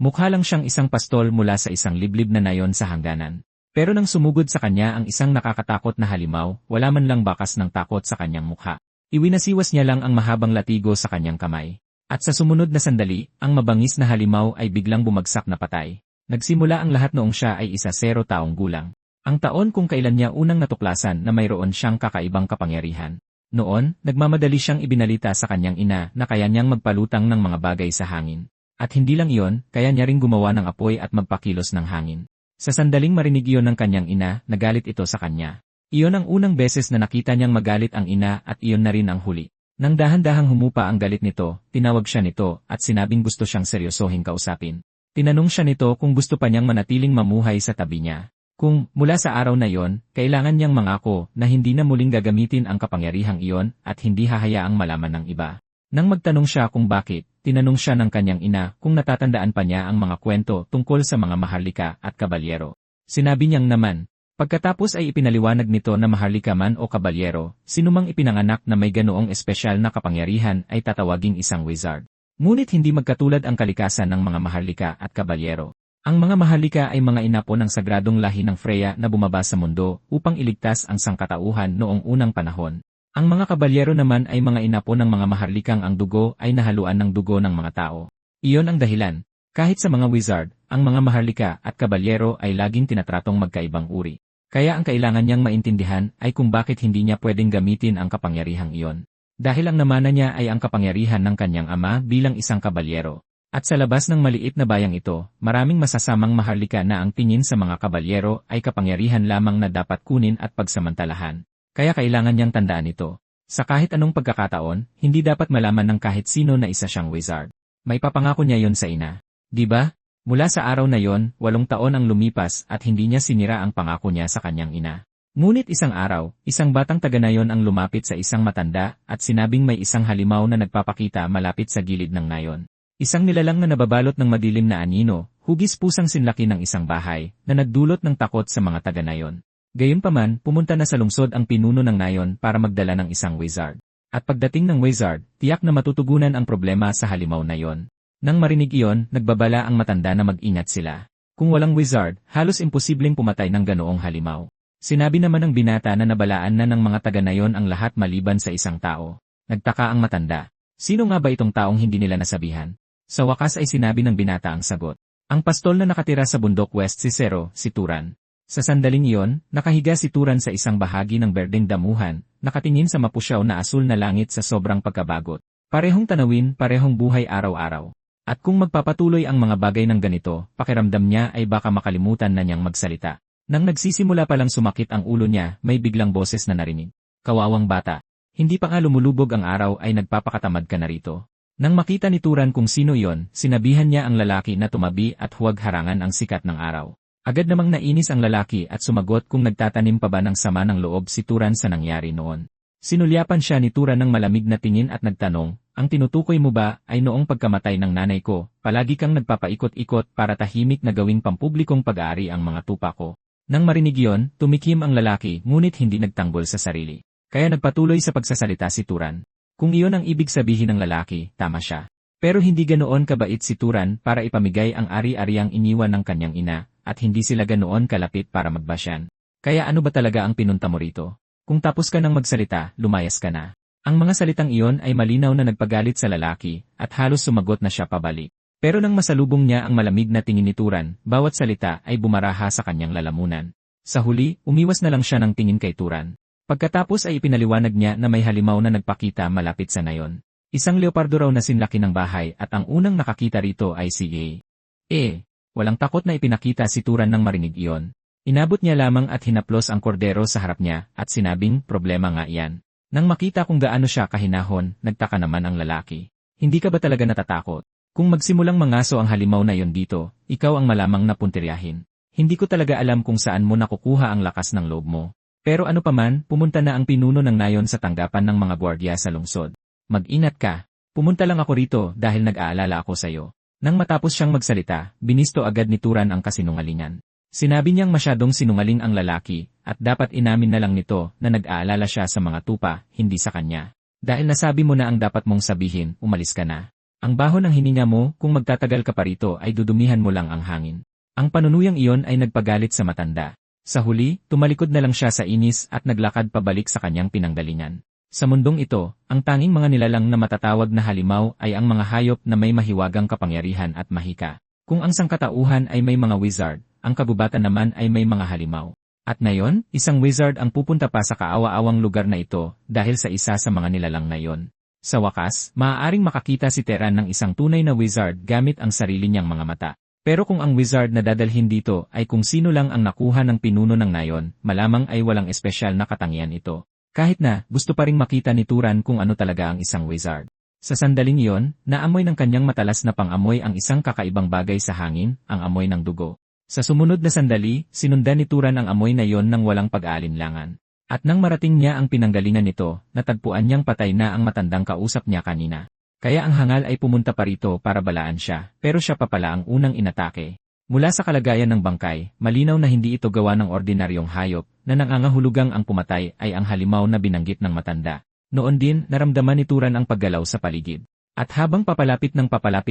Mukha lang siyang isang pastol mula sa isang liblib na nayon sa hangganan. Pero nang sumugod sa kanya ang isang nakakatakot na halimaw, wala man lang bakas ng takot sa kanyang mukha. Iwinasiwas niya lang ang mahabang latigo sa kanyang kamay. At sa sumunod na sandali, ang mabangis na halimaw ay biglang bumagsak na patay. Nagsimula ang lahat noong siya ay 10 taong gulang. Ang taon kung kailan niya unang natuklasan na mayroon siyang kakaibang kapangyarihan. Noon, nagmamadali siyang ibinalita sa kanyang ina na kaya niyang magpalutang ng mga bagay sa hangin. At hindi lang iyon, kaya niya ring gumawa ng apoy at magpakilos ng hangin. Sa sandaling marinig iyon ng kanyang ina, nagalit ito sa kanya. Iyon ang unang beses na nakita niyang magalit ang ina at iyon na rin ang huli. Nang dahan-dahang humupa ang galit nito, tinawag siya nito at sinabing gusto siyang seryosohing kausapin. Tinanong siya nito kung gusto pa niyang manatiling mamuhay sa tabi niya. Kung, mula sa araw na iyon, kailangan niyang mangako na hindi na muling gagamitin ang kapangyarihang iyon at hindi hahayaang malaman ng iba. Nang magtanong siya kung bakit, tinanong siya ng kanyang ina kung natatandaan pa niya ang mga kwento tungkol sa mga maharlika at kabalyero. Sinabi niyang naman, pagkatapos ay ipinaliwanag nito na maharlika man o kabalyero, sinumang ipinanganak na may ganoong espesyal na kapangyarihan ay tatawaging isang wizard. Ngunit hindi magkatulad ang kalikasan ng mga maharlika at kabalyero. Ang mga maharlika ay mga inapo ng sagradong lahi ng Freya na bumaba sa mundo upang iligtas ang sangkatauhan noong unang panahon. Ang mga kabalyero naman ay mga inapo ng mga maharlikang ang dugo ay nahaluan ng dugo ng mga tao. Iyon ang dahilan. Kahit sa mga wizard, ang mga maharlika at kabalyero ay laging tinatratong magkaibang uri. Kaya ang kailangan niyang maintindihan ay kung bakit hindi niya pwedeng gamitin ang kapangyarihang iyon. Dahil ang namana niya ay ang kapangyarihan ng kanyang ama bilang isang kabalyero. At sa labas ng maliit na bayang ito, maraming masasamang maharlika na ang tingin sa mga kabalyero ay kapangyarihan lamang na dapat kunin at pagsamantalahan. Kaya kailangan niyang tandaan ito. Sa kahit anong pagkakataon, hindi dapat malaman ng kahit sino na isa siyang wizard. May papangako niya yon sa ina. Diba? Mula sa araw na yon, 8 taon ang lumipas at hindi niya sinira ang pangako niya sa kanyang ina. Ngunit isang araw, isang batang taga-nayon ang lumapit sa isang matanda at sinabing may isang halimaw na nagpapakita malapit sa gilid ng nayon. Isang nilalang na nababalot ng madilim na anino, hugis pusang sinlaki ng isang bahay, na nagdulot ng takot sa mga taga-nayon. Gayunpaman, pumunta na sa lungsod ang pinuno ng nayon para magdala ng isang wizard. At pagdating ng wizard, tiyak na matutugunan ang problema sa halimaw na yon. Nang marinig iyon, nagbabala ang matanda na mag-ingat sila. Kung walang wizard, halos imposibleng pumatay ng ganoong halimaw. Sinabi naman ng binata na nabalaan na ng mga taga-nayon ang lahat maliban sa isang tao. Nagtaka ang matanda. Sino nga ba itong taong hindi nila nasabihan? Sa wakas ay sinabi ng binata ang sagot. Ang pastol na nakatira sa bundok West Cicero, si Turan. Sa sandaling iyon, nakahiga si Turan sa isang bahagi ng berdeng damuhan, nakatingin sa mapusyaw na asul na langit sa sobrang pagkabagot. Parehong tanawin, parehong buhay araw-araw. At kung magpapatuloy ang mga bagay ng ganito, pakiramdam niya ay baka makalimutan na niyang magsalita. Nang nagsisimula palang sumakit ang ulo niya, may biglang boses na narinig. Kawawang bata. Hindi pa nga lumulubog ang araw ay nagpapakatamad ka na rito. Nang makita ni Turan kung sino yon, sinabihan niya ang lalaki na tumabi at huwag harangan ang sikat ng araw. Agad namang nainis ang lalaki at sumagot kung nagtatanim pa ba ng sama ng loob si Turan sa nangyari noon. Sinulyapan siya ni Turan ng malamig na tingin at nagtanong, ang tinutukoy mo ba ay noong pagkamatay ng nanay ko, palagi kang nagpapaikot-ikot para tahimik na gawing pampublikong pag-aari ang mga tupa ko. Nang marinig yon, tumikim ang lalaki ngunit hindi nagtanggol sa sarili. Kaya nagpatuloy sa pagsasalita si Turan. Kung iyon ang ibig sabihin ng lalaki, tama siya. Pero hindi ganoon kabait si Turan para ipamigay ang ari-ariang iniwan ng kanyang ina, at hindi sila ganoon kalapit para magbasyan. Kaya ano ba talaga ang pinunta mo rito? Kung tapos ka nang magsalita, lumayas ka na. Ang mga salitang iyon ay malinaw na nagpagalit sa lalaki, at halos sumagot na siya pabalik. Pero nang masalubong niya ang malamig na tingin ni Turan, bawat salita ay bumaraha sa kanyang lalamunan. Sa huli, umiwas na lang siya ng tingin kay Turan. Pagkatapos ay ipinaliwanag niya na may halimaw na nagpakita malapit sa nayon. Isang leopardo raw na sinlaki ng bahay at ang unang nakakita rito ay si A. Walang takot na ipinakita si Turan nang marinig iyon. Inabot niya lamang at hinaplos ang kordero sa harap niya at sinabing problema nga iyan. Nang makita kung gaano siya kahinahon, nagtaka naman ang lalaki. Hindi ka ba talaga natatakot? Kung magsimulang mangaso ang halimaw na iyon dito, ikaw ang malamang na puntiryahin. Hindi ko talaga alam kung saan mo nakukuha ang lakas ng loob mo. Pero ano paman, pumunta na ang pinuno ng nayon sa tanggapan ng mga gwardiya sa lungsod. Mag-inat ka. Pumunta lang ako rito dahil nag-aalala ako sa'yo. Nang matapos siyang magsalita, binisto agad ni Turan ang kasinungalingan. Sinabi niyang masyadong sinungaling ang lalaki, at dapat inamin na lang nito na nag-aalala siya sa mga tupa, hindi sa kanya. Dahil nasabi mo na ang dapat mong sabihin, umalis ka na. Ang baho ng hininga mo, kung magtatagal ka pa rito ay dudumihan mo lang ang hangin. Ang panunuyang iyon ay nagpagalit sa matanda. Sa huli, tumalikod na lang siya sa inis at naglakad pabalik sa kanyang pinanggalingan. Sa mundong ito, ang tanging mga nilalang na matatawag na halimaw ay ang mga hayop na may mahiwagang kapangyarihan at mahika. Kung ang sangkatauhan ay may mga wizard, ang kagubatan naman ay may mga halimaw. At ngayon, isang wizard ang pupunta pa sa kaawa-awang lugar na ito dahil sa isa sa mga nilalang na iyon. Sa wakas, maaaring makakita si Teran ng isang tunay na wizard gamit ang sarili niyang mga mata. Pero kung ang wizard na dadalhin dito ay kung sino lang ang nakuha ng pinuno ng nayon, malamang ay walang espesyal na katangian ito. Kahit na, gusto pa ring makita ni Turan kung ano talaga ang isang wizard. Sa sandaling iyon, naamoy ng kanyang matalas na pangamoy ang isang kakaibang bagay sa hangin, ang amoy ng dugo. Sa sumunod na sandali, sinundan ni Turan ang amoy na iyon ng walang pag-aalinlangan. At nang marating niya ang pinanggalingan nito, natagpuan niyang patay na ang matandang kausap niya kanina. Kaya ang hangal ay pumunta pa rito para balaan siya, pero siya pa pala ang unang inatake. Mula sa kalagayan ng bangkay, malinaw na hindi ito gawa ng ordinaryong hayop, na nangangahulugang ang pumatay ay ang halimaw na binanggit ng matanda. Noon din, naramdaman ni Turan ang paggalaw sa paligid. At habang papalapit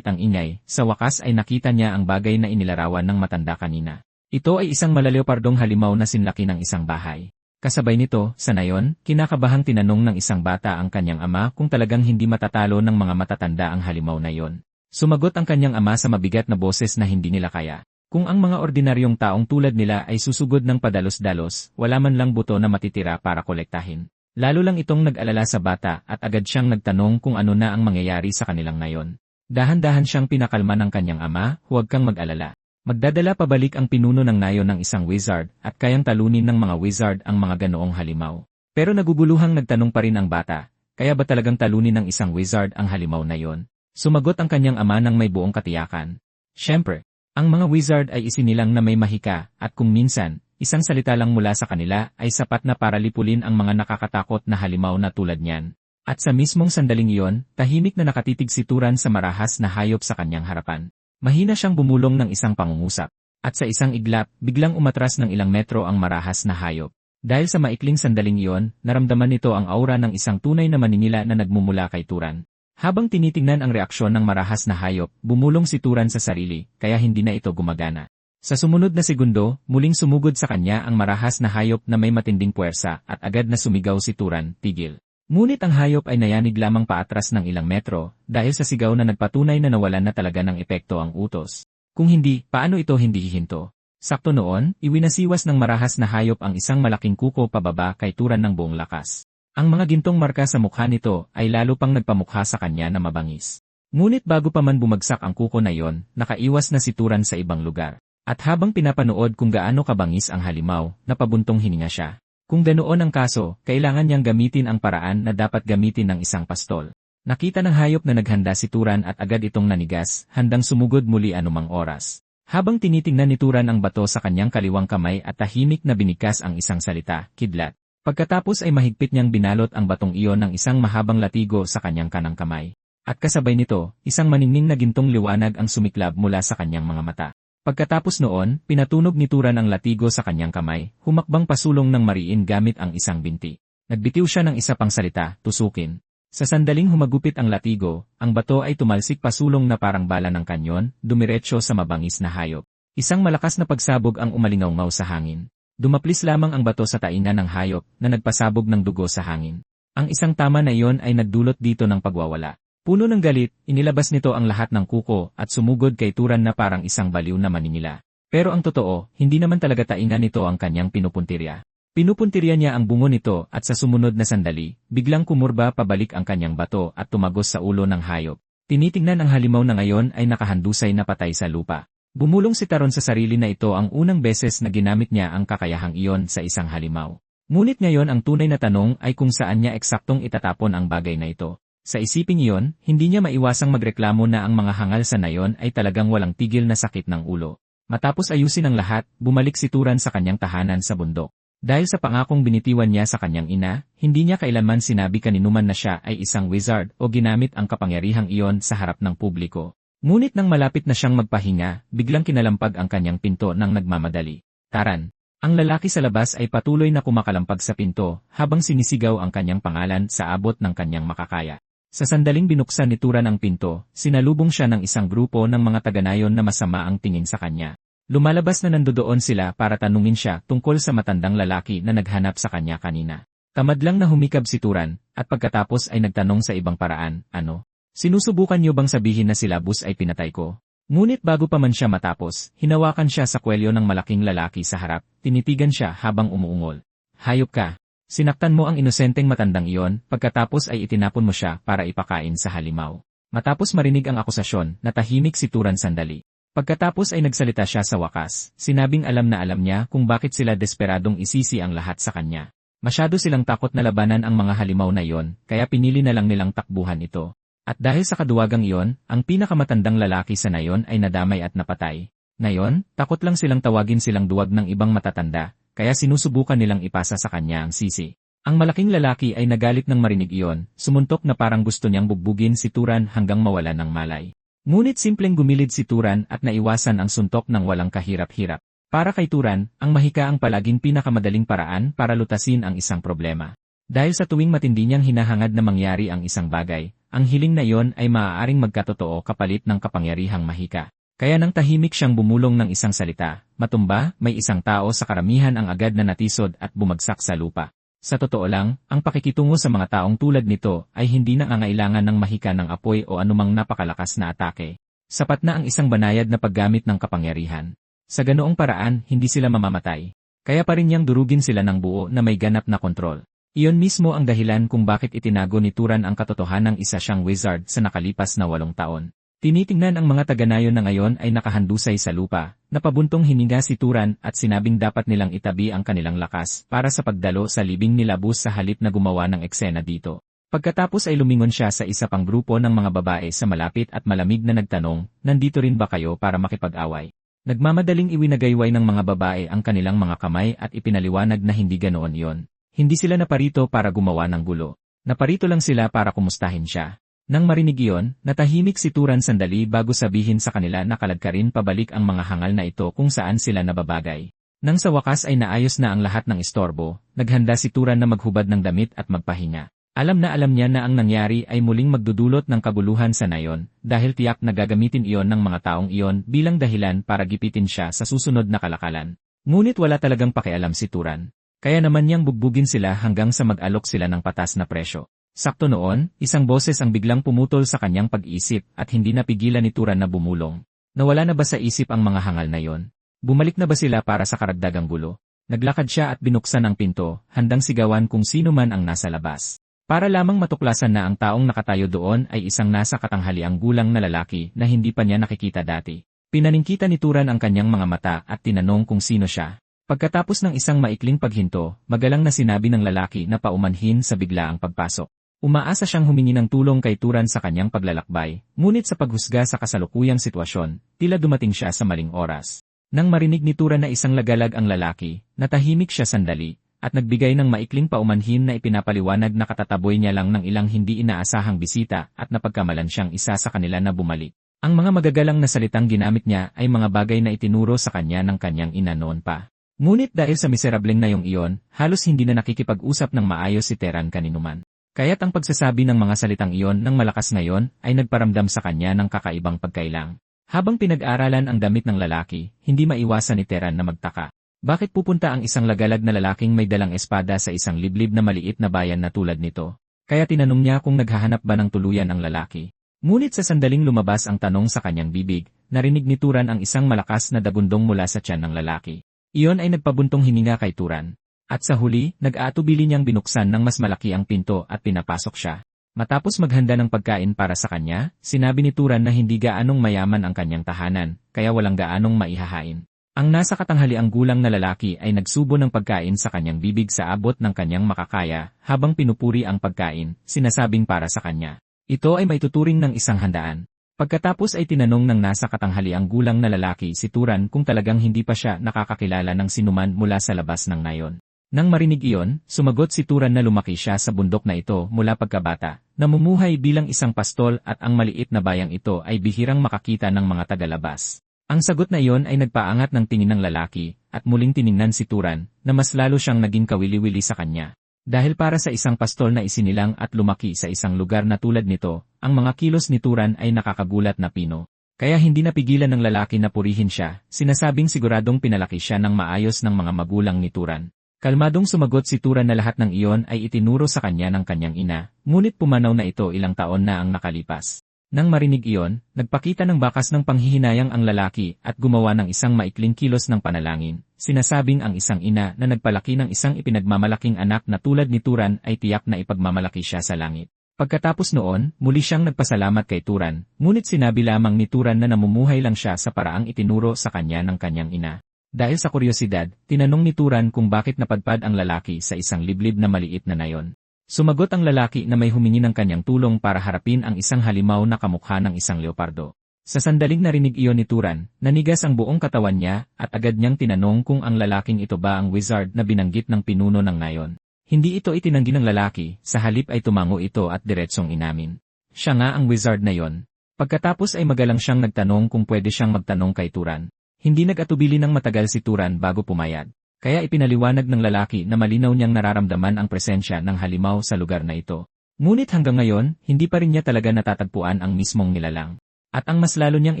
ang ingay, sa wakas ay nakita niya ang bagay na inilarawan ng matanda kanina. Ito ay isang malaleopardong halimaw na sinlaki ng isang bahay. Kasabay nito, sa nayon, kinakabahang tinanong ng isang bata ang kanyang ama kung talagang hindi matatalo ng mga matatanda ang halimaw na iyon. Sumagot ang kanyang ama sa mabigat na boses na hindi nila kaya. Kung ang mga ordinaryong taong tulad nila ay susugod ng padalos-dalos, wala man lang buto na matitira para kolektahin. Lalo lang itong nag-alala sa bata at agad siyang nagtanong kung ano na ang mangyayari sa kanilang ngayon. Dahan-dahan siyang pinakalma ng kanyang ama, huwag kang mag-alala. Magdadala pabalik ang pinuno ng nayon ng isang wizard at kayang talunin ng mga wizard ang mga ganoong halimaw. Pero naguguluhang nagtanong pa rin ang bata, kaya ba talagang talunin ng isang wizard ang halimaw na yon? Sumagot ang kanyang ama ng may buong katiyakan. Siyempre, ang mga wizard ay isinilang na may mahika at kung minsan, isang salita lang mula sa kanila ay sapat na para lipulin ang mga nakakatakot na halimaw na tulad niyan. At sa mismong sandaling iyon, tahimik na nakatitig si Turan sa marahas na hayop sa kanyang harapan. Mahina siyang bumulong ng isang pangungusap. At sa isang iglap, biglang umatras ng ilang metro ang marahas na hayop. Dahil sa maikling sandaling iyon, naramdaman nito ang aura ng isang tunay na maninila na nagmumula kay Turan. Habang tinitingnan ang reaksyon ng marahas na hayop, bumulong si Turan sa sarili, kaya hindi na ito gumagana. Sa sumunod na segundo, muling sumugod sa kanya ang marahas na hayop na may matinding puwersa at agad na sumigaw si Turan, tigil. Ngunit ang hayop ay nayanig lamang paatras ng ilang metro dahil sa sigaw na nagpatunay na nawalan na talaga ng epekto ang utos. Kung hindi, paano ito hindi hihinto? Sakto noon, iwinasiwas ng marahas na hayop ang isang malaking kuko pababa kay Turan ng buong lakas. Ang mga gintong marka sa mukha nito ay lalo pang nagpamukha sa kanya na mabangis. Ngunit bago pa man bumagsak ang kuko na yon, nakaiwas na si Turan sa ibang lugar. At habang pinapanood kung gaano kabangis ang halimaw, napabuntong hininga siya. Kung ganoon ang kaso, kailangan niyang gamitin ang paraan na dapat gamitin ng isang pastol. Nakita ng hayop na naghanda si Turan at agad itong nanigas, handang sumugod muli anumang oras. Habang tinitingnan ni Turan ang bato sa kanyang kaliwang kamay at tahimik na binikas ang isang salita, kidlat. Pagkatapos ay mahigpit niyang binalot ang batong iyon ng isang mahabang latigo sa kanyang kanang kamay. At kasabay nito, isang maningning na gintong liwanag ang sumiklab mula sa kanyang mga mata. Pagkatapos noon, pinatunog ni Turan ang latigo sa kanyang kamay, humakbang pasulong ng mariin gamit ang isang binti. Nagbitiw siya ng isa pang salita, tusukin. Sa sandaling humagupit ang latigo, ang bato ay tumalsik pasulong na parang bala ng kanyon, dumiretso sa mabangis na hayop. Isang malakas na pagsabog ang umalingaw-ngaw sa hangin. Dumaplis lamang ang bato sa tainga ng hayop na nagpasabog ng dugo sa hangin. Ang isang tama na iyon ay nagdulot dito ng pagwawala. Puno ng galit, inilabas nito ang lahat ng kuko at sumugod kay Turan na parang isang baliw na maninila. Pero ang totoo, hindi naman talaga tainga nito ang kanyang pinupuntirya. Pinupuntirya niya ang bungo nito at sa sumunod na sandali, biglang kumurba pabalik ang kanyang bato at tumagos sa ulo ng hayop. Tinitingnan ang halimaw na ngayon ay nakahandusay na patay sa lupa. Bumulong si Taron sa sarili na ito ang unang beses na ginamit niya ang kakayahang iyon sa isang halimaw. Ngunit ngayon ang tunay na tanong ay kung saan niya eksaktong itatapon ang bagay na ito. Sa isiping iyon, hindi niya maiwasang magreklamo na ang mga hangal sa nayon ay talagang walang tigil na sakit ng ulo. Matapos ayusin ang lahat, bumalik si Turan sa kanyang tahanan sa bundok. Dahil sa pangakong binitiwan niya sa kanyang ina, hindi niya kailanman sinabi kaninuman na siya ay isang wizard o ginamit ang kapangyarihang iyon sa harap ng publiko. Ngunit nang malapit na siyang magpahinga, biglang kinalampag ang kanyang pinto nang nagmamadali. Taran! Ang lalaki sa labas ay patuloy na kumakalampag sa pinto habang sinisigaw ang kanyang pangalan sa abot ng kanyang makakaya. Sa sandaling binuksan ni Turan ang pinto, sinalubong siya ng isang grupo ng mga taga-nayon na masama ang tingin sa kanya. Lumalabas na nandoon sila para tanungin siya tungkol sa matandang lalaki na naghanap sa kanya kanina. Tamad lang na humikab si Turan, at pagkatapos ay nagtanong sa ibang paraan, ano? Sinusubukan niyo bang sabihin na si Labus ay pinatay ko? Ngunit bago pa man siya matapos, hinawakan siya sa kwelyo ng malaking lalaki sa harap, tinitigan siya habang umuungol. Hayop ka! Sinaktan mo ang inosenteng matandang iyon, pagkatapos ay itinapon mo siya para ipakain sa halimaw. Matapos marinig ang akusasyon, natahimik si Turan sandali. Pagkatapos ay nagsalita siya sa wakas, sinabing alam na alam niya kung bakit sila desperadong isisi ang lahat sa kanya. Masyado silang takot na labanan ang mga halimaw na iyon, kaya pinili na lang nilang takbuhan ito. At dahil sa kaduwagang iyon, ang pinakamatandang lalaki sa nayon ay nadamay at napatay. Ngayon, takot lang silang tawagin silang duwag ng ibang matatanda, kaya sinusubukan nilang ipasa sa kanya ang sisi. Ang malaking lalaki ay nagalit nang marinig iyon, sumuntok na parang gusto niyang bugbugin si Turan hanggang mawalan ng malay. Ngunit simpleng gumilid si Turan at naiwasan ang suntok ng walang kahirap-hirap. Para kay Turan, ang mahika ang palaging pinakamadaling paraan para lutasin ang isang problema. Dahil sa tuwing matindi niyang hinahangad na mangyari ang isang bagay, ang hiling na iyon ay maaaring magkatotoo kapalit ng kapangyarihang mahika. Kaya nang tahimik siyang bumulong ng isang salita, matumba, may isang tao sa karamihan ang agad na natisod at bumagsak sa lupa. Sa totoo lang, ang pakikitungo sa mga taong tulad nito ay hindi na angailangan ng mahika ng apoy o anumang napakalakas na atake. Sapat na ang isang banayad na paggamit ng kapangyarihan. Sa ganoong paraan, hindi sila mamamatay. Kaya pa rin niyang durugin sila ng buo na may ganap na kontrol. Iyon mismo ang dahilan kung bakit itinago ni Turan ang katotohanang isa siyang wizard sa nakalipas na 8 taon. Tinitingnan ang mga taga-nayon na ngayon ay nakahandusay sa lupa, napabuntong hininga si Turan at sinabing dapat nilang itabi ang kanilang lakas para sa pagdalo sa libing ni Labus sa halip na gumawa ng eksena dito. Pagkatapos ay lumingon siya sa isa pang grupo ng mga babae sa malapit at malamig na nagtanong, nandito rin ba kayo para makipag-away? Nagmamadaling iwinagayway ng mga babae ang kanilang mga kamay at ipinaliwanag na hindi ganoon iyon. Hindi sila naparito para gumawa ng gulo. Naparito lang sila para kumustahin siya. Nang marinig iyon, natahimik si Turan sandali bago sabihin sa kanila na kaladkarin pabalik ang mga hangal na ito kung saan sila nababagay. Nang sa wakas ay naayos na ang lahat ng istorbo, naghanda si Turan na maghubad ng damit at magpahinga. Alam niya na ang nangyari ay muling magdudulot ng kaguluhan sa nayon, dahil tiyak na gagamitin iyon ng mga taong iyon bilang dahilan para gipitin siya sa susunod na kalakalan. Ngunit wala talagang pakialam si Turan. Kaya naman niyang bugbugin sila hanggang sa mag-alok sila ng patas na presyo. Sakto noon, isang boses ang biglang pumutol sa kanyang pag-iisip at hindi napigilan ni Turan na bumulong. Nawala na ba sa isip ang mga hangal na iyon? Bumalik na ba sila para sa karagdagang gulo? Naglakad siya at binuksan ang pinto, handang sigawan kung sino man ang nasa labas. Para lamang matuklasan na ang taong nakatayo doon ay isang nasa katanghaliang gulang na lalaki na hindi pa niya nakikita dati. Pinaningkita ni Turan ang kanyang mga mata at tinanong kung sino siya. Pagkatapos ng isang maikling paghinto, magalang na sinabi ng lalaki na paumanhin sa biglaang pagpasok. Umaasa siyang humingi ng tulong kay Turan sa kanyang paglalakbay, ngunit sa paghusga sa kasalukuyang sitwasyon, tila dumating siya sa maling oras. Nang marinig ni Turan na isang lagalag ang lalaki, natahimik siya sandali, at nagbigay ng maikling paumanhin na ipinapaliwanag na katataboy niya lang ng ilang hindi inaasahang bisita at napagkamalan siyang isa sa kanila na bumalik. Ang mga magagalang na salitang ginamit niya ay mga bagay na itinuro sa kanya ng kanyang ina noon pa. Ngunit dahil sa miserableng na yung iyon, halos hindi na nakikipag-usap ng maayos si Teran kaninuman. Kaya't ang pagsasabi ng mga salitang iyon ng malakas ngayon ay nagparamdam sa kanya ng kakaibang pagkailang. Habang pinag-aralan ang damit ng lalaki, hindi maiwasan ni Teran na magtaka. Bakit pupunta ang isang lagalag na lalaking may dalang espada sa isang liblib na maliit na bayan na tulad nito? Kaya tinanong niya kung naghahanap ba ng tuluyan ang lalaki. Ngunit sa sandaling lumabas ang tanong sa kanyang bibig, narinig ni Turan ang isang malakas na dagundong mula sa tiyan ng lalaki. Iyon ay nagpabuntong hininga kay Turan. At sa huli, nag-aatubili niyang binuksan ng mas malaki ang pinto at pinapasok siya. Matapos maghanda ng pagkain para sa kanya, sinabi ni Turan na hindi gaanong mayaman ang kanyang tahanan, kaya walang gaanong maihahain. Ang nasa katanghaliang gulang na lalaki ay nagsubo ng pagkain sa kanyang bibig sa abot ng kanyang makakaya, habang pinupuri ang pagkain, sinasabing para sa kanya. Ito ay maituturing ng isang handaan. Pagkatapos ay tinanong ng nasa katanghaliang gulang na lalaki si Turan kung talagang hindi pa siya nakakakilala ng sinuman mula sa labas ng nayon. Nang marinig iyon, sumagot si Turan na lumaki siya sa bundok na ito mula pagkabata, namumuhay bilang isang pastol at ang maliit na bayang ito ay bihirang makakita ng mga tagalabas. Ang sagot na iyon ay nagpaangat ng tingin ng lalaki, at muling tiningnan si Turan, na mas lalo siyang naging kawili-wili sa kanya. Dahil para sa isang pastol na isinilang at lumaki sa isang lugar na tulad nito, ang mga kilos ni Turan ay nakakagulat na pino. Kaya hindi napigilan ng lalaki na purihin siya, sinasabing siguradong pinalaki siya ng maayos ng mga magulang ni Turan. Kalmadong sumagot si Turan na lahat ng iyon ay itinuro sa kanya ng kanyang ina, ngunit pumanaw na ito ilang taon na ang nakalipas. Nang marinig iyon, nagpakita ng bakas ng panghihinayang ang lalaki at gumawa ng isang maikling kilos ng panalangin, sinasabing ang isang ina na nagpalaki ng isang ipinagmamalaking anak na tulad ni Turan ay tiyak na ipagmamalaki siya sa langit. Pagkatapos noon, muli siyang nagpasalamat kay Turan, ngunit sinabi lamang ni Turan na namumuhay lang siya sa paraang itinuro sa kanya ng kanyang ina. Dahil sa kuryosidad, tinanong ni Turan kung bakit napadpad ang lalaki sa isang liblib na maliit na nayon. Sumagot ang lalaki na may humingi ng kanyang tulong para harapin ang isang halimaw na kamukha ng isang leopardo. Sa sandaling narinig iyon ni Turan, nanigas ang buong katawan niya at agad niyang tinanong kung ang lalaking ito ba ang wizard na binanggit ng pinuno ng nayon. Hindi ito itinanggi ng lalaki, sa halip ay tumango ito at diretsong inamin. Siya nga ang wizard na yon. Pagkatapos ay magalang siyang nagtanong kung pwede siyang magtanong kay Turan. Hindi nag-atubili ng matagal si Turan bago pumayag. Kaya ipinaliwanag ng lalaki na malinaw niyang nararamdaman ang presensya ng halimaw sa lugar na ito. Ngunit hanggang ngayon, hindi pa rin niya talaga natatagpuan ang mismong nilalang. At ang mas lalo niyang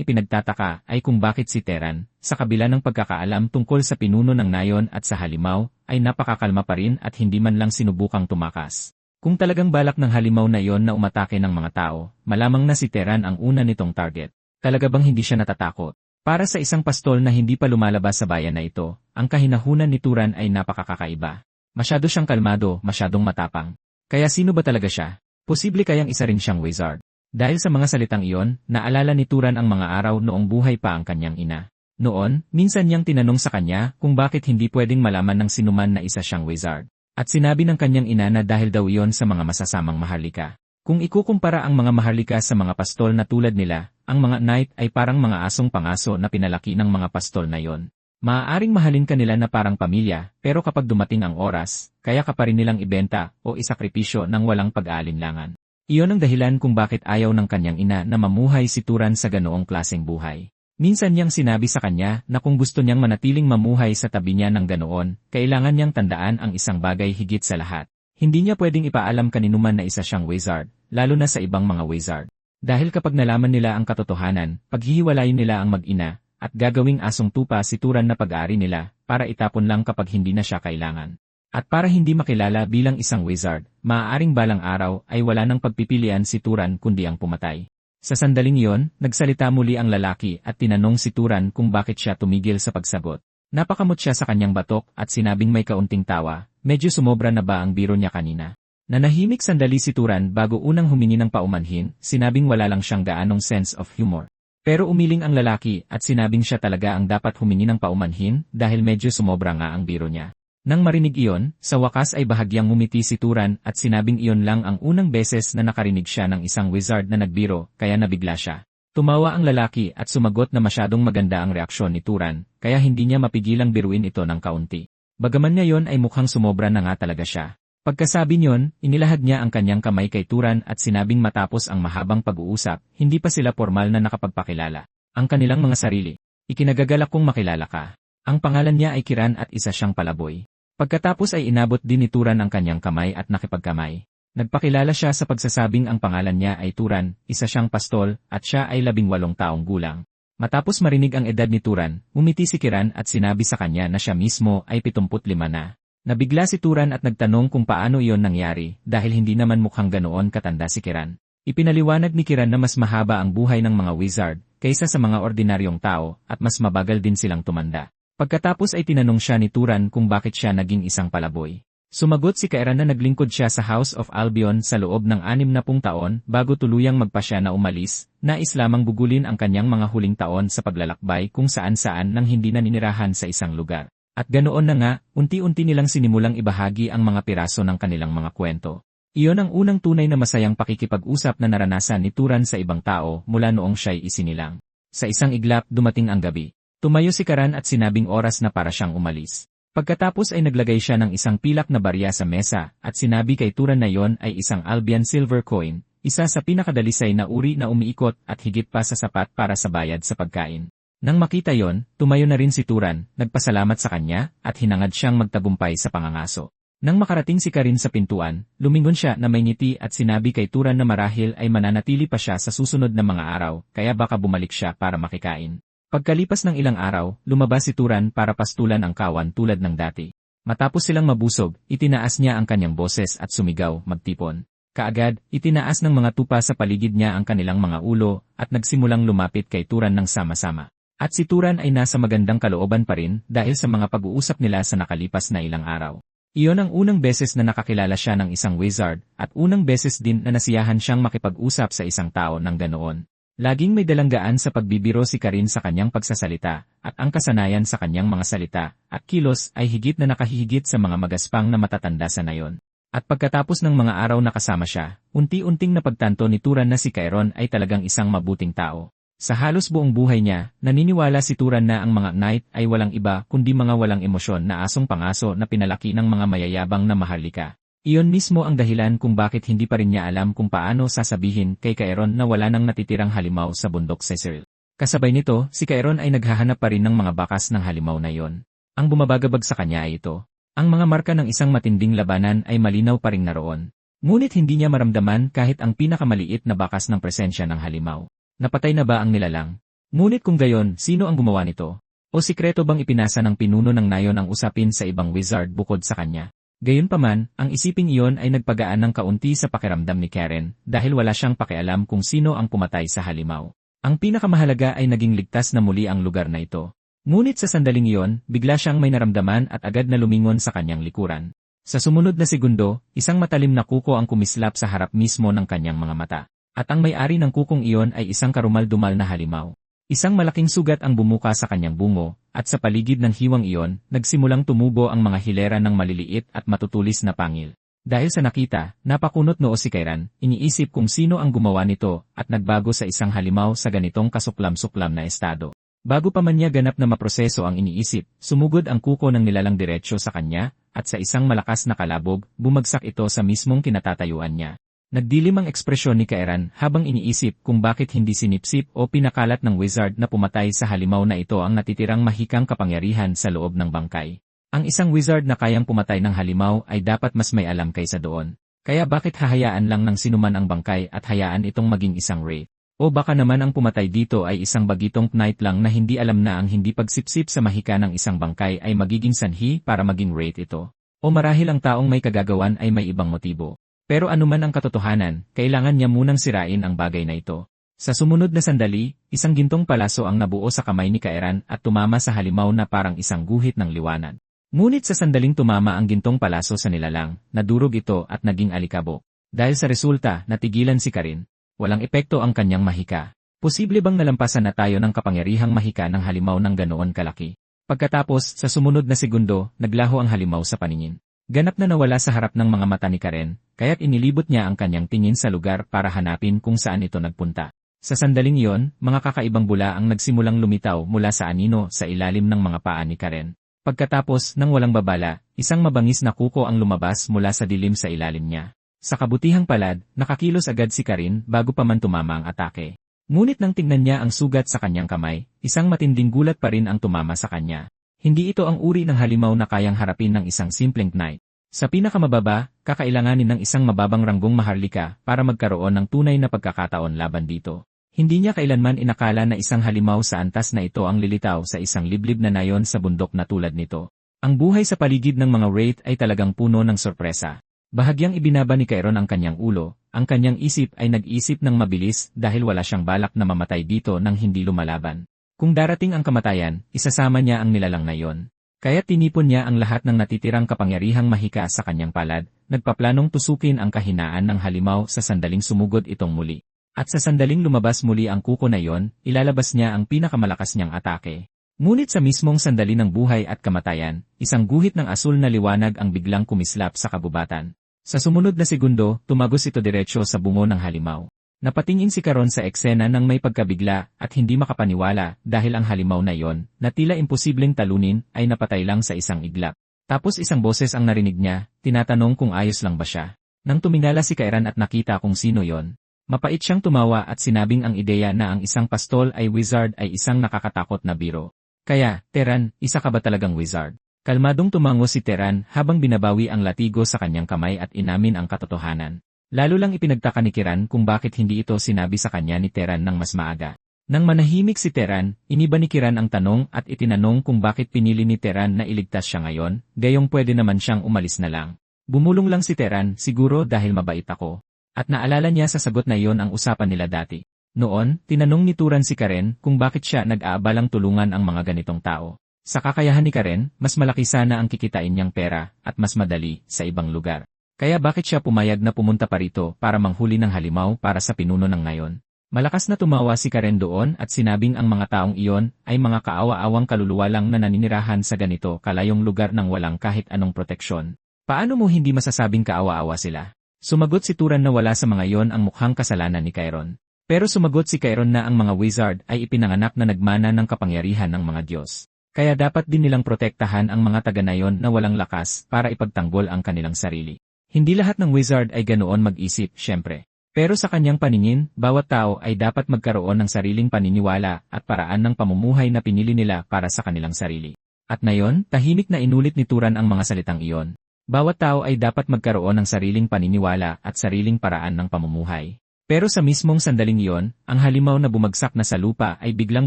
ipinagtataka ay kung bakit si Teran, sa kabila ng pagkakaalam tungkol sa pinuno ng nayon at sa halimaw, ay napakakalma pa rin at hindi man lang sinubukang tumakas. Kung talagang balak ng halimaw na iyon na umatake ng mga tao, malamang na si Teran ang una nitong target. Talaga bang hindi siya natatakot? Para sa isang pastol na hindi pa lumalabas sa bayan na ito, ang kahinahunan ni Turan ay napakakakaiba. Masyado siyang kalmado, masyadong matapang. Kaya sino ba talaga siya? Posible kayang isa rin siyang wizard. Dahil sa mga salitang iyon, naalala ni Turan ang mga araw noong buhay pa ang kanyang ina. Noon, minsan niyang tinanong sa kanya kung bakit hindi pwedeng malaman ng sinuman na isa siyang wizard. At sinabi ng kanyang ina na dahil daw iyon sa mga masasamang maharlika. Kung ikukumpara ang mga maharlika sa mga pastol na tulad nila, ang mga knight ay parang mga asong pangaso na pinalaki ng mga pastol na iyon. Maaaring mahalin ka nila na parang pamilya, pero kapag dumating ang oras, kaya ka pa rin nilang ibenta o isakripisyo ng walang pag-aalinlangan. Iyon ang dahilan kung bakit ayaw ng kanyang ina na mamuhay si Turan sa ganoong klaseng buhay. Minsan niyang sinabi sa kanya na kung gusto niyang manatiling mamuhay sa tabi niya ng ganoon, kailangan niyang tandaan ang isang bagay higit sa lahat. Hindi niya pwedeng ipaalam kaninuman na isa siyang wizard, lalo na sa ibang mga wizard. Dahil kapag nalaman nila ang katotohanan, paghihiwalayin nila ang mag-ina, at gagawing asong tupa si Turan na pag-aari nila, para itapon lang kapag hindi na siya kailangan. At para hindi makilala bilang isang wizard, maaaring balang araw ay wala nang pagpipilian si Turan kundi ang pumatay. Sa sandaling iyon, nagsalita muli ang lalaki at tinanong si Turan kung bakit siya tumigil sa pagsagot. Napakamot siya sa kanyang batok at sinabing may kaunting tawa, medyo sumobra na ba ang biro niya kanina. Nanahimik sandali si Turan bago unang humingi ng paumanhin, sinabing wala lang siyang gaanong sense of humor. Pero umiling ang lalaki at sinabing siya talaga ang dapat humingi ng paumanhin dahil medyo sumobra nga ang biro niya. Nang marinig iyon, sa wakas ay bahagyang ngumiti si Turan at sinabing iyon lang ang unang beses na nakarinig siya ng isang wizard na nagbiro, kaya nabigla siya. Tumawa ang lalaki at sumagot na masyadong maganda ang reaksyon ni Turan, kaya hindi niya mapigilang biruin ito ng kaunti. Bagaman ngayon ay mukhang sumobra na nga talaga siya. Pagkasabi niyon, inilahad niya ang kanyang kamay kay Turan at sinabing matapos ang mahabang pag-uusap, hindi pa sila formal na nakapagpakilala. Ang kanilang mga sarili. Ikinagagalak kong makilala ka. Ang pangalan niya ay Kiran at isa siyang palaboy. Pagkatapos ay inabot din ni Turan ang kanyang kamay at nakipagkamay. Nagpakilala siya sa pagsasabing ang pangalan niya ay Turan, isa siyang pastol, at siya ay 18 taong gulang. Matapos marinig ang edad ni Turan, umiti si Kiran at sinabi sa kanya na siya mismo ay 75 na. Nabigla si Turan at nagtanong kung paano iyon nangyari dahil hindi naman mukhang ganoon katanda si Kiran. Ipinaliwanag ni Kiran na mas mahaba ang buhay ng mga wizard kaysa sa mga ordinaryong tao at mas mabagal din silang tumanda. Pagkatapos ay tinanong siya ni Turan kung bakit siya naging isang palaboy. Sumagot si Kiran na naglingkod siya sa House of Albion sa loob ng 60 taon bago tuluyang magpasya na umalis, nais lamang bugulin ang kanyang mga huling taon sa paglalakbay kung saan-saan nang hindi naninirahan sa isang lugar. At ganoon na nga, unti-unti nilang sinimulang ibahagi ang mga piraso ng kanilang mga kwento. Iyon ang unang tunay na masayang pakikipag-usap na naranasan ni Turan sa ibang tao mula noong siya'y isinilang. Sa isang iglap dumating ang gabi. Tumayo si Kiran at sinabing oras na para siyang umalis. Pagkatapos ay naglagay siya ng isang pilak na barya sa mesa at sinabi kay Turan na yon ay isang Albion silver coin, isa sa pinakadalisay na uri na umiikot at higit pa sa sapat para sa bayad sa pagkain. Nang makita yon, tumayo na rin si Turan, nagpasalamat sa kanya at hinangad siyang magtagumpay sa pangangaso. Nang makarating si Karin sa pintuan, lumingon siya na may ngiti at sinabi kay Turan na marahil ay mananatili pa siya sa susunod na mga araw, kaya baka bumalik siya para makikain. Pagkalipas ng ilang araw, lumabas si Turan para pastulan ang kawan tulad ng dati. Matapos silang mabusog, itinaas niya ang kanyang boses at sumigaw, magtipon. Kaagad, itinaas ng mga tupa sa paligid niya ang kanilang mga ulo at nagsimulang lumapit kay Turan ng sama-sama. At si Turan ay nasa magandang kalooban pa rin dahil sa mga pag-uusap nila sa nakalipas na ilang araw. Iyon ang unang beses na nakakilala siya ng isang wizard at unang beses din na nasiyahan siyang makipag-usap sa isang tao ng ganoon. Laging may dalanggaan sa pagbibiro si Karin sa kanyang pagsasalita at ang kasanayan sa kanyang mga salita at kilos ay higit na nakahihigit sa mga magaspang na matatanda sa nayon. At pagkatapos ng mga araw na kasama siya, unti-unting napagtanto ni Turan na si Kairon ay talagang isang mabuting tao. Sa halos buong buhay niya, naniniwala si Turan na ang mga knight ay walang iba kundi mga walang emosyon na asong pangaso na pinalaki ng mga mayayabang na maharlika. Iyon mismo ang dahilan kung bakit hindi pa rin niya alam kung paano sasabihin kay Kairon na wala nang natitirang halimaw sa bundok Cecil. Kasabay nito, si Kairon ay naghahanap pa rin ng mga bakas ng halimaw na iyon. Ang bumabagabag sa kanya ay ito. Ang mga marka ng isang matinding labanan ay malinaw pa rin naroon. Ngunit hindi niya maramdaman kahit ang pinakamaliit na bakas ng presensya ng halimaw. Napatay na ba ang nilalang? Ngunit kung gayon, sino ang gumawa nito? O sikreto bang ipinasa ng pinuno ng nayon ang usapin sa ibang wizard bukod sa kanya? Gayunpaman, ang isiping iyon ay nagpagaan ng kaunti sa pakiramdam ni Karen dahil wala siyang pakialam kung sino ang pumatay sa halimaw. Ang pinakamahalaga ay naging ligtas na muli ang lugar na ito. Ngunit sa sandaling iyon, bigla siyang may naramdaman at agad na lumingon sa kanyang likuran. Sa sumunod na segundo, isang matalim na kuko ang kumislap sa harap mismo ng kanyang mga mata. At ang may-ari ng kukong iyon ay isang karumal-dumal na halimaw. Isang malaking sugat ang bumuka sa kanyang bungo, at sa paligid ng hiwang iyon, nagsimulang tumubo ang mga hilera ng maliliit at matutulis na pangil. Dahil sa nakita, napakunot noo si Kairan, iniisip kung sino ang gumawa nito, at nagbago sa isang halimaw sa ganitong kasuklam-suklam na estado. Bago pa man niya ganap na maproseso ang iniisip, sumugod ang kuko ng nilalang diretsyo sa kanya, at sa isang malakas na kalabog, bumagsak ito sa mismong kinatatayuan niya. Nagdilim ang ekspresyon ni Kairan habang iniisip kung bakit hindi sinipsip o pinakalat ng wizard na pumatay sa halimaw na ito ang natitirang mahikang kapangyarihan sa loob ng bangkay. Ang isang wizard na kayang pumatay ng halimaw ay dapat mas may alam kaysa doon. Kaya bakit hahayaan lang ng sinuman ang bangkay at hayaan itong maging isang wraith? O baka naman ang pumatay dito ay isang bagitong knight lang na hindi alam na ang hindi pagsipsip sa mahika ng isang bangkay ay magiging sanhi para maging wraith ito. O marahil ang taong may kagagawan ay may ibang motibo. Pero anuman ang katotohanan, kailangan niya munang sirain ang bagay na ito. Sa sumunod na sandali, isang gintong palaso ang nabuo sa kamay ni Kairan at tumama sa halimaw na parang isang guhit ng liwanag. Ngunit sa sandaling tumama ang gintong palaso sa nilalang, nadurog ito at naging alikabok. Dahil sa resulta, natigilan si Karin. Walang epekto ang kanyang mahika. Posible bang nalampasan na tayo ng kapangyarihang mahika ng halimaw ng ganoon kalaki? Pagkatapos, sa sumunod na segundo, naglaho ang halimaw sa paningin. Ganap na nawala sa harap ng mga mata ni Karen, kaya't inilibot niya ang kanyang tingin sa lugar para hanapin kung saan ito nagpunta. Sa sandaling iyon, mga kakaibang bula ang nagsimulang lumitaw mula sa anino sa ilalim ng mga paa ni Karen. Pagkatapos, nang walang babala, isang mabangis na kuko ang lumabas mula sa dilim sa ilalim niya. Sa kabutihang palad, nakakilos agad si Karen bago pa man tumama ang atake. Ngunit nang tingnan niya ang sugat sa kanyang kamay, isang matinding gulat pa rin ang tumama sa kanya. Hindi ito ang uri ng halimaw na kayang harapin ng isang simpleng knight. Sa pinakamababa, kakailanganin ng isang mababang ranggong maharlika para magkaroon ng tunay na pagkakataon laban dito. Hindi niya kailanman inakala na isang halimaw sa antas na ito ang lilitaw sa isang liblib na nayon sa bundok na tulad nito. Ang buhay sa paligid ng mga wraith ay talagang puno ng sorpresa. Bahagyang ibinaba ni Kairon ang kanyang ulo, ang kanyang isip ay nag-isip ng mabilis dahil wala siyang balak na mamatay dito nang hindi lumalaban. Kung darating ang kamatayan, isasama niya ang nilalang na iyon. Kaya tinipon niya ang lahat ng natitirang kapangyarihang mahika sa kanyang palad, nagpaplanong tusukin ang kahinaan ng halimaw sa sandaling sumugod itong muli. At sa sandaling lumabas muli ang kuko na iyon, ilalabas niya ang pinakamalakas niyang atake. Ngunit sa mismong sandali ng buhay at kamatayan, isang guhit ng asul na liwanag ang biglang kumislap sa kabubatan. Sa sumunod na segundo, tumagos ito diretsyo sa bungo ng halimaw. Napatingin si Karon sa eksena ng may pagkabigla at hindi makapaniwala dahil ang halimaw na iyon, na tila imposibleng talunin, ay napatay lang sa isang iglap. Tapos isang boses ang narinig niya, tinatanong kung ayos lang ba siya. Nang tumingala si Kairan at nakita kung sino yon, mapait siyang tumawa at sinabing ang ideya na ang isang pastol ay wizard ay isang nakakatakot na biro. Kaya, Teran, isa ka ba talagang wizard? Kalmadong tumango si Teran habang binabawi ang latigo sa kanyang kamay at inamin ang katotohanan. Lalo lang ipinagtaka ni Kiran kung bakit hindi ito sinabi sa kanya ni Teran ng mas maaga. Nang manahimik si Teran, iniba ni Kiran ang tanong at itinanong kung bakit pinili ni Teran na iligtas siya ngayon, gayong pwede naman siyang umalis na lang. Bumulong lang si Teran, siguro dahil mabait ako. At naalala niya sa sagot na iyon ang usapan nila dati. Noon, tinanong ni Turan si Karen kung bakit siya nag-aabalang tulungan ang mga ganitong tao. Sa kakayahan ni Karen, mas malaki sana ang kikitain niyang pera at mas madali sa ibang lugar. Kaya bakit siya pumayag na pumunta pa rito para manghuli ng halimaw para sa pinuno ng ngayon? Malakas na tumawa si Karen doon at sinabing ang mga taong iyon ay mga kaawa-awang kaluluwa lang na naninirahan sa ganito kalayong lugar nang walang kahit anong proteksyon. Paano mo hindi masasabing kaawa-awa sila? Sumagot si Turan na wala sa mga iyon ang mukhang kasalanan ni Chiron. Pero sumagot si Chiron na ang mga wizard ay ipinanganak na nagmana ng kapangyarihan ng mga Diyos. Kaya dapat din nilang protektahan ang mga taga-nayon na walang lakas para ipagtanggol ang kanilang sarili. Hindi lahat ng wizard ay ganoon mag-isip, syempre. Pero sa kanyang paningin, bawat tao ay dapat magkaroon ng sariling paniniwala at paraan ng pamumuhay na pinili nila para sa kanilang sarili. At ngayon, tahimik na inulit ni Turan ang mga salitang iyon. Bawat tao ay dapat magkaroon ng sariling paniniwala at sariling paraan ng pamumuhay. Pero sa mismong sandaling iyon, ang halimaw na bumagsak na sa lupa ay biglang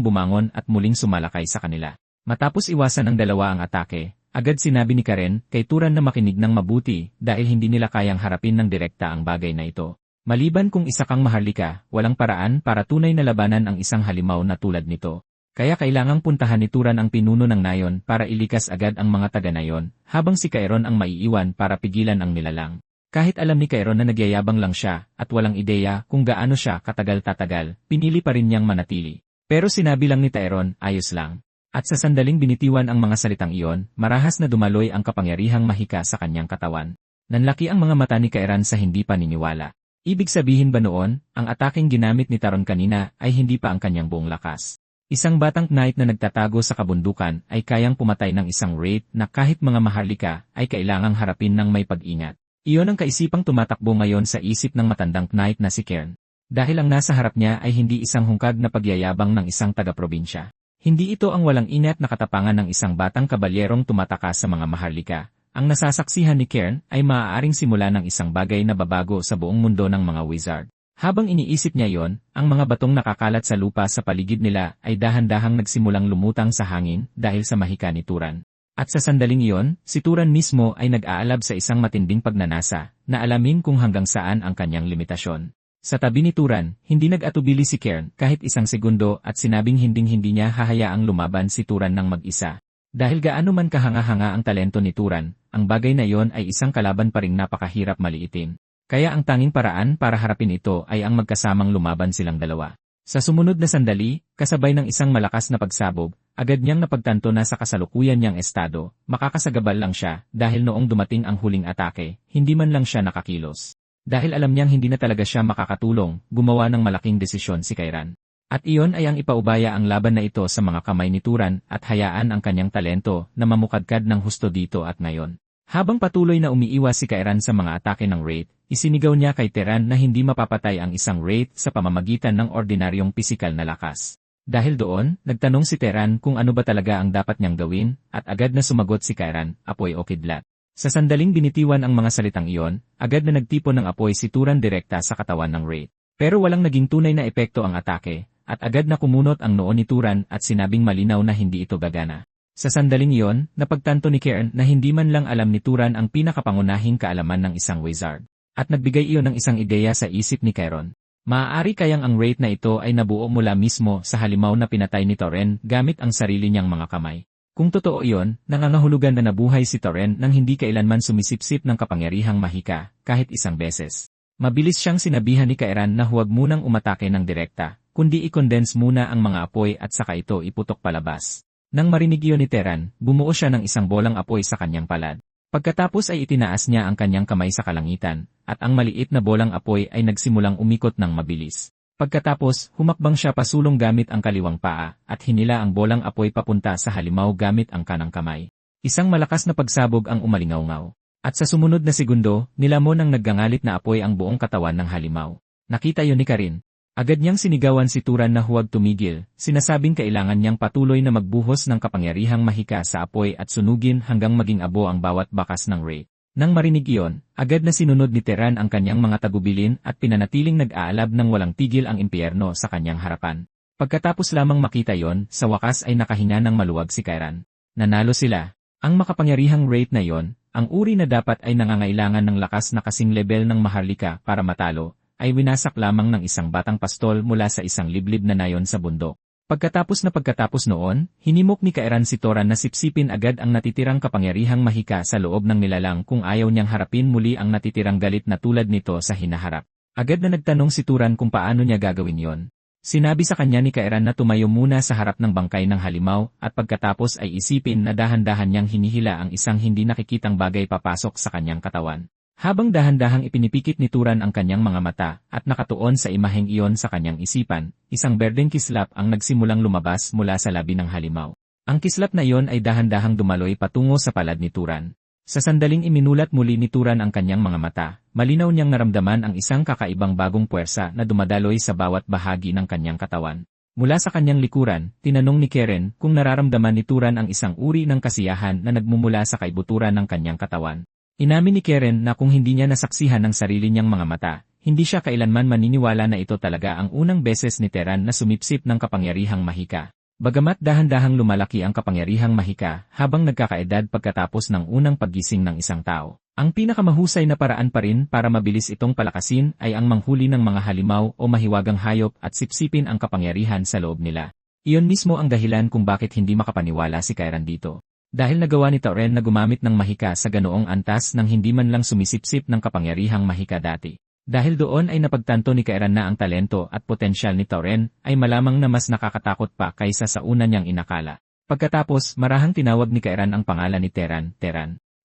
bumangon at muling sumalakay sa kanila. Matapos iwasan ang dalawa ang atake, agad sinabi ni Karen kay Turan na makinig ng mabuti dahil hindi nila kayang harapin ng direkta ang bagay na ito. Maliban kung isa kang maharlika, walang paraan para tunay na labanan ang isang halimaw na tulad nito. Kaya kailangang puntahan ni Turan ang pinuno ng nayon para ilikas agad ang mga taga-nayon, habang si Chiron ang maiiwan para pigilan ang nilalang. Kahit alam ni Chiron na nagyayabang lang siya at walang ideya kung gaano siya katagal-tatagal, pinili pa rin niyang manatili. Pero sinabi lang ni Chiron, ayos lang. At sa sandaling binitiwan ang mga salitang iyon, marahas na dumaloy ang kapangyarihang mahika sa kanyang katawan. Nanlaki ang mga mata ni Chiron sa hindi paniniwala. Ibig sabihin ba noon, ang ataking ginamit ni Taron kanina ay hindi pa ang kanyang buong lakas? Isang batang knight na nagtatago sa kabundukan ay kayang pumatay ng isang wraith na kahit mga maharlika ay kailangang harapin ng may pag-ingat. Iyon ang kaisipang tumatakbo ngayon sa isip ng matandang knight na si Kern. Dahil ang nasa harap niya ay hindi isang hungkag na pagyayabang ng isang taga-probinsya. Hindi ito ang walang ingat na katapangan ng isang batang kabalyerong tumataka sa mga maharlika. Ang nasasaksihan ni Kern ay maaaring simula ng isang bagay na babago sa buong mundo ng mga wizard. Habang iniisip niya yon, ang mga batong nakakalat sa lupa sa paligid nila ay dahan-dahang nagsimulang lumutang sa hangin dahil sa mahika ni Turan. At sa sandaling iyon, si Turan mismo ay nag-aalab sa isang matinding pagnanasa na alamin kung hanggang saan ang kanyang limitasyon. Sa tabi ni Turan, hindi nag-atubili si Kern kahit isang segundo at sinabing hinding-hindi niya hahayaang lumaban si Turan ng mag-isa. Dahil gaano man kahanga-hanga ang talento ni Turan, ang bagay na iyon ay isang kalaban pa ring napakahirap maliitin. Kaya ang tanging paraan para harapin ito ay ang magkasamang lumaban silang dalawa. Sa sumunod na sandali, kasabay ng isang malakas na pagsabog, agad niyang napagtanto na sa kasalukuyan niyang estado, makakasagabal lang siya dahil noong dumating ang huling atake, hindi man lang siya nakakilos. Dahil alam niyang hindi na talaga siya makakatulong, gumawa ng malaking desisyon si Chiron. At iyon ay ang ipaubaya ang laban na ito sa mga kamay ni Turan at hayaan ang kanyang talento na mamukadkad ng husto dito at ngayon. Habang patuloy na umiiwas si Chiron sa mga atake ng wraith, isinigaw niya kay Teran na hindi mapapatay ang isang wraith sa pamamagitan ng ordinaryong pisikal na lakas. Dahil doon, nagtanong si Teran kung ano ba talaga ang dapat niyang gawin, at agad na sumagot si Chiron, apoy o kidlat. Sa sandaling binitiwan ang mga salitang iyon, agad na nagtipon ng apoy si Turan direkta sa katawan ng wraith. Pero walang naging tunay na epekto ang atake, at agad na kumunot ang noo ni Turan at sinabing malinaw na hindi ito gagana. Sa sandaling iyon, napagtanto ni Kern na hindi man lang alam ni Turan ang pinakapangunahing kaalaman ng isang wizard. At nagbigay iyon ng isang ideya sa isip ni Chiron. Maaari kayang ang wraith na ito ay nabuo mula mismo sa halimaw na pinatay ni Toren gamit ang sarili niyang mga kamay. Kung totoo iyon, nangangahulugan na nabuhay si Toren nang hindi kailanman sumisipsip ng kapangyarihang mahika, kahit isang beses. Mabilis siyang sinabihan ni Chiron na huwag munang umatake ng direkta, kundi i-condense muna ang mga apoy at saka ito iputok palabas. Nang marinig iyon ni Teran, bumuo siya ng isang bolang apoy sa kanyang palad. Pagkatapos ay itinaas niya ang kanyang kamay sa kalangitan, at ang maliit na bolang apoy ay nagsimulang umikot ng mabilis. Pagkatapos, humakbang siya pasulong gamit ang kaliwang paa, at hinila ang bolang apoy papunta sa halimaw gamit ang kanang kamay. Isang malakas na pagsabog ang umalingaw-ngaw. At sa sumunod na segundo, nilamon ng naggangalit na apoy ang buong katawan ng halimaw. Nakita iyon ni Karin. Agad niyang sinigawan si Turan na huwag tumigil, sinasabing kailangan niyang patuloy na magbuhos ng kapangyarihang mahika sa apoy at sunugin hanggang maging abo ang bawat bakas ng Wraith. Nang marinig iyon, agad na sinunod ni Terran ang kanyang mga tagubilin at pinanatiling nag-aalab ng walang tigil ang impyerno sa kanyang harapan. Pagkatapos lamang makita yon, sa wakas ay nakahinga ng maluwag si Kairan. Nanalo sila. Ang makapangyarihang Wraith na yon, ang uri na dapat ay nangangailangan ng lakas na kasing level ng Maharlika para matalo, ay winasak lamang ng isang batang pastol mula sa isang liblib na nayon sa bundok. Pagkatapos noon, hinimok ni Kairan si Toran na sipsipin agad ang natitirang kapangyarihang mahika sa loob ng nilalang kung ayaw niyang harapin muli ang natitirang galit na tulad nito sa hinaharap. Agad na nagtanong si Turan kung paano niya gagawin yon. Sinabi sa kanya ni Kairan na tumayo muna sa harap ng bangkay ng halimaw at pagkatapos ay isipin na dahan-dahan niyang hinihila ang isang hindi nakikitang bagay papasok sa kanyang katawan. Habang dahan-dahang ipinipikit ni Turan ang kanyang mga mata at nakatuon sa imaheng iyon sa kanyang isipan, isang berdeng kislap ang nagsimulang lumabas mula sa labi ng halimaw. Ang kislap na iyon ay dahan-dahang dumaloy patungo sa palad ni Turan. Sa sandaling iminulat muli ni Turan ang kanyang mga mata, malinaw niyang naramdaman ang isang kakaibang bagong puwersa na dumadaloy sa bawat bahagi ng kanyang katawan. Mula sa kanyang likuran, tinanong ni Keren kung nararamdaman ni Turan ang isang uri ng kasiyahan na nagmumula sa kaibuturan ng kanyang katawan. Inamin ni Keren na kung hindi niya nasaksihan ng sarili niyang mga mata, hindi siya kailanman maniniwala na ito talaga ang unang beses ni Terran na sumipsip ng kapangyarihang mahika. Bagamat dahan-dahang lumalaki ang kapangyarihang mahika habang nagkakaedad pagkatapos ng unang paggising ng isang tao, ang pinakamahusay na paraan pa rin para mabilis itong palakasin ay ang manghuli ng mga halimaw o mahiwagang hayop at sipsipin ang kapangyarihan sa loob nila. Iyon mismo ang dahilan kung bakit hindi makapaniwala si Kairan dito. Dahil nagawa ni Tauren na gumamit ng mahika sa ganoong antas nang hindi man lang sumisipsip ng kapangyarihang mahika dati. Dahil doon ay napagtanto ni Kairan na ang talento at potensyal ni Tauren ay malamang na mas nakakatakot pa kaysa sa una niyang inakala. Pagkatapos, marahang tinawag ni Kairan ang pangalan ni Terran.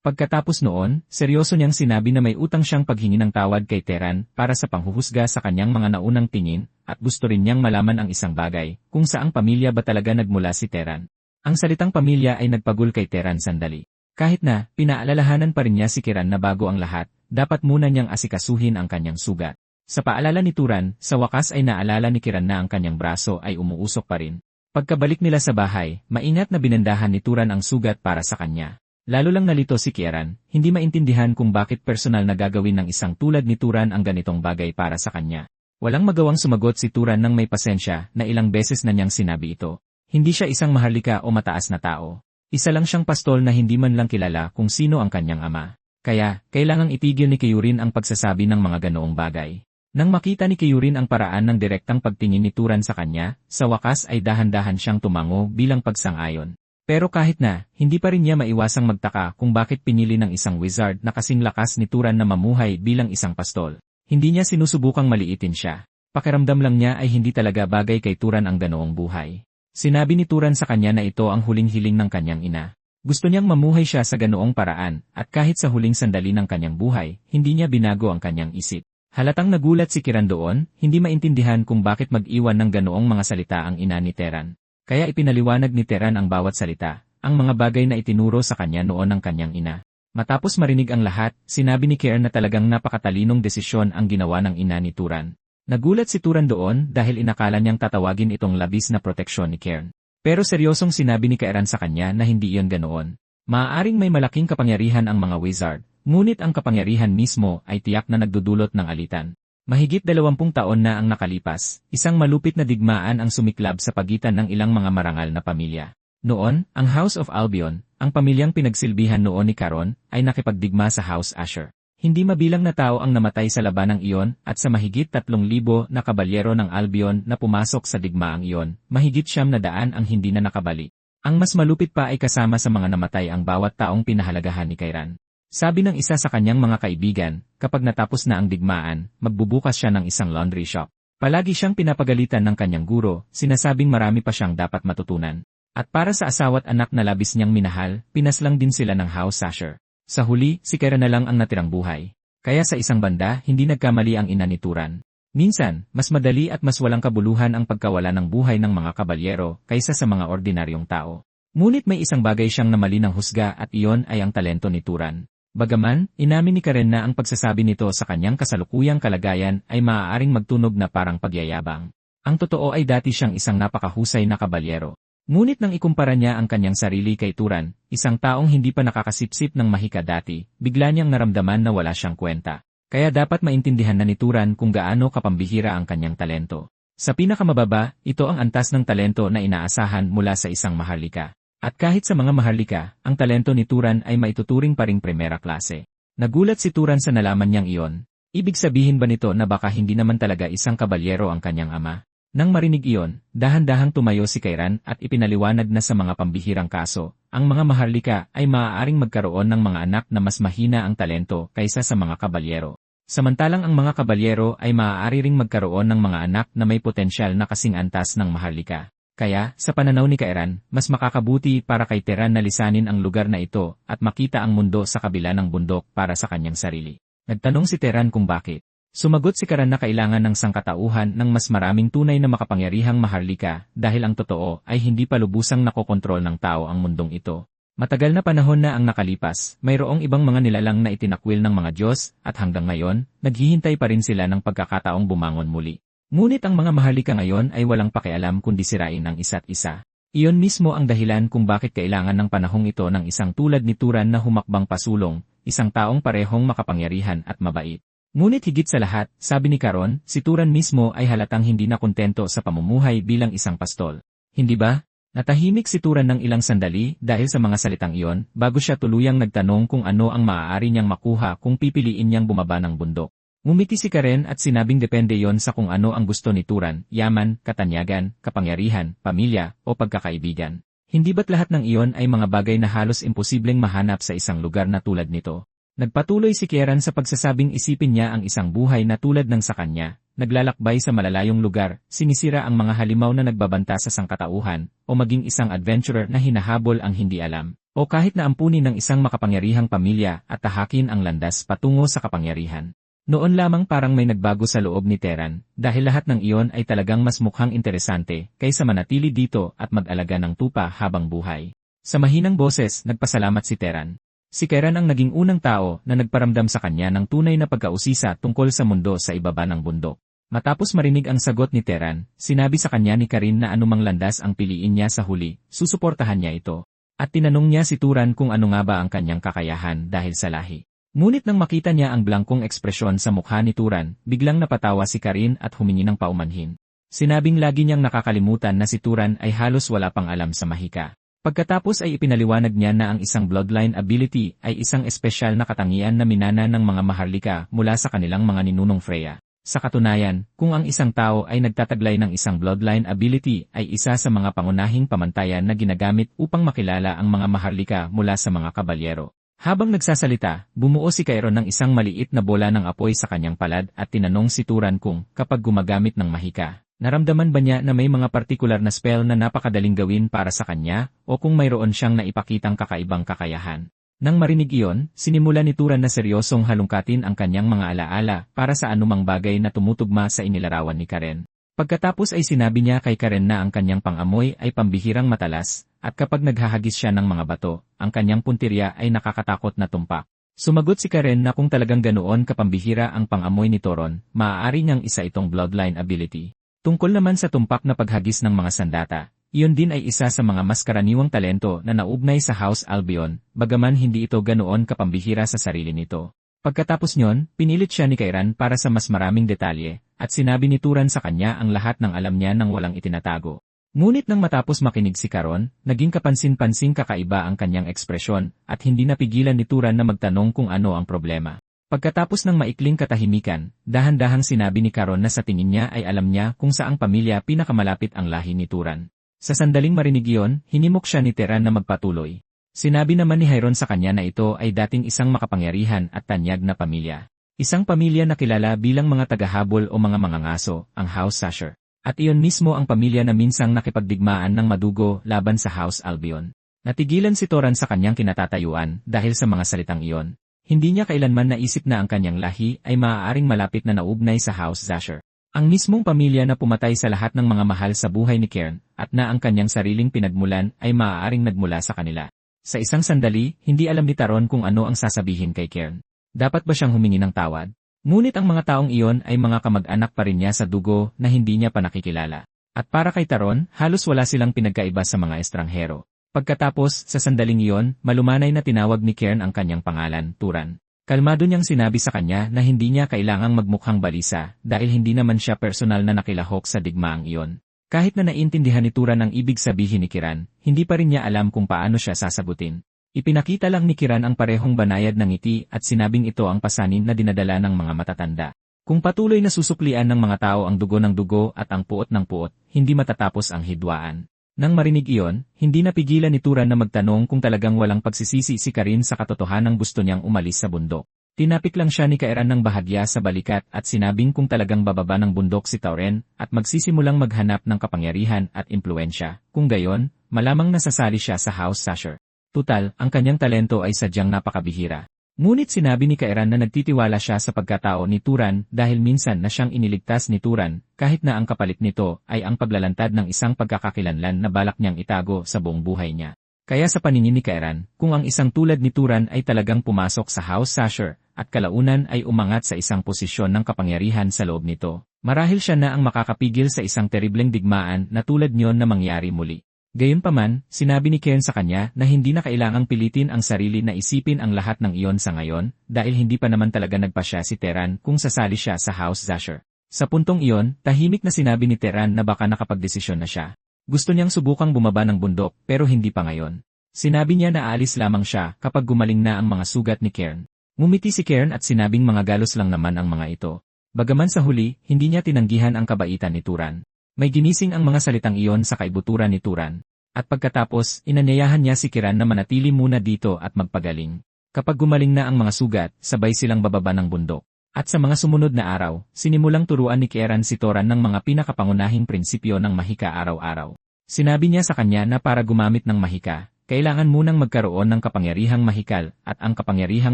Pagkatapos noon, seryoso niyang sinabi na may utang siyang paghingi ng tawad kay Terran para sa panghuhusga sa kanyang mga naunang tingin at gusto rin niyang malaman ang isang bagay, kung saang pamilya ba talaga nagmula si Terran. Ang salitang pamilya ay nagpagul kay Terran sandali. Kahit na, pinaalalahanan pa rin niya si Kiran na bago ang lahat, dapat muna niyang asikasuhin ang kanyang sugat. Sa paalala ni Turan, sa wakas ay naalala ni Kiran na ang kanyang braso ay umuusok pa rin. Pagkabalik nila sa bahay, maingat na binandahan ni Turan ang sugat para sa kanya. Lalo lang nalito si Kiran, hindi maintindihan kung bakit personal na gagawin ng isang tulad ni Turan ang ganitong bagay para sa kanya. Walang magawang sumagot si Turan nang may pasensya na ilang beses na niyang sinabi ito. Hindi siya isang maharlika o mataas na tao. Isa lang siyang pastol na hindi man lang kilala kung sino ang kanyang ama. Kaya, kailangang itigil ni Kiyurin ang pagsasabi ng mga ganoong bagay. Nang makita ni Kiyurin ang paraan ng direktang pagtingin ni Turan sa kanya, sa wakas ay dahan-dahan siyang tumango bilang pagsang-ayon. Pero kahit na, hindi pa rin niya maiwasang magtaka kung bakit pinili ng isang wizard na kasing lakas ni Turan na mamuhay bilang isang pastol. Hindi niya sinusubukang maliitin siya. Pakiramdam lang niya ay hindi talaga bagay kay Turan ang ganoong buhay. Sinabi ni Turan sa kanya na ito ang huling hiling ng kanyang ina. Gusto niyang mamuhay siya sa ganoong paraan, at kahit sa huling sandali ng kanyang buhay, hindi niya binago ang kanyang isip. Halatang nagulat si Kiran doon, hindi maintindihan kung bakit mag-iwan ng ganoong mga salita ang ina ni Terran. Kaya ipinaliwanag ni Terran ang bawat salita, ang mga bagay na itinuro sa kanya noon ng kanyang ina. Matapos marinig ang lahat, sinabi ni Kiran na talagang napakatalinong desisyon ang ginawa ng ina ni Turan. Nagulat si Turan doon dahil inakala niyang tatawagin itong labis na proteksyon ni Cairn. Pero seryosong sinabi ni Kairan sa kanya na hindi iyon ganoon. Maaaring may malaking kapangyarihan ang mga wizard, ngunit ang kapangyarihan mismo ay tiyak na nagdudulot ng alitan. Mahigit 20 taon na ang nakalipas, isang malupit na digmaan ang sumiklab sa pagitan ng ilang mga marangal na pamilya. Noon, ang House of Albion, ang pamilyang pinagsilbihan noon ni Caron, ay nakipagdigma sa House Asher. Hindi mabilang na tao ang namatay sa labanang iyon at sa mahigit 3,000 na kabalyero ng Albion na pumasok sa digmaang iyon, mahigit 900 ang hindi na nakabalik. Ang mas malupit pa ay kasama sa mga namatay ang bawat taong pinahalagahan ni Kairan. Sabi ng isa sa kanyang mga kaibigan, kapag natapos na ang digmaan, magbubukas siya ng isang laundry shop. Palagi siyang pinapagalitan ng kanyang guro, sinasabing marami pa siyang dapat matutunan. At para sa asawa't anak na labis niyang minahal, pinaslang din sila ng House Asher. Sa huli, si Kairan na lang ang natirang buhay. Kaya sa isang banda, hindi nagkamali ang ina ni Turan. Minsan, mas madali at mas walang kabuluhan ang pagkawala ng buhay ng mga kabalyero kaysa sa mga ordinaryong tao. Ngunit may isang bagay siyang namali ng husga at iyon ay ang talento ni Turan. Bagaman, inamin ni Karen na ang pagsasabi nito sa kanyang kasalukuyang kalagayan ay maaaring magtunog na parang pagyayabang. Ang totoo ay dati siyang isang napakahusay na kabalyero. Ngunit nang ikumpara niya ang kanyang sarili kay Turan, isang taong hindi pa nakakasipsip ng mahika dati, bigla niyang naramdaman na wala siyang kwenta. Kaya dapat maintindihan na ni Turan kung gaano kapambihira ang kanyang talento. Sa pinakamababa, ito ang antas ng talento na inaasahan mula sa isang maharlika. At kahit sa mga maharlika, ang talento ni Turan ay maituturing pa ring primera klase. Nagulat si Turan sa nalaman niyang iyon. Ibig sabihin ba nito na baka hindi naman talaga isang kabalyero ang kanyang ama? Nang marinig iyon, dahan-dahang tumayo si Kairan at ipinaliwanag na sa mga pambihirang kaso, ang mga maharlika ay maaaring magkaroon ng mga anak na mas mahina ang talento kaysa sa mga kabalyero. Samantalang ang mga kabalyero ay maaari ring magkaroon ng mga anak na may potensyal na kasing antas ng maharlika. Kaya, sa pananaw ni Kairan, mas makakabuti para kay Teran na lisanin ang lugar na ito at makita ang mundo sa kabila ng bundok para sa kanyang sarili. Nagtanong si Teran kung bakit. Sumagot si Kairan na kailangan ng sangkatauhan ng mas maraming tunay na makapangyarihang maharlika dahil ang totoo ay hindi pa lubusang nakokontrol ng tao ang mundong ito. Matagal na panahon na ang nakalipas, mayroong ibang mga nilalang na itinakwil ng mga Diyos at hanggang ngayon, naghihintay pa rin sila ng pagkakataong bumangon muli. Ngunit ang mga maharlika ngayon ay walang pakialam kundi sirain ang isa't isa. Iyon mismo ang dahilan kung bakit kailangan ng panahong ito ng isang tulad ni Turan na humakbang pasulong, isang taong parehong makapangyarihan at mabait. Ngunit higit sa lahat, sabi ni Caron, si Turan mismo ay halatang hindi na kontento sa pamumuhay bilang isang pastol. Hindi ba? Natahimik si Turan ng ilang sandali dahil sa mga salitang iyon, bago siya tuluyang nagtanong kung ano ang maaari niyang makuha kung pipiliin niyang bumaba ng bundok. Ngumiti si Karen at sinabing depende yon sa kung ano ang gusto ni Turan, yaman, katanyagan, kapangyarihan, pamilya, o pagkakaibigan. Hindi ba't lahat ng iyon ay mga bagay na halos imposibleng mahanap sa isang lugar na tulad nito? Nagpatuloy si Kieran sa pagsasabing isipin niya ang isang buhay na tulad ng sa kanya, naglalakbay sa malalayong lugar, sinisira ang mga halimaw na nagbabanta sa sangkatauhan, o maging isang adventurer na hinahabol ang hindi alam, o kahit na ampunin ng isang makapangyarihang pamilya at tahakin ang landas patungo sa kapangyarihan. Noon lamang parang may nagbago sa loob ni Teran, dahil lahat ng iyon ay talagang mas mukhang interesante kaysa manatili dito at mag-alaga ng tupa habang buhay. Sa mahinang boses, nagpasalamat si Teran. Si Kieran ang naging unang tao na nagparamdam sa kanya ng tunay na pagkausisa tungkol sa mundo sa ibaba ng bundok. Matapos marinig ang sagot ni Teran, sinabi sa kanya ni Karin na anumang landas ang piliin niya sa huli, susuportahan niya ito. At tinanong niya si Turan kung ano nga ba ang kanyang kakayahan dahil sa lahi. Ngunit nang makita niya ang blangkong ekspresyon sa mukha ni Turan, biglang napatawa si Karin at humingi ng paumanhin. Sinabing lagi niyang nakakalimutan na si Turan ay halos wala pang alam sa mahika. Pagkatapos ay ipinaliwanag niya na ang isang bloodline ability ay isang espesyal na katangian na minana ng mga maharlika mula sa kanilang mga ninunong Freya. Sa katunayan, kung ang isang tao ay nagtataglay ng isang bloodline ability ay isa sa mga pangunahing pamantayan na ginagamit upang makilala ang mga maharlika mula sa mga kabalyero. Habang nagsasalita, bumuo si Kairon ng isang maliit na bola ng apoy sa kanyang palad at tinanong si Turan kung, kapag gumagamit ng mahika, naramdaman ba niya na may mga partikular na spell na napakadaling gawin para sa kanya, o kung mayroon siyang naipakitang kakaibang kakayahan. Nang marinig iyon, sinimula ni Turan na seryosong halungkatin ang kanyang mga alaala para sa anumang bagay na tumutugma sa inilarawan ni Karen. Pagkatapos ay sinabi niya kay Karen na ang kanyang pangamoy ay pambihirang matalas, at kapag naghahagis siya ng mga bato, ang kanyang puntirya ay nakakatakot na tumpak. Sumagot si Karen na kung talagang ganoon kapambihira ang pangamoy ni Toron, maaari niyang isa itong bloodline ability. Tungkol naman sa tumpak na paghagis ng mga sandata, iyon din ay isa sa mga mas karaniwang talento na naugnay sa House Albion, bagaman hindi ito ganoon kapambihira sa sarili nito. Pagkatapos nyon, pinilit siya ni Kairan para sa mas maraming detalye, at sinabi ni Turan sa kanya ang lahat ng alam niya nang walang itinatago. Ngunit nang matapos makinig si Caron, naging kapansin-pansing kakaiba ang kanyang ekspresyon, at hindi napigilan ni Turan na magtanong kung ano ang problema. Pagkatapos ng maikling katahimikan, dahan-dahang sinabi ni Caron na sa tingin niya ay alam niya kung saang pamilya pinakamalapit ang lahi ni Turan. Sa sandaling marinig iyon, hinimok siya ni Teran na magpatuloy. Sinabi naman ni Hyron sa kanya na ito ay dating isang makapangyarihan at tanyag na pamilya. Isang pamilya na kilala bilang mga tagahabol o mga mangangaso, ang House Sasher. At iyon mismo ang pamilya na minsang nakipagdigmaan ng madugo laban sa House Albion. Natigilan si Toran sa kanyang kinatatayuan dahil sa mga salitang iyon. Hindi niya kailanman naisip na ang kanyang lahi ay maaaring malapit na naugnay sa House Sasher. Ang mismong pamilya na pumatay sa lahat ng mga mahal sa buhay ni Cairn, at na ang kanyang sariling pinagmulan ay maaaring nagmula sa kanila. Sa isang sandali, hindi alam ni Taron kung ano ang sasabihin kay Kern. Dapat ba siyang humingi ng tawad? Ngunit ang mga taong iyon ay mga kamag-anak pa rin niya sa dugo na hindi niya pa nakikilala. At para kay Taron, halos wala silang pinagkaiba sa mga estranghero. Pagkatapos, sa sandaling iyon, malumanay na tinawag ni Kern ang kanyang pangalan, Turan. Kalmado niyang sinabi sa kanya na hindi niya kailangang magmukhang balisa dahil hindi naman siya personal na nakilahok sa digmaang iyon. Kahit na naiintindihan ni Turan ang ibig sabihin ni Kiran, hindi pa rin niya alam kung paano siya sasagutin. Ipinakita lang ni Kiran ang parehong banayad ng ngiti at sinabing ito ang pasanin na dinadala ng mga matatanda. Kung patuloy na susuklian ng mga tao ang dugo ng dugo at ang puot ng puot, hindi matatapos ang hidwaan. Nang marinig iyon, hindi napigilan ni Turan na magtanong kung talagang walang pagsisisi si Karin sa katotohanang gusto niyang umalis sa bundok. Tinapik lang siya ni Kairan ng bahagya sa balikat at sinabing kung talagang bababa ng bundok si Tauren at magsisimulang maghanap ng kapangyarihan at impluensya, kung gayon, malamang nasasali siya sa House Sasher. Tutal, ang kanyang talento ay sadyang napakabihira. Ngunit sinabi ni Kairan na nagtitiwala siya sa pagkatao ni Turan dahil minsan na siyang iniligtas ni Turan kahit na ang kapalit nito ay ang paglalantad ng isang pagkakakilanlan na balak niyang itago sa buong buhay niya. Kaya sa paningin ni Kairan, kung ang isang tulad ni Turan ay talagang pumasok sa House Sasher at kalaunan ay umangat sa isang posisyon ng kapangyarihan sa loob nito, marahil siya na ang makakapigil sa isang teribleng digmaan na tulad niyon na mangyari muli. Gayunpaman, sinabi ni Kern sa kanya na hindi na kailangang pilitin ang sarili na isipin ang lahat ng iyon sa ngayon dahil hindi pa naman talaga nagpasya si Teran kung sasali siya sa House Sasher. Sa puntong iyon, tahimik na sinabi ni Teran na baka nakapagdesisyon na siya. Gusto niyang subukang bumaba ng bundok pero hindi pa ngayon. Sinabi niya na aalis lamang siya kapag gumaling na ang mga sugat ni Kern. Ngumiti si Kern at sinabing mga galos lang naman ang mga ito. Bagaman sa huli, hindi niya tinanggihan ang kabaitan ni Turan. May ginising ang mga salitang iyon sa kaibuturan ni Turan. At pagkatapos, inanyayahan niya si Kiran na manatili muna dito at magpagaling. Kapag gumaling na ang mga sugat, sabay silang bababa ng bundok. At sa mga sumunod na araw, sinimulang turuan ni Kiran si Toran ng mga pinakapangunahing prinsipyo ng mahika araw-araw. Sinabi niya sa kanya na para gumamit ng mahika, kailangan munang magkaroon ng kapangyarihang mahikal at ang kapangyarihang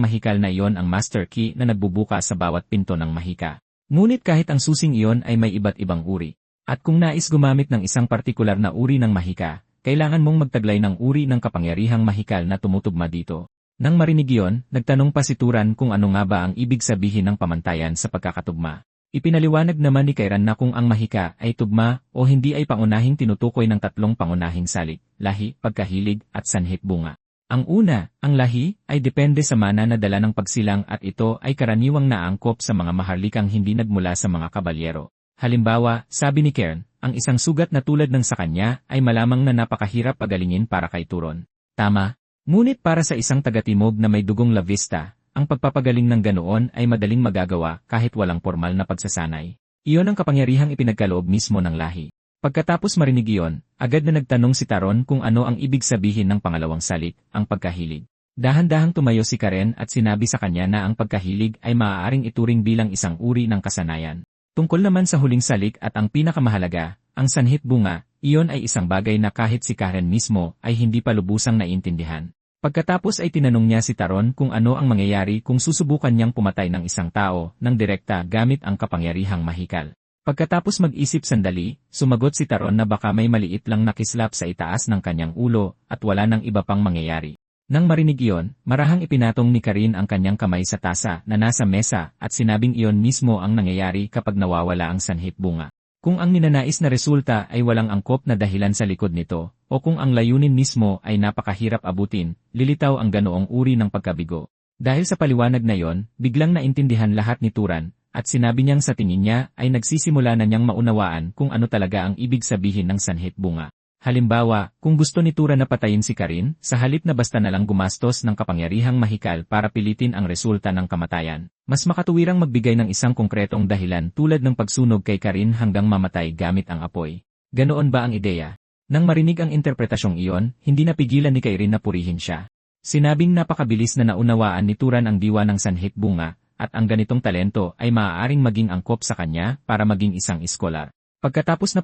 mahikal na iyon ang master key na nagbubuka sa bawat pinto ng mahika. Ngunit kahit ang susing iyon ay may iba't ibang uri. At kung nais gumamit ng isang partikular na uri ng mahika, kailangan mong magtaglay ng uri ng kapangyarihang mahikal na tumutugma dito. Nang marinig iyon, nagtanong pa si Turan kung ano nga ba ang ibig sabihin ng pamantayan sa pagkakatugma. Ipinaliwanag naman ni Kairan na kung ang mahika ay tugma o hindi ay pangunahing tinutukoy ng tatlong pangunahing salik, lahi, pagkahilig, at sanhit bunga. Ang una, ang lahi, ay depende sa mana na dala ng pagsilang at ito ay karaniwang naangkop sa mga maharlikang hindi nagmula sa mga kabalyero. Halimbawa, sabi ni Kern, ang isang sugat na tulad ng sa kanya ay malamang na napakahirap pagalingin para kay Turon. Tama. Ngunit para sa isang taga-timog na may dugong La Vista, ang pagpapagaling ng ganoon ay madaling magagawa kahit walang formal na pagsasanay. Iyon ang kapangyarihang ipinagkaloob mismo ng lahi. Pagkatapos marinig iyon, agad na nagtanong si Taron kung ano ang ibig sabihin ng pangalawang salik, ang pagkahilig. Dahan-dahang tumayo si Karen at sinabi sa kanya na ang pagkahilig ay maaaring ituring bilang isang uri ng kasanayan. Tungkol naman sa huling salik at ang pinakamahalaga, ang sanhit bunga, iyon ay isang bagay na kahit si Karen mismo ay hindi pa lubusang naiintindihan. Pagkatapos ay tinanong niya si Taron kung ano ang mangyayari kung susubukan niyang pumatay ng isang tao ng direkta gamit ang kapangyarihang mahikal. Pagkatapos mag-isip sandali, sumagot si Taron na baka may maliit lang na kislap sa itaas ng kanyang ulo at wala nang iba pang mangyayari. Nang marinig iyon, marahang ipinatong ni Karin ang kanyang kamay sa tasa na nasa mesa at sinabing iyon mismo ang nangyayari kapag nawawala ang sanhit bunga. Kung ang ninanais na resulta ay walang angkop na dahilan sa likod nito, o kung ang layunin mismo ay napakahirap abutin, lilitaw ang ganoong uri ng pagkabigo. Dahil sa paliwanag na iyon, biglang naintindihan lahat ni Turan, at sinabi niyang sa tingin niya ay nagsisimula na niyang maunawaan kung ano talaga ang ibig sabihin ng sanhit bunga. Halimbawa, kung gusto ni Turan na patayin si Karin, sa halip na basta na lang gumastos ng kapangyarihang mahikal para pilitin ang resulta ng kamatayan, mas makatuwirang magbigay ng isang konkretong dahilan tulad ng pagsunog kay Karin hanggang mamatay gamit ang apoy. Ganoon ba ang ideya? Nang marinig ang interpretasyong iyon, hindi napigilan ni Karin na purihin siya. Sinabing napakabilis na naunawaan ni Turan ang diwa ng sanhit bunga, at ang ganitong talento ay maaaring maging angkop sa kanya para maging isang iskolar. Pagkatapos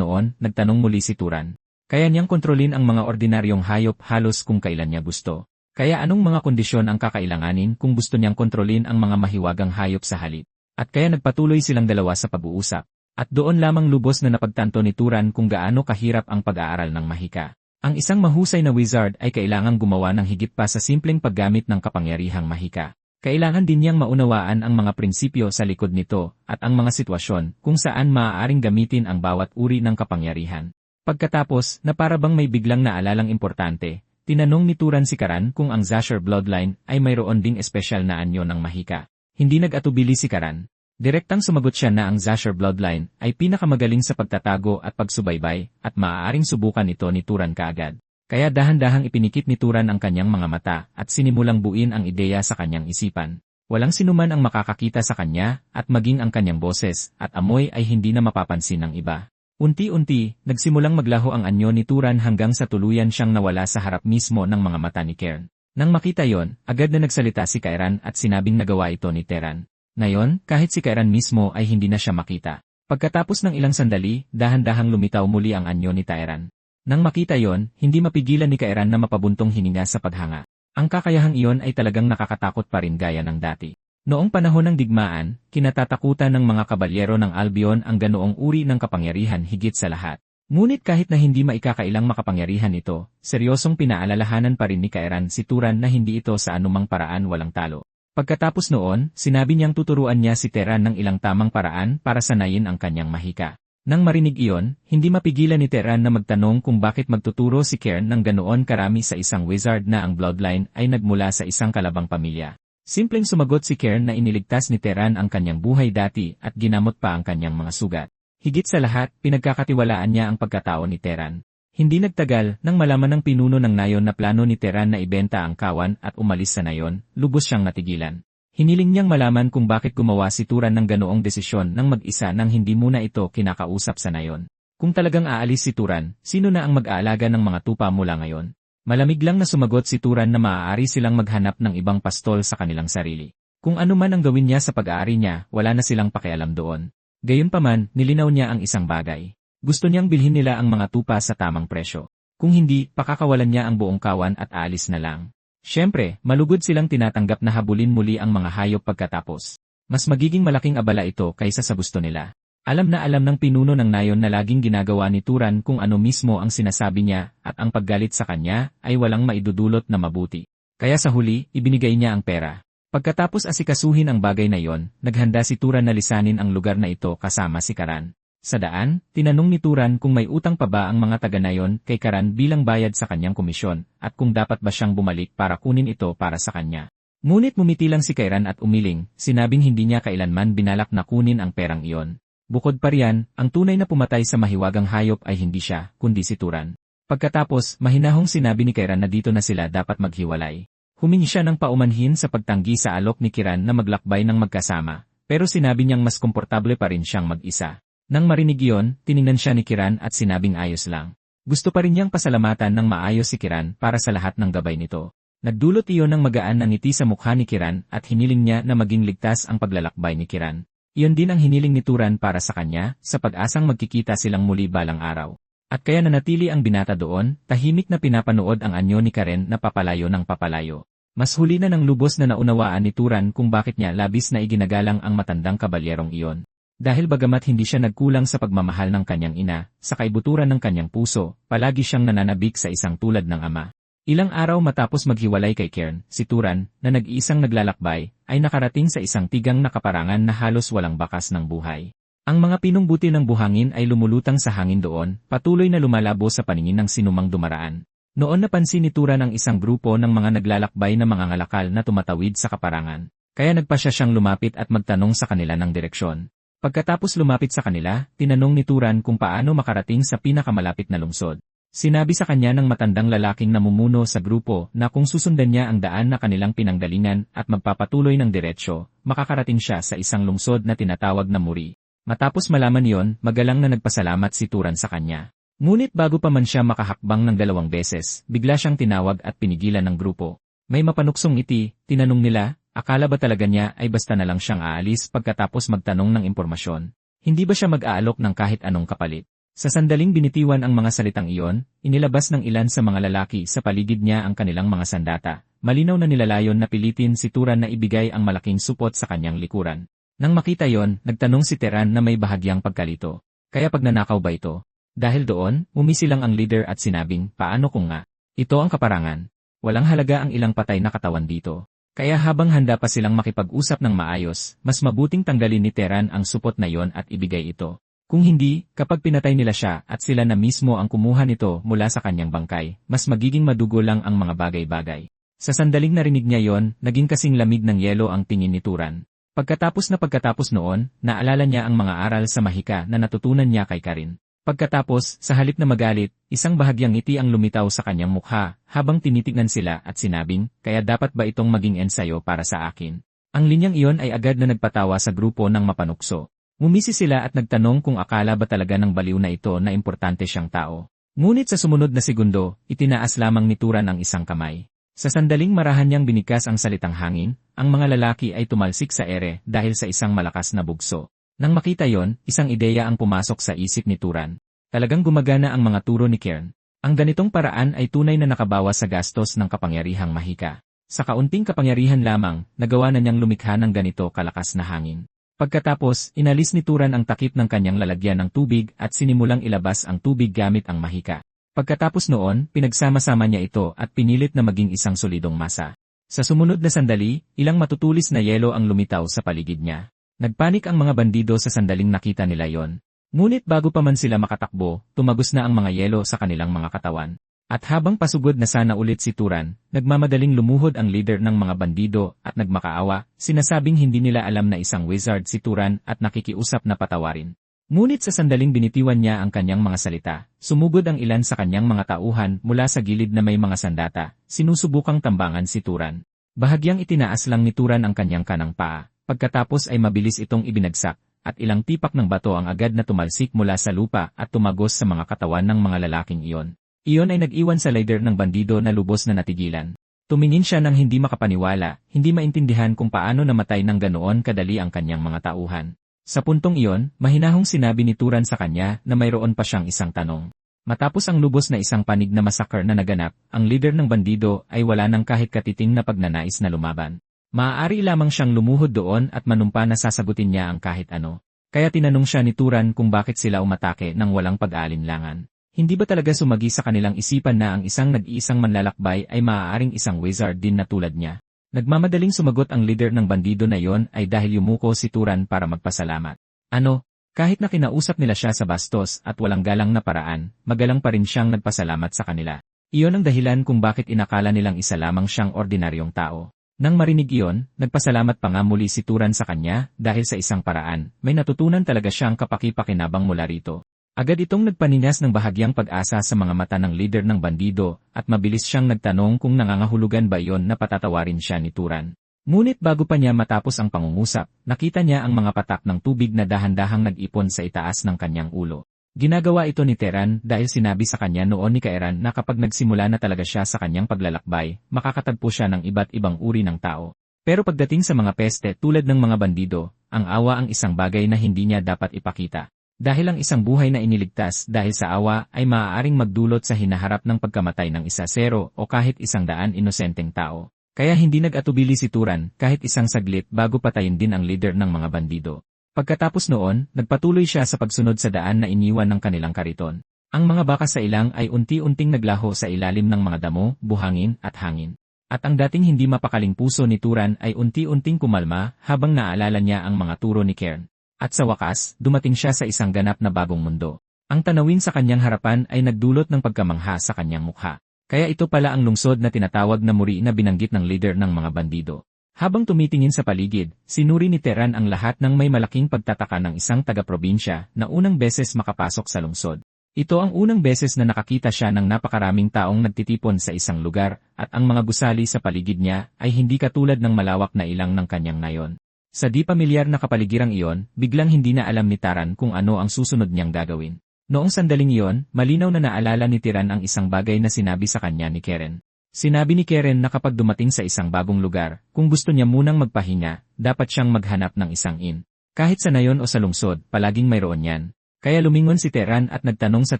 noon, nagtanong muli si Turan. Kaya niyang kontrolin ang mga ordinaryong hayop halos kung kailan niya gusto. Kaya anong mga kondisyon ang kakailanganin kung gusto niyang kontrolin ang mga mahiwagang hayop sa halip? At kaya nagpatuloy silang dalawa sa pag-uusap. At doon lamang lubos na napagtanto ni Turan kung gaano kahirap ang pag-aaral ng mahika. Ang isang mahusay na wizard ay kailangang gumawa ng higit pa sa simpleng paggamit ng kapangyarihang mahika. Kailangan din niyang maunawaan ang mga prinsipyo sa likod nito at ang mga sitwasyon kung saan maaaring gamitin ang bawat uri ng kapangyarihan. Pagkatapos na para bang may biglang naalalang importante, tinanong ni Turan si Karan kung ang Zasher bloodline ay mayroon ding espesyal na anyo ng mahika. Hindi nag-atubili si Karan. Direktang sumagot siya na ang Zasher bloodline ay pinakamagaling sa pagtatago at pagsubaybay at maaaring subukan ito ni Turan kaagad. Kaya dahan-dahang ipinikit ni Turan ang kanyang mga mata at sinimulang buin ang ideya sa kanyang isipan. Walang sinuman ang makakakita sa kanya at maging ang kanyang boses at amoy ay hindi na mapapansin ng iba. Unti-unti, nagsimulang maglaho ang anyo ni Turan hanggang sa tuluyan siyang nawala sa harap mismo ng mga mata ni Cairn. Nang makita yon, agad na nagsalita si Kairan at sinabing nagawa ito ni Teran. Ngayon, kahit si Kairan mismo ay hindi na siya makita. Pagkatapos ng ilang sandali, dahan-dahang lumitaw muli ang anyo ni Teran. Nang makita yon, hindi mapigilan ni Kairan na mapabuntong hininga sa paghanga. Ang kakayahang iyon ay talagang nakakatakot pa rin gaya ng dati. Noong panahon ng digmaan, kinatatakutan ng mga kabalyero ng Albion ang ganoong uri ng kapangyarihan higit sa lahat. Ngunit kahit na hindi maikakailang makapangyarihan ito, seryosong pinaalalahanan pa rin ni Kairan si Turan na hindi ito sa anumang paraan walang talo. Pagkatapos noon, sinabi niyang tuturuan niya si Teran ng ilang tamang paraan para sanayin ang kanyang mahika. Nang marinig iyon, hindi mapigilan ni Teran na magtanong kung bakit magtuturo si Cairn ng ganoon karami sa isang wizard na ang bloodline ay nagmula sa isang kalabang pamilya. Simpleng sumagot si Cairn na iniligtas ni Teran ang kanyang buhay dati at ginamot pa ang kanyang mga sugat. Higit sa lahat, pinagkakatiwalaan niya ang pagkatao ni Teran. Hindi nagtagal, nang malaman ng pinuno ng nayon na plano ni Teran na ibenta ang kawan at umalis sa nayon, lubos siyang natigilan. Hiniling niyang malaman kung bakit gumawa si Turan ng ganoong desisyon ng mag-isa nang hindi muna ito kinakausap sa nayon. Kung talagang aalis si Turan, sino na ang mag-aalaga ng mga tupa mula ngayon? Malamig lang na sumagot si Turan na maaari silang maghanap ng ibang pastol sa kanilang sarili. Kung ano man ang gawin niya sa pag-aari niya, wala na silang pakialam doon. Gayunpaman, nilinaw niya ang isang bagay. Gusto niyang bilhin nila ang mga tupa sa tamang presyo. Kung hindi, pakakawalan niya ang buong kawan at aalis na lang. Siyempre, malugod silang tinatanggap na habulin muli ang mga hayop pagkatapos. Mas magiging malaking abala ito kaysa sa gusto nila. Alam na alam ng pinuno ng nayon na laging ginagawa ni Turan kung ano mismo ang sinasabi niya at ang paggalit sa kanya ay walang maidudulot na mabuti. Kaya sa huli, ibinigay niya ang pera. Pagkatapos asikasuhin ang bagay na iyon, naghanda si Turan na lisanin ang lugar na ito kasama si Karan. Sa daan, tinanong ni Turan kung may utang pa ba ang mga taga-nayon kay Karan bilang bayad sa kanyang komisyon at kung dapat ba siyang bumalik para kunin ito para sa kanya. Ngunit mumiti lang si Kairan at umiling, sinabing hindi niya kailanman binalak na kunin ang perang iyon. Bukod pa riyan, ang tunay na pumatay sa mahiwagang hayop ay hindi siya, kundi si Turan. Pagkatapos, mahinahong sinabi ni Kairan na dito na sila dapat maghiwalay. Humingi siya ng paumanhin sa pagtanggi sa alok ni Kiran na maglakbay ng magkasama, pero sinabi niyang mas komportable pa rin siyang mag-isa. Nang marinig iyon, tiningnan siya ni Kiran at sinabing ayos lang. Gusto pa rin niyang pasalamatan ng maayos si Kiran para sa lahat ng gabay nito. Nagdulot iyon ng magaan na ngiti sa mukha ni Kiran at hiniling niya na maging ligtas ang paglalakbay ni Kiran. Iyon din ang hiniling ni Turan para sa kanya, sa pag-asang magkikita silang muli balang araw. At kaya nanatili ang binata doon, tahimik na pinapanood ang anyo ni Karen na papalayo ng papalayo. Mas huli na ng lubos na naunawaan ni Turan kung bakit niya labis na iginagalang ang matandang kabalyerong iyon. Dahil bagamat hindi siya nagkulang sa pagmamahal ng kanyang ina, sa kaibuturan ng kanyang puso, palagi siyang nananabik sa isang tulad ng ama. Ilang araw matapos maghiwalay kay Cairn, si Turan, na nag-iisang naglalakbay, ay nakarating sa isang tigang na kaparangan na halos walang bakas ng buhay. Ang mga pinungbuti ng buhangin ay lumulutang sa hangin doon, patuloy na lumalabo sa paningin ng sinumang dumaraan. Noon napansin ni Turan ang isang grupo ng mga naglalakbay na mga ngalakal na tumatawid sa kaparangan. Kaya nagpasya siyang lumapit at magtanong sa kanila ng direksyon. Pagkatapos lumapit sa kanila, tinanong ni Turan kung paano makarating sa pinakamalapit na lungsod. Sinabi sa kanya ng matandang lalaking namumuno sa grupo na kung susundan niya ang daan na kanilang pinanggalingan at magpapatuloy ng diretsyo, makakarating siya sa isang lungsod na tinatawag na Muri. Matapos malaman yon, magalang na nagpasalamat si Turan sa kanya. Ngunit bago pa man siya makahakbang ng 2 beses, bigla siyang tinawag at pinigilan ng grupo. May mapanuksong ngiti, tinanong nila, akala ba talaga niya ay basta na lang siyang aalis pagkatapos magtanong ng impormasyon? Hindi ba siya mag-aalok ng kahit anong kapalit? Sa sandaling binitiwan ang mga salitang iyon, inilabas ng ilan sa mga lalaki sa paligid niya ang kanilang mga sandata. Malinaw na nilalayon na pilitin si Turan na ibigay ang malaking supot sa kanyang likuran. Nang makita yon, nagtanong si Teran na may bahagyang pagkalito. Kaya pagnanakaw ba ito? Dahil doon, umisilang ang leader at sinabing, paano kung nga? Ito ang kaparangan. Walang halaga ang ilang patay na katawan dito. Kaya habang handa pa silang makipag-usap ng maayos, mas mabuting tanggalin ni Teran ang supot na yon at ibigay ito. Kung hindi, kapag pinatay nila siya at sila na mismo ang kumuha nito mula sa kanyang bangkay, mas magiging madugo lang ang mga bagay-bagay. Sa sandaling narinig niya yon, naging kasing lamig ng yelo ang tingin ni Turan. Pagkatapos noon, naalala niya ang mga aral sa mahika na natutunan niya kay Karin. Pagkatapos, sa halip na magalit, isang bahagyang ngiti ang lumitaw sa kanyang mukha habang tinitignan sila at sinabing, kaya dapat ba itong maging ensayo para sa akin? Ang linyang iyon ay agad na nagpatawa sa grupo ng mapanukso. Ngumisi sila at nagtanong kung akala ba talaga ng baliw na ito na importante siyang tao. Ngunit sa sumunod na segundo, itinaas lamang ni Turan ang isang kamay. Sa sandaling marahan niyang binikas ang salitang hangin, ang mga lalaki ay tumalsik sa ere dahil sa isang malakas na bugso. Nang makita yon, isang ideya ang pumasok sa isip ni Turan. Talagang gumagana ang mga turo ni Kern. Ang ganitong paraan ay tunay na nakabawas sa gastos ng kapangyarihang mahika. Sa kaunting kapangyarihan lamang, nagawa na niyang lumikha ng ganito kalakas na hangin. Pagkatapos, inalis ni Turan ang takip ng kanyang lalagyan ng tubig at sinimulang ilabas ang tubig gamit ang mahika. Pagkatapos noon, pinagsama-sama niya ito at pinilit na maging isang solidong masa. Sa sumunod na sandali, ilang matutulis na yelo ang lumitaw sa paligid niya. Nagpanik ang mga bandido sa sandaling nakita nila yon. Ngunit bago pa man sila makatakbo, tumagos na ang mga yelo sa kanilang mga katawan. At habang pasugod na sana ulit si Turan, nagmamadaling lumuhod ang leader ng mga bandido at nagmakaawa, sinasabing hindi nila alam na isang wizard si Turan at nakikiusap na patawarin. Ngunit sa sandaling binitiwan niya ang kanyang mga salita, sumugod ang ilan sa kanyang mga tauhan mula sa gilid na may mga sandata, sinusubukang tambangan si Turan. Bahagyang itinaas lang ni Turan ang kanyang kanang paa, pagkatapos ay mabilis itong ibinagsak, at ilang tipak ng bato ang agad na tumalsik mula sa lupa at tumagos sa mga katawan ng mga lalaking iyon. Iyon ay nag-iwan sa leader ng bandido na lubos na natigilan. Tumingin siya ng hindi makapaniwala, hindi maintindihan kung paano namatay ng ganoon kadali ang kanyang mga tauhan. Sa puntong iyon, mahinahong sinabi ni Turan sa kanya na mayroon pa siyang isang tanong. Matapos ang lubos na isang panig na massacre na naganap, ang leader ng bandido ay wala ng kahit katiting na pagnanais na lumaban. Maaari lamang siyang lumuhod doon at manumpa na sasagutin niya ang kahit ano. Kaya tinanong siya ni Turan kung bakit sila umatake nang walang pag-aalinlangan. Hindi ba talaga sumagi sa kanilang isipan na ang isang nag-iisang manlalakbay ay maaaring isang wizard din na tulad niya? Nagmamadaling sumagot ang leader ng bandido na yon ay dahil yumuko si Turan para magpasalamat. Ano? Kahit na kinausap nila siya sa bastos at walang galang na paraan, magalang pa rin siyang nagpasalamat sa kanila. Iyon ang dahilan kung bakit inakala nilang isa lamang siyang ordinaryong tao. Nang marinig iyon, nagpasalamat pa nga muli si Turan sa kanya dahil sa isang paraan, may natutunan talaga siyang kapaki-pakinabang mula rito. Agad itong nagpaninas ng bahagyang pag-asa sa mga mata ng leader ng bandido at mabilis siyang nagtanong kung nangangahulugan ba iyon na patatawarin siya ni Turan. Ngunit bago pa niya matapos ang pangungusap, nakita niya ang mga patak ng tubig na dahan-dahang nag-ipon sa itaas ng kanyang ulo. Ginagawa ito ni Teran dahil sinabi sa kanya noon ni Kairan na kapag nagsimula na talaga siya sa kanyang paglalakbay, makakatagpo siya ng iba't ibang uri ng tao. Pero pagdating sa mga peste tulad ng mga bandido, ang awa ang isang bagay na hindi niya dapat ipakita. Dahil ang isang buhay na iniligtas dahil sa awa ay maaaring magdulot sa hinaharap ng pagkamatay ng 1-0 o kahit 100 inosenteng tao. Kaya hindi nag-atubili si Turan kahit isang saglit bago patayin din ang leader ng mga bandido. Pagkatapos noon, nagpatuloy siya sa pagsunod sa daan na iniwan ng kanilang kariton. Ang mga baka sa ilang ay unti-unting naglaho sa ilalim ng mga damo, buhangin at hangin. At ang dating hindi mapakaling puso ni Turan ay unti-unting kumalma habang naalala niya ang mga turo ni Kern. At sa wakas, dumating siya sa isang ganap na bagong mundo. Ang tanawin sa kanyang harapan ay nagdulot ng pagkamangha sa kanyang mukha. Kaya ito pala ang lungsod na tinatawag na Muri na binanggit ng leader ng mga bandido. Habang tumitingin sa paligid, sinuri ni Teran ang lahat ng may malaking pagtataka ng isang taga-probinsya na unang beses makapasok sa lungsod. Ito ang unang beses na nakakita siya ng napakaraming taong nagtitipon sa isang lugar at ang mga gusali sa paligid niya ay hindi katulad ng malawak na ilang ng kanyang nayon. Sa di pamilyar na kapaligirang iyon, biglang hindi na alam ni Taran kung ano ang susunod niyang gagawin. Noong sandaling iyon, malinaw na naalala ni Tiran ang isang bagay na sinabi sa kanya ni Keren. Sinabi ni Keren na kapag dumating sa isang bagong lugar, kung gusto niya munang magpahinga, dapat siyang maghanap ng isang inn. Kahit sa nayon o sa lungsod, palaging mayroon yan. Kaya lumingon si Teran at nagtanong sa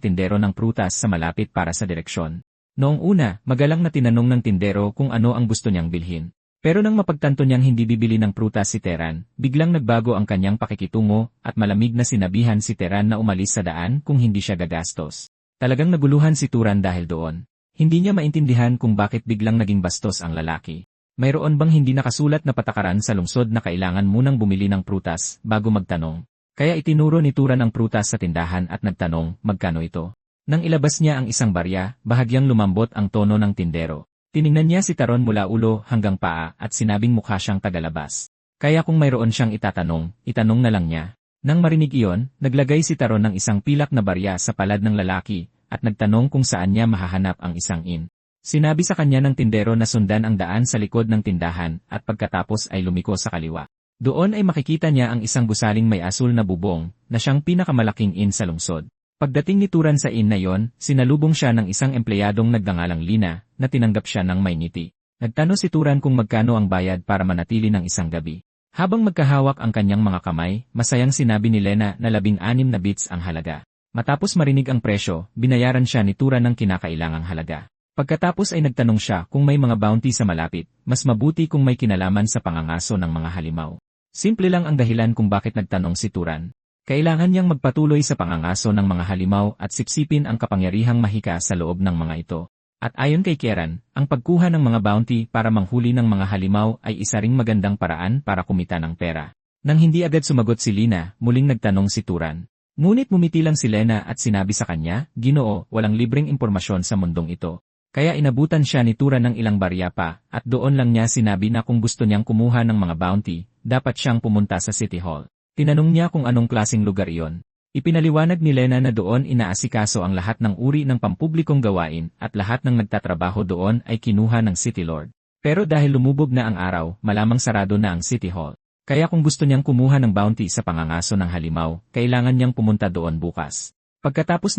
tindero ng prutas sa malapit para sa direksyon. Noong una, magalang na tinanong ng tindero kung ano ang gusto niyang bilhin. Pero nang mapagtanto niyang hindi bibili ng prutas si Teran, biglang nagbago ang kanyang pakikitungo at malamig na sinabihan si Teran na umalis sa daan kung hindi siya gagastos. Talagang naguluhan si Turan dahil doon. Hindi niya maintindihan kung bakit biglang naging bastos ang lalaki. Mayroon bang hindi nakasulat na patakaran sa lungsod na kailangan munang bumili ng prutas bago magtanong? Kaya itinuro ni Turan ang prutas sa tindahan at nagtanong, magkano ito? Nang ilabas niya ang isang barya, bahagyang lumambot ang tono ng tindero. Tiningnan niya si Taron mula ulo hanggang paa at sinabing mukha siyang tagalabas. Kaya kung mayroon siyang itanong na lang niya. Nang marinig iyon, naglagay si Taron ng isang pilak na barya sa palad ng lalaki at nagtanong kung saan niya mahahanap ang isang inn. Sinabi sa kanya ng tindero na sundan ang daan sa likod ng tindahan at pagkatapos ay lumiko sa kaliwa. Doon ay makikita niya ang isang gusaling may asul na bubong na siyang pinakamalaking inn sa lungsod. Pagdating ni Turan sa inn na yon, sinalubong siya ng isang empleyadong nagngangalang Lina na tinanggap siya ng may ngiti. Nagtanong si Turan kung magkano ang bayad para manatili ng isang gabi. Habang magkahawak ang kanyang mga kamay, masayang sinabi ni Lena na 16 na bits ang halaga. Matapos marinig ang presyo, binayaran siya ni Turan ng kinakailangang halaga. Pagkatapos ay nagtanong siya kung may mga bounty sa malapit, mas mabuti kung may kinalaman sa pangangaso ng mga halimaw. Simple lang ang dahilan kung bakit nagtanong si Turan. Kailangan niyang magpatuloy sa pangangaso ng mga halimaw at sipsipin ang kapangyarihang mahika sa loob ng mga ito. At ayon kay Kieran, ang pagkuha ng mga bounty para manghuli ng mga halimaw ay isa ring magandang paraan para kumita ng pera. Nang hindi agad sumagot si Lina, muling nagtanong si Turan. Ngunit mumiti lang si Lena at sinabi sa kanya, Ginoo, walang libreng impormasyon sa mundong ito. Kaya inabutan siya ni Turan ng ilang barya pa, at doon lang niya sinabi na kung gusto niyang kumuha ng mga bounty, dapat siyang pumunta sa City Hall. Tinanong niya kung anong klaseng lugar iyon. Ipinaliwanag ni Lena na doon inaasikaso ang lahat ng uri ng pampublikong gawain at lahat ng nagtatrabaho doon ay kinuha ng City Lord. Pero dahil lumubog na ang araw, malamang sarado na ang City Hall. Kaya kung gusto niyang kumuha ng bounty sa pangangaso ng halimaw, kailangan niyang pumunta doon bukas. Pagkatapos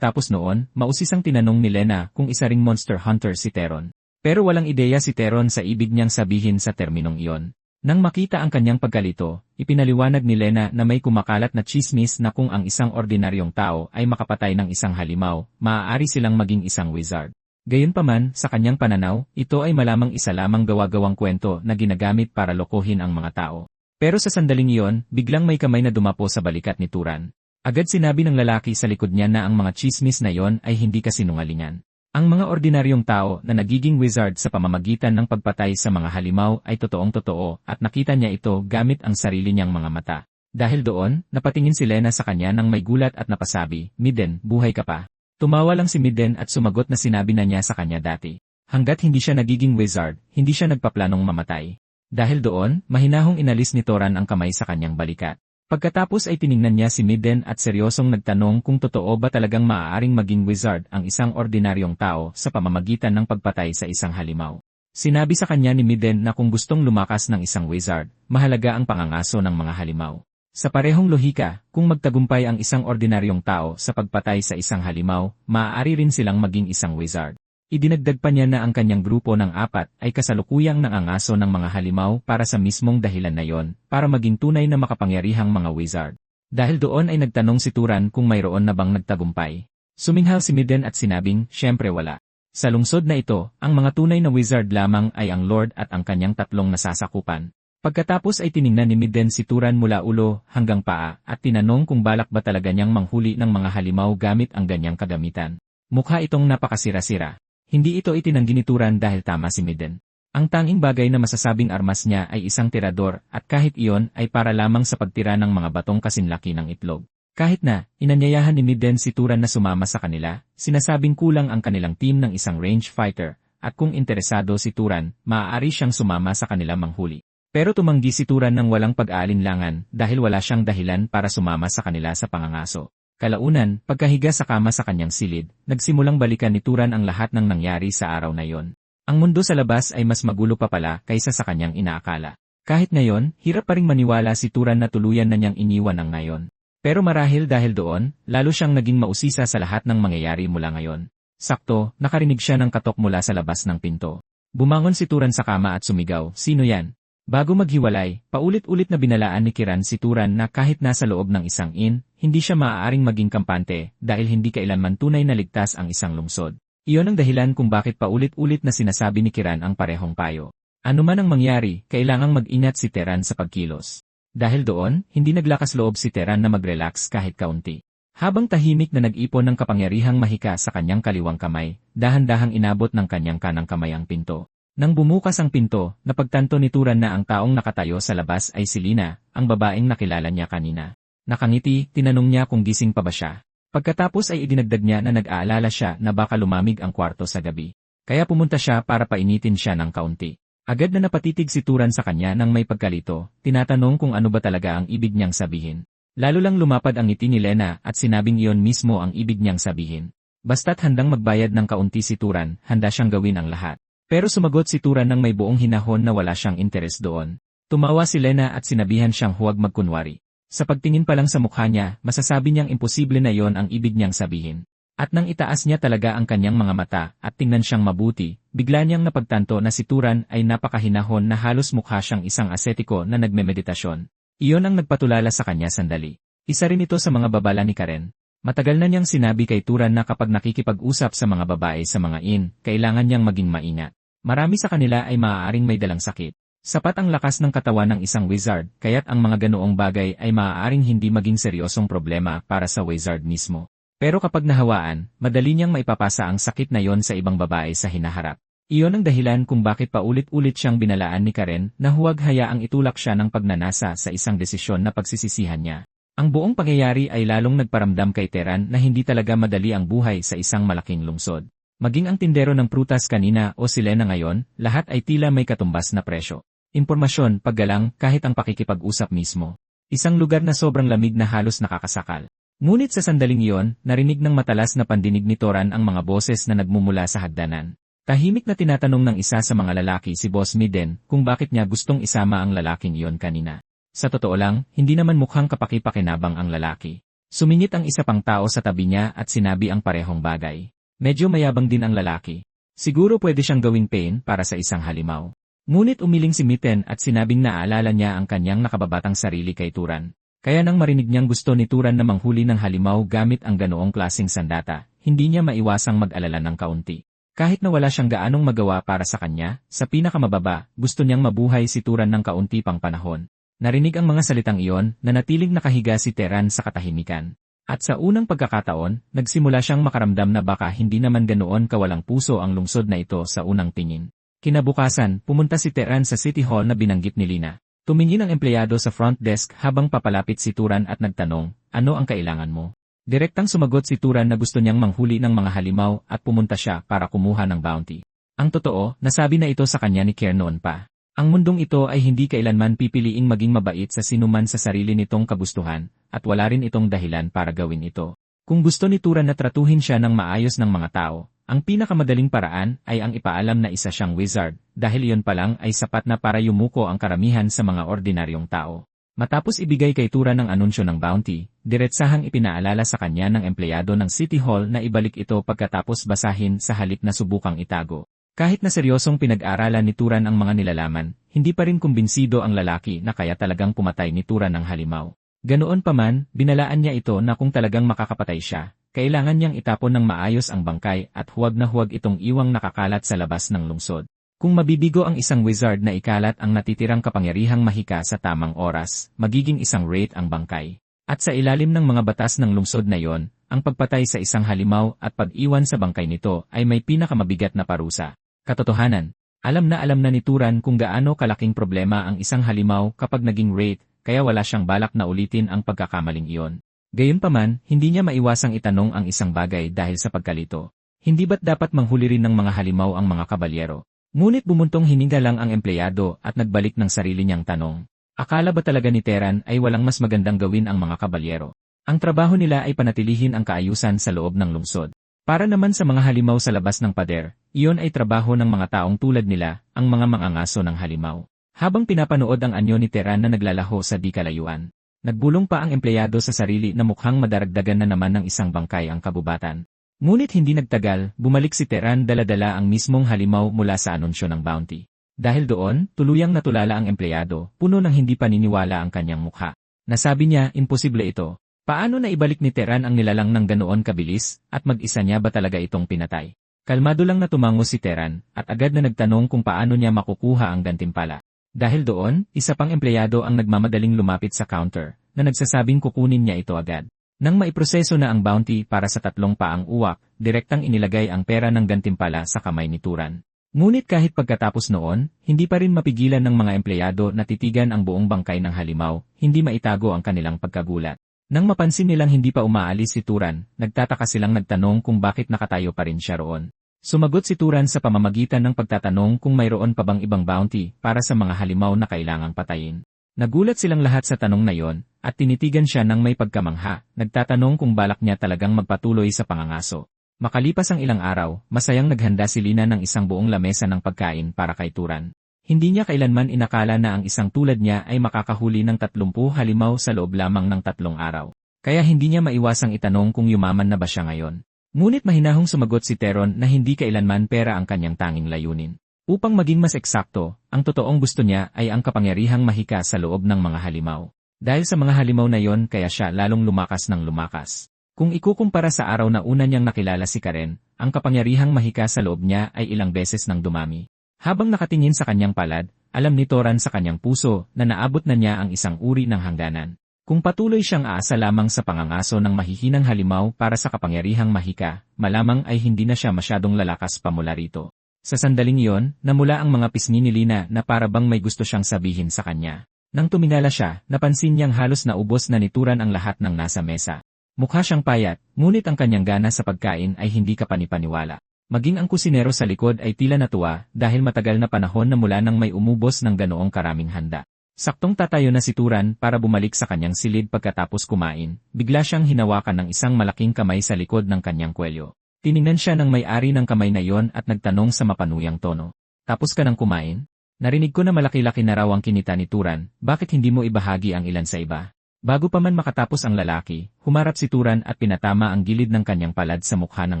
noon, mausisang tinanong ni Lena kung isa ring monster hunter si Teron. Pero walang ideya si Teron sa ibig niyang sabihin sa terminong iyon. Nang makita ang kanyang pagkalito, ipinaliwanag ni Lena na may kumakalat na tsismis na kung ang isang ordinaryong tao ay makapatay ng isang halimaw, maaari silang maging isang wizard. Gayunpaman, sa kanyang pananaw, ito ay malamang isa lamang gawa-gawang kwento na ginagamit para lokohin ang mga tao. Pero sa sandaling iyon, biglang may kamay na dumapo sa balikat ni Turan. Agad sinabi ng lalaki sa likod niya na ang mga tsismis na iyon ay hindi kasinungalingan. Ang mga ordinaryong tao na nagiging wizard sa pamamagitan ng pagpatay sa mga halimaw ay totoong-totoo at nakita niya ito gamit ang sarili niyang mga mata. Dahil doon, napatingin si Lena sa kanya nang may gulat at napasabi, Midden, buhay ka pa. Tumawa lang si Midden at sumagot na sinabi na niya sa kanya dati. Hanggat hindi siya nagiging wizard, hindi siya nagpaplanong mamatay. Dahil doon, mahinahong inalis ni Toran ang kamay sa kanyang balikat. Pagkatapos ay tiningnan niya si Midden at seryosong nagtanong kung totoo ba talagang maaaring maging wizard ang isang ordinaryong tao sa pamamagitan ng pagpatay sa isang halimaw. Sinabi sa kanya ni Midden na kung gustong lumakas ng isang wizard, mahalaga ang pangangaso ng mga halimaw. Sa parehong lohika, kung magtagumpay ang isang ordinaryong tao sa pagpatay sa isang halimaw, maaari rin silang maging isang wizard. Idinagdag pa niya na ang kanyang grupo ng 4 ay kasalukuyang nangangaso ng mga halimaw para sa mismong dahilan na yon, para maging tunay na makapangyarihang mga wizard. Dahil doon ay nagtanong si Turan kung mayroon na bang nagtagumpay. Suminghal si Midden at sinabing, syempre wala. Sa lungsod na ito, ang mga tunay na wizard lamang ay ang Lord at ang kanyang 3 nasasakupan. Pagkatapos ay tiningnan ni Midden si Turan mula ulo hanggang paa at tinanong kung balak ba talaga niyang manghuli ng mga halimaw gamit ang ganyang kagamitan. Mukha itong napakasira-sira. Hindi ito itinanggi ni Turan dahil tama si Midden. Ang tanging bagay na masasabing armas niya ay isang tirador at kahit iyon ay para lamang sa pagtira ng mga batong kasinlaki ng itlog. Kahit na, inanyayahan ni Midden si Turan na sumama sa kanila, sinasabing kulang ang kanilang team ng isang range fighter, at kung interesado si Turan, maaari siyang sumama sa kanila manghuli. Pero tumanggi si Turan ng walang pag-aalinlangan dahil wala siyang dahilan para sumama sa kanila sa pangangaso. Kalaunan, pagkahiga sa kama sa kanyang silid, nagsimulang balikan ni Turan ang lahat ng nangyari sa araw na yon. Ang mundo sa labas ay mas magulo pa pala kaysa sa kanyang inaakala. Kahit ngayon, hirap pa ring maniwala si Turan na tuluyan na niyang iniwan ang ngayon. Pero marahil dahil doon, lalo siyang naging mausisa sa lahat ng mangyayari mula ngayon. Sakto, nakarinig siya ng katok mula sa labas ng pinto. Bumangon si Turan sa kama at sumigaw, "Sino yan?" Bago maghiwalay, paulit-ulit na binalaan ni Kiran si Turan na kahit nasa loob ng isang inn, hindi siya maaaring maging kampante dahil hindi kailanman tunay na ligtas ang isang lungsod. Iyon ang dahilan kung bakit paulit-ulit na sinasabi ni Kiran ang parehong payo. Ano man ang mangyari, kailangang mag-ingat si Teran sa pagkilos. Dahil doon, hindi naglakas loob si Teran na mag-relax kahit kaunti. Habang tahimik na nag-ipon ng kapangyarihang mahika sa kanyang kaliwang kamay, dahan-dahang inabot ng kanyang kanang kamay ang pinto. Nang bumukas ang pinto, napagtanto ni Turan na ang taong nakatayo sa labas ay si Lina, ang babaeng nakilala niya kanina. Nakangiti, tinanong niya kung gising pa ba siya. Pagkatapos ay idinagdag niya na nag-aalala siya na baka lumamig ang kwarto sa gabi. Kaya pumunta siya para painitin siya ng kaunti. Agad na napatitig si Turan sa kanya nang may pagkalito, tinatanong kung ano ba talaga ang ibig niyang sabihin. Lalo lang lumapad ang ngiti ni Lena at sinabing iyon mismo ang ibig niyang sabihin. Basta't handang magbayad ng kaunti si Turan, handa siyang gawin ang lahat. Pero sumagot si Turan nang may buong hinahon na wala siyang interes doon. Tumawa si Lena at sinabihan siyang huwag magkunwari. Sa pagtingin pa lang sa mukha niya, masasabi niyang imposible na iyon ang ibig niyang sabihin. At nang itaas niya talaga ang kanyang mga mata at tingnan siyang mabuti, bigla niyang napagtanto na si Turan ay napakahinahon na halos mukha siyang isang asetiko na nagmemeditasyon. Iyon ang nagpatulala sa kanya sandali. Isa rin ito sa mga babala ni Karen. Matagal na niyang sinabi kay Turan na kapag nakikipag-usap sa mga babae sa mga kailangan niyang maging maingat. Marami sa kanila ay maaaring may dalang sakit. Sapat ang lakas ng katawan ng isang wizard, kaya't ang mga ganoong bagay ay maaaring hindi maging seryosong problema para sa wizard mismo. Pero kapag nahawaan, madali niyang maipapasa ang sakit na yon sa ibang babae sa hinaharap. Iyon ang dahilan kung bakit paulit-ulit siyang binalaan ni Karen na huwag hayaang itulak siya ng pagnanasa sa isang desisyon na pagsisisihan niya. Ang buong pangyayari ay lalong nagparamdam kay Teran na hindi talaga madali ang buhay sa isang malaking lungsod. Maging ang tindero ng prutas kanina o si Lena ngayon, lahat ay tila may katumbas na presyo. Impormasyon, paggalang, kahit ang pakikipag-usap mismo. Isang lugar na sobrang lamig na halos nakakasakal. Ngunit sa sandaling iyon, narinig ng matalas na pandinig ni Toran ang mga boses na nagmumula sa hagdanan. Tahimik na tinatanong ng isa sa mga lalaki si Boss Miden kung bakit niya gustong isama ang lalaking iyon kanina. Sa totoo lang, hindi naman mukhang kapaki-pakinabang ang lalaki. Sumingit ang isa pang tao sa tabi niya at sinabi ang parehong bagay. Medyo mayabang din ang lalaki. Siguro pwede siyang gawing pain para sa isang halimaw. Ngunit umiling si Miten at sinabing naaalala niya ang kanyang nakababatang sarili kay Turan. Kaya nang marinig niyang gusto ni Turan na manghuli ng halimaw gamit ang ganoong klaseng sandata, hindi niya maiwasang mag-alala ng kaunti. Kahit na wala siyang gaanong magawa para sa kanya, sa pinakamababa, gusto niyang mabuhay si Turan ng kaunti pang panahon. Narinig ang mga salitang iyon, nanatiling nakahiga si Teran sa katahimikan. At sa unang pagkakataon, nagsimula siyang makaramdam na baka hindi naman ganoon kawalang puso ang lungsod na ito sa unang tingin. Kinabukasan, pumunta si Teran sa City Hall na binanggit ni Lina. Tumingin ang empleyado sa front desk habang papalapit si Turan at nagtanong, ano ang kailangan mo? Direktang sumagot si Turan na gusto niyang manghuli ng mga halimaw at pumunta siya para kumuha ng bounty. Ang totoo, nasabi na ito sa kanya ni Kier noon pa. Ang mundong ito ay hindi kailanman pipiliing maging mabait sa sinuman sa sarili nitong kagustuhan, at wala rin itong dahilan para gawin ito. Kung gusto ni Turan na tratuhin siya ng maayos ng mga tao, ang pinakamadaling paraan ay ang ipaalam na isa siyang wizard, dahil iyon pa lang ay sapat na para yumuko ang karamihan sa mga ordinaryong tao. Matapos ibigay kay Turan ang anunsyo ng bounty, diretsahang ipinaalala sa kanya ng empleyado ng City Hall na ibalik ito pagkatapos basahin sa halip na subukang itago. Kahit na seryosong pinag-aralan ni Turan ang mga nilalaman, hindi pa rin kumbinsido ang lalaki na kaya talagang pumatay ni Turan ng halimaw. Ganoon pa man, binalaan niya ito na kung talagang makakapatay siya, kailangan niyang itapon ng maayos ang bangkay at huwag na huwag itong iwang nakakalat sa labas ng lungsod. Kung mabibigo ang isang wizard na ikalat ang natitirang kapangyarihang mahika sa tamang oras, magiging isang wraith ang bangkay. At sa ilalim ng mga batas ng lungsod na yon, ang pagpatay sa isang halimaw at pag-iwan sa bangkay nito ay may pinakamabigat na parusa. Katotohanan, alam na ni Turan kung gaano kalaking problema ang isang halimaw kapag naging wraith, kaya wala siyang balak na ulitin ang pagkakamaling iyon. Gayunpaman, hindi niya maiwasang itanong ang isang bagay dahil sa pagkalito. Hindi ba't dapat manghuli rin ng mga halimaw ang mga kabalyero? Ngunit bumuntong hininga lang ang empleyado at nagbalik ng sarili niyang tanong. Akala ba talaga ni Teran ay walang mas magandang gawin ang mga kabalyero? Ang trabaho nila ay panatilihin ang kaayusan sa loob ng lungsod. Para naman sa mga halimaw sa labas ng pader, iyon ay trabaho ng mga taong tulad nila, ang mga mangangaso ng halimaw. Habang pinapanood ang anyo ni Teran na naglalaho sa di kalayuan, nagbulong pa ang empleyado sa sarili na mukhang madaragdagan na naman ng isang bangkay ang kabubatan. Ngunit hindi nagtagal, bumalik si Teran dala-dala ang mismong halimaw mula sa anunsyo ng bounty. Dahil doon, tuluyang natulala ang empleyado, puno ng hindi paniniwala ang kanyang mukha. Nasabi niya, imposible ito. Paano na ibalik ni Teran ang nilalang ng ganoon kabilis, at mag-isa niya ba talaga itong pinatay? Kalmado lang na tumango si Teran, at agad na nagtanong kung paano niya makukuha ang gantimpala. Dahil doon, isa pang empleyado ang nagmamadaling lumapit sa counter, na nagsasabing kukunin niya ito agad. Nang maiproseso na ang bounty para sa 3 paang uwak, direktang inilagay ang pera ng gantimpala sa kamay ni Turan. Ngunit kahit pagkatapos noon, hindi pa rin mapigilan ng mga empleyado na titigan ang buong bangkay ng halimaw, hindi maitago ang kanilang pagkagulat. Nang mapansin nilang hindi pa umaalis si Turan, nagtataka silang nagtanong kung bakit nakatayo pa rin siya roon. Sumagot si Turan sa pamamagitan ng pagtatanong kung mayroon pa bang ibang bounty para sa mga halimaw na kailangang patayin. Nagulat silang lahat sa tanong na yon, at tinitigan siya ng may pagkamangha, nagtatanong kung balak niya talagang magpatuloy sa pangangaso. Makalipas ang ilang araw, masayang naghanda si Lina ng isang buong lamesa ng pagkain para kay Turan. Hindi niya kailanman inakala na ang isang tulad niya ay makakahuli ng 30 halimaw sa loob lamang ng 3 araw. Kaya hindi niya maiwasang itanong kung yumaman na ba siya ngayon. Ngunit mahinahong sumagot si Teron na hindi kailanman pera ang kanyang tanging layunin. Upang maging mas eksakto, ang totoong gusto niya ay ang kapangyarihang mahika sa loob ng mga halimaw. Dahil sa mga halimaw na yon kaya siya lalong lumakas ng lumakas. Kung ikukumpara sa araw na una niyang nakilala si Karen, ang kapangyarihang mahika sa loob niya ay ilang beses nang dumami. Habang nakatingin sa kanyang palad, alam ni Toran sa kanyang puso na naabot na niya ang isang uri ng hangganan. Kung patuloy siyang aasa lamang sa pangangaso ng mahihinang halimaw para sa kapangyarihang mahika, malamang ay hindi na siya masyadong lalakas pa mula rito. Sa sandaling iyon, namula ang mga pisngi ni Lina na para bang may gusto siyang sabihin sa kanya. Nang tumingala siya, napansin niyang halos naubos na ni Turan ang lahat ng nasa mesa. Mukha siyang payat, ngunit ang kanyang gana sa pagkain ay hindi kapanipaniwala. Maging ang kusinero sa likod ay tila natuwa dahil matagal na panahon na mula nang may umubos ng ganoong karaming handa. Saktong tatayo na si Turan para bumalik sa kanyang silid pagkatapos kumain, bigla siyang hinawakan ng isang malaking kamay sa likod ng kanyang kwelyo. Tiningnan siya ng may-ari ng kamay na yon at nagtanong sa mapanuyang tono. Tapos ka nang kumain? Narinig ko na malaki-laki na raw ang kinita ni Turan, bakit hindi mo ibahagi ang ilan sa iba? Bago pa man makatapos ang lalaki, humarap si Turan at pinatama ang gilid ng kanyang palad sa mukha ng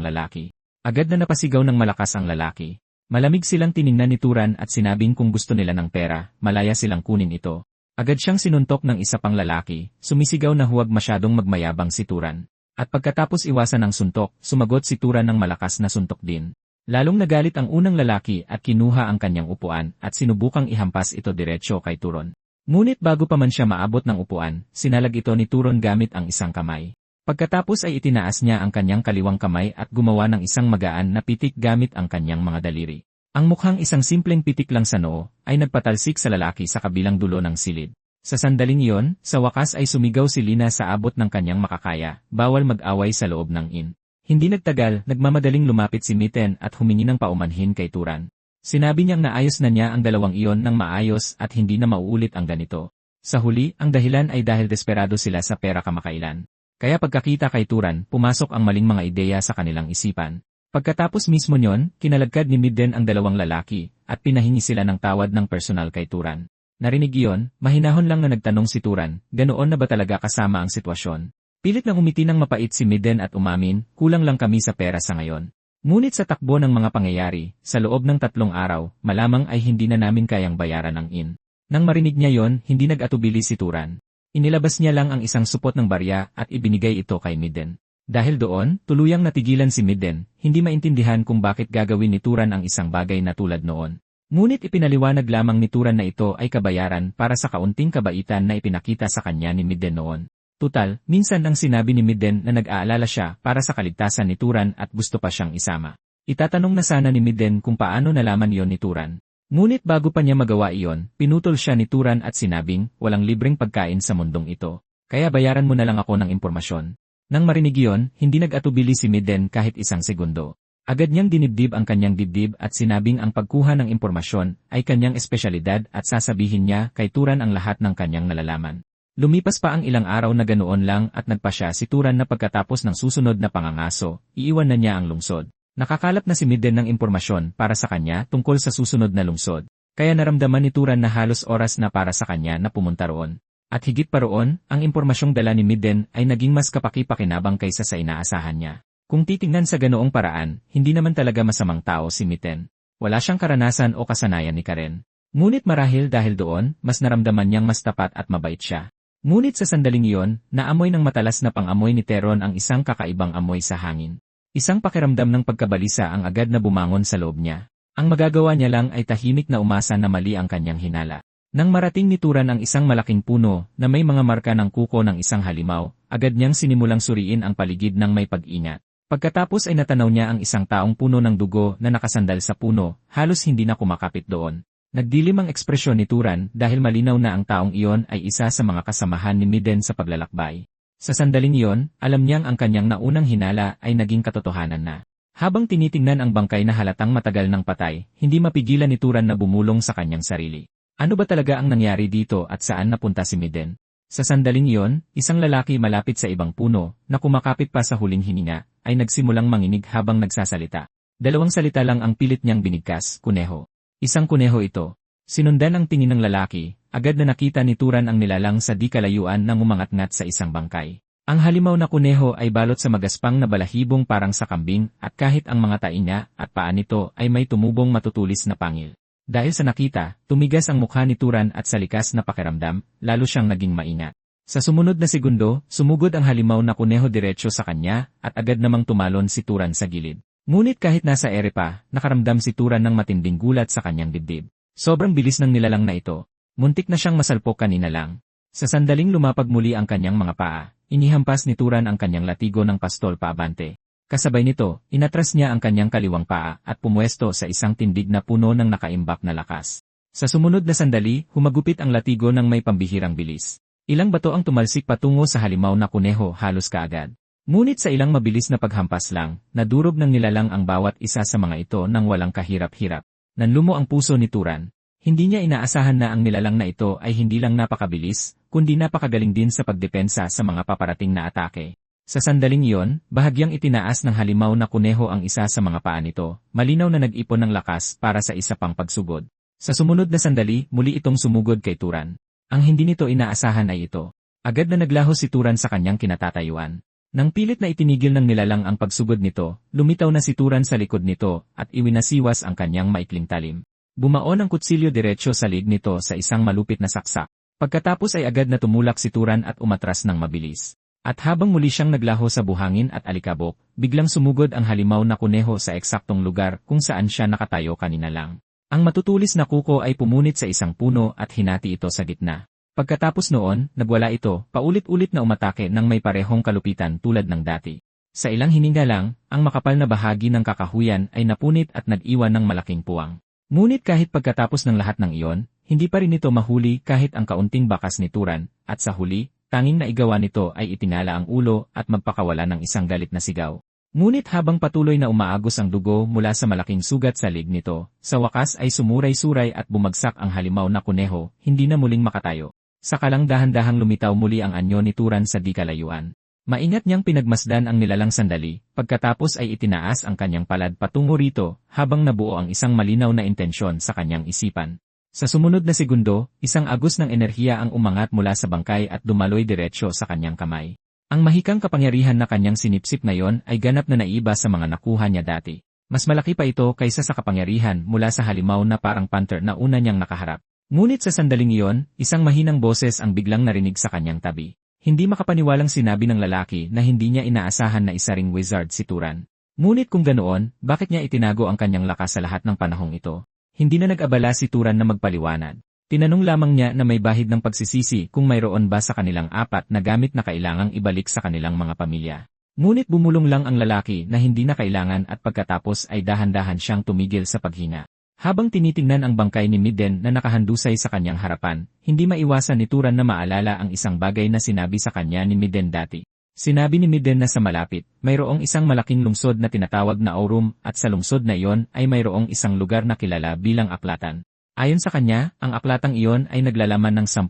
lalaki. Agad na napasigaw ng malakas ang lalaki. Malamig silang tiningnan ni Turan at sinabing kung gusto nila ng pera, malaya silang kunin ito. Agad siyang sinuntok ng isa pang lalaki, sumisigaw na huwag masyadong magmayabang si Turan. At pagkatapos iwasan ang suntok, sumagot si Turan ng malakas na suntok din. Lalong nagalit ang unang lalaki at kinuha ang kanyang upuan at sinubukang ihampas ito diretsyo kay Turon. Ngunit bago pa man siya maabot ng upuan, sinalag ito ni Turon gamit ang isang kamay. Pagkatapos ay itinaas niya ang kanyang kaliwang kamay at gumawa ng isang magaan na pitik gamit ang kanyang mga daliri. Ang mukhang isang simpleng pitik lang sa noo, ay nagpatalsik sa lalaki sa kabilang dulo ng silid. Sa sandaling iyon, sa wakas ay sumigaw si Lina sa abot ng kanyang makakaya, bawal mag-away sa loob ng inn. Hindi nagtagal, nagmamadaling lumapit si Mitten at humingi ng paumanhin kay Turan. Sinabi niyang naayos na niya ang dalawang iyon ng maayos at hindi na mauulit ang ganito. Sa huli, ang dahilan ay dahil desperado sila sa pera kamakailan. Kaya pagkakita kay Turan, pumasok ang maling mga ideya sa kanilang isipan. Pagkatapos mismo niyon, kinalagkad ni Midden ang dalawang lalaki, at pinahingi sila ng tawad ng personal kay Turan. Narinig iyon, mahinahon lang na nagtanong si Turan, ganoon na ba talaga kasama ang sitwasyon? Pilit nang umiti ng mapait si Midden at umamin, kulang lang kami sa pera sa ngayon. Ngunit sa takbo ng mga pangyayari, sa loob ng 3 araw, malamang ay hindi na namin kayang bayaran ang inn. Nang marinig niya yon, hindi nag-atubili si Turan. Inilabas niya lang ang isang supot ng barya at ibinigay ito kay Midden. Dahil doon, tuluyang natigilan si Midden, hindi maintindihan kung bakit gagawin ni Turan ang isang bagay na tulad noon. Ngunit ipinaliwanag lamang ni Turan na ito ay kabayaran para sa kaunting kabaitan na ipinakita sa kanya ni Midden noon. Tutal, minsan ang sinabi ni Midden na nag-aalala siya para sa kaligtasan ni Turan at gusto pa siyang isama. Itatanong na sana ni Midden kung paano nalaman iyon ni Turan. Ngunit bago pa niya magawa iyon, pinutol siya ni Turan at sinabing, walang libreng pagkain sa mundong ito. Kaya bayaran mo na lang ako ng impormasyon. Nang marinig iyon, hindi nag-atubili si Midden kahit isang segundo. Agad niyang dinibdib ang kanyang dibdib at sinabing ang pagkuha ng impormasyon ay kanyang espesyalidad at sasabihin niya kay Turan ang lahat ng kanyang nalalaman. Lumipas pa ang ilang araw na ganoon lang at nagpa siya si Turan na pagkatapos ng susunod na pangangaso, iiwan na niya ang lungsod. Nakakalap na si Midden ng impormasyon para sa kanya tungkol sa susunod na lungsod. Kaya naramdaman ni Turan na halos oras na para sa kanya na pumunta roon. At higit pa roon, ang impormasyong dala ni Midden ay naging mas kapaki-pakinabang kaysa sa inaasahan niya. Kung titingnan sa ganoong paraan, hindi naman talaga masamang tao si Midden. Wala siyang karanasan o kasanayan ni Karen. Ngunit marahil dahil doon, mas naramdaman niyang mas tapat at mabait siya. Ngunit sa sandaling iyon, naamoy ng matalas na pang-amoy ni Teron ang isang kakaibang amoy sa hangin. Isang pakiramdam ng pagkabalisa ang agad na bumangon sa loob niya. Ang magagawa niya lang ay tahimik na umasa na mali ang kanyang hinala. Nang marating ni Turan ang isang malaking puno na may mga marka ng kuko ng isang halimaw, agad niyang sinimulang suriin ang paligid ng may pag-ingat. Pagkatapos ay natanaw niya ang isang taong puno ng dugo na nakasandal sa puno, halos hindi na kumakapit doon. Nagdilim ang ekspresyon ni Turan dahil malinaw na ang taong iyon ay isa sa mga kasamahan ni Miden sa paglalakbay. Sa sandaling iyon, alam niyang ang kanyang naunang hinala ay naging katotohanan na. Habang tinitingnan ang bangkay na halatang matagal ng patay, hindi mapigilan ni Turan na bumulong sa kanyang sarili. Ano ba talaga ang nangyari dito at saan napunta si Miden? Sa sandaling iyon, isang lalaki malapit sa ibang puno, na kumakapit pa sa huling hininga, ay nagsimulang manginig habang nagsasalita. Dalawang salita lang ang pilit niyang binigkas, kuneho. Isang kuneho ito. Sinundan ang tingin ng lalaki, agad na nakita ni Turan ang nilalang sa di kalayuan nang umangat-ngat sa isang bangkay. Ang halimaw na kuneho ay balot sa magaspang na balahibong parang sa kambing at kahit ang mga tainga niya at paa nito ay may tumubong matutulis na pangil. Dahil sa nakita, tumigas ang mukha ni Turan at sa likas na pakiramdam, lalo siyang naging maingat. Sa sumunod na segundo, sumugod ang halimaw na kuneho diretso sa kanya at agad namang tumalon si Turan sa gilid. Ngunit kahit nasa ere pa, nakaramdam si Turan ng matinding gulat sa kanyang dibdib. Sobrang bilis ng nilalang na ito. Muntik na siyang masalpok kanina lang. Sa sandaling lumapag muli ang kanyang mga paa, inihampas ni Turan ang kanyang latigo ng pastol paabante. Kasabay nito, inatras niya ang kanyang kaliwang paa at pumwesto sa isang tindig na puno ng nakaimbak na lakas. Sa sumunod na sandali, humagupit ang latigo ng may pambihirang bilis. Ilang bato ang tumalsik patungo sa halimaw na kuneho halos kaagad. Ngunit sa ilang mabilis na paghampas lang, nadurog ng nilalang ang bawat isa sa mga ito nang walang kahirap-hirap. Nanlumo ang puso ni Turan. Hindi niya inaasahan na ang nilalang na ito ay hindi lang napakabilis, kundi napakagaling din sa pagdepensa sa mga paparating na atake. Sa sandaling iyon, bahagyang itinaas ng halimaw na kuneho ang isa sa mga paa nito, malinaw na nag-ipon ng lakas para sa isa pang pagsugod. Sa sumunod na sandali, muli itong sumugod kay Turan. Ang hindi nito inaasahan ay ito. Agad na naglaho si Turan sa kanyang kinatatayuan. Nang pilit na itinigil ng nilalang ang pagsugod nito, lumitaw na si Turan sa likod nito at iwinasiwas ang kanyang maikling talim. Bumaon ang kutsilyo diretsyo sa liig nito sa isang malupit na saksak. Pagkatapos ay agad na tumulak si Turan at umatras ng mabilis. At habang muli siyang naglaho sa buhangin at alikabok, biglang sumugod ang halimaw na kuneho sa eksaktong lugar kung saan siya nakatayo kanina lang. Ang matutulis na kuko ay pumunit sa isang puno at hinati ito sa gitna. Pagkatapos noon, nagwala ito, paulit-ulit na umatake ng may parehong kalupitan tulad ng dati. Sa ilang hininga lang, ang makapal na bahagi ng kakahuyan ay napunit at nag-iwan ng malaking puwang. Ngunit kahit pagkatapos ng lahat ng iyon, hindi pa rin ito mahuli kahit ang kaunting bakas ni Turan, at sa huli, tanging naigawa nito ay itinala ang ulo at magpakawala ng isang galit na sigaw. Ngunit habang patuloy na umaagos ang dugo mula sa malaking sugat sa liig nito, sa wakas ay sumuray-suray at bumagsak ang halimaw na kuneho, hindi na muling makatayo. Sakalang dahan-dahang lumitaw muli ang anyo ni Turan sa di kalayuan. Maingat niyang pinagmasdan ang nilalang sandali, pagkatapos ay itinaas ang kanyang palad patungo rito, habang nabuo ang isang malinaw na intensyon sa kanyang isipan. Sa sumunod na segundo, isang agos ng enerhiya ang umangat mula sa bangkay at dumaloy diretsyo sa kanyang kamay. Ang mahikang kapangyarihan na kanyang sinipsip ngayon ay ganap na naiba sa mga nakuha niya dati. Mas malaki pa ito kaysa sa kapangyarihan mula sa halimaw na parang panther na una niyang nakaharap. Ngunit sa sandaling iyon, isang mahinang boses ang biglang narinig sa kanyang tabi. Hindi makapaniwalang sinabi ng lalaki na hindi niya inaasahan na isa ring wizard si Turan. Ngunit kung ganoon, bakit niya itinago ang kanyang lakas sa lahat ng panahong ito? Hindi na nag-abala si Turan na magpaliwanag. Tinanong lamang niya na may bahid ng pagsisisi kung mayroon ba sa kanilang apat na gamit na kailangang ibalik sa kanilang mga pamilya. Ngunit bumulong lang ang lalaki na hindi na kailangan at pagkatapos ay dahan-dahan siyang tumigil sa paghinga. Habang tinitingnan ang bangkay ni Miden na nakahandusay sa kanyang harapan, hindi maiwasan ni Turan na maalala ang isang bagay na sinabi sa kanya ni Miden dati. Sinabi ni Miden na sa malapit, mayroong isang malaking lungsod na tinatawag na Aurum at sa lungsod na iyon ay mayroong isang lugar na kilala bilang Aklatan. Ayon sa kanya, ang aklatang iyon ay naglalaman ng 10,000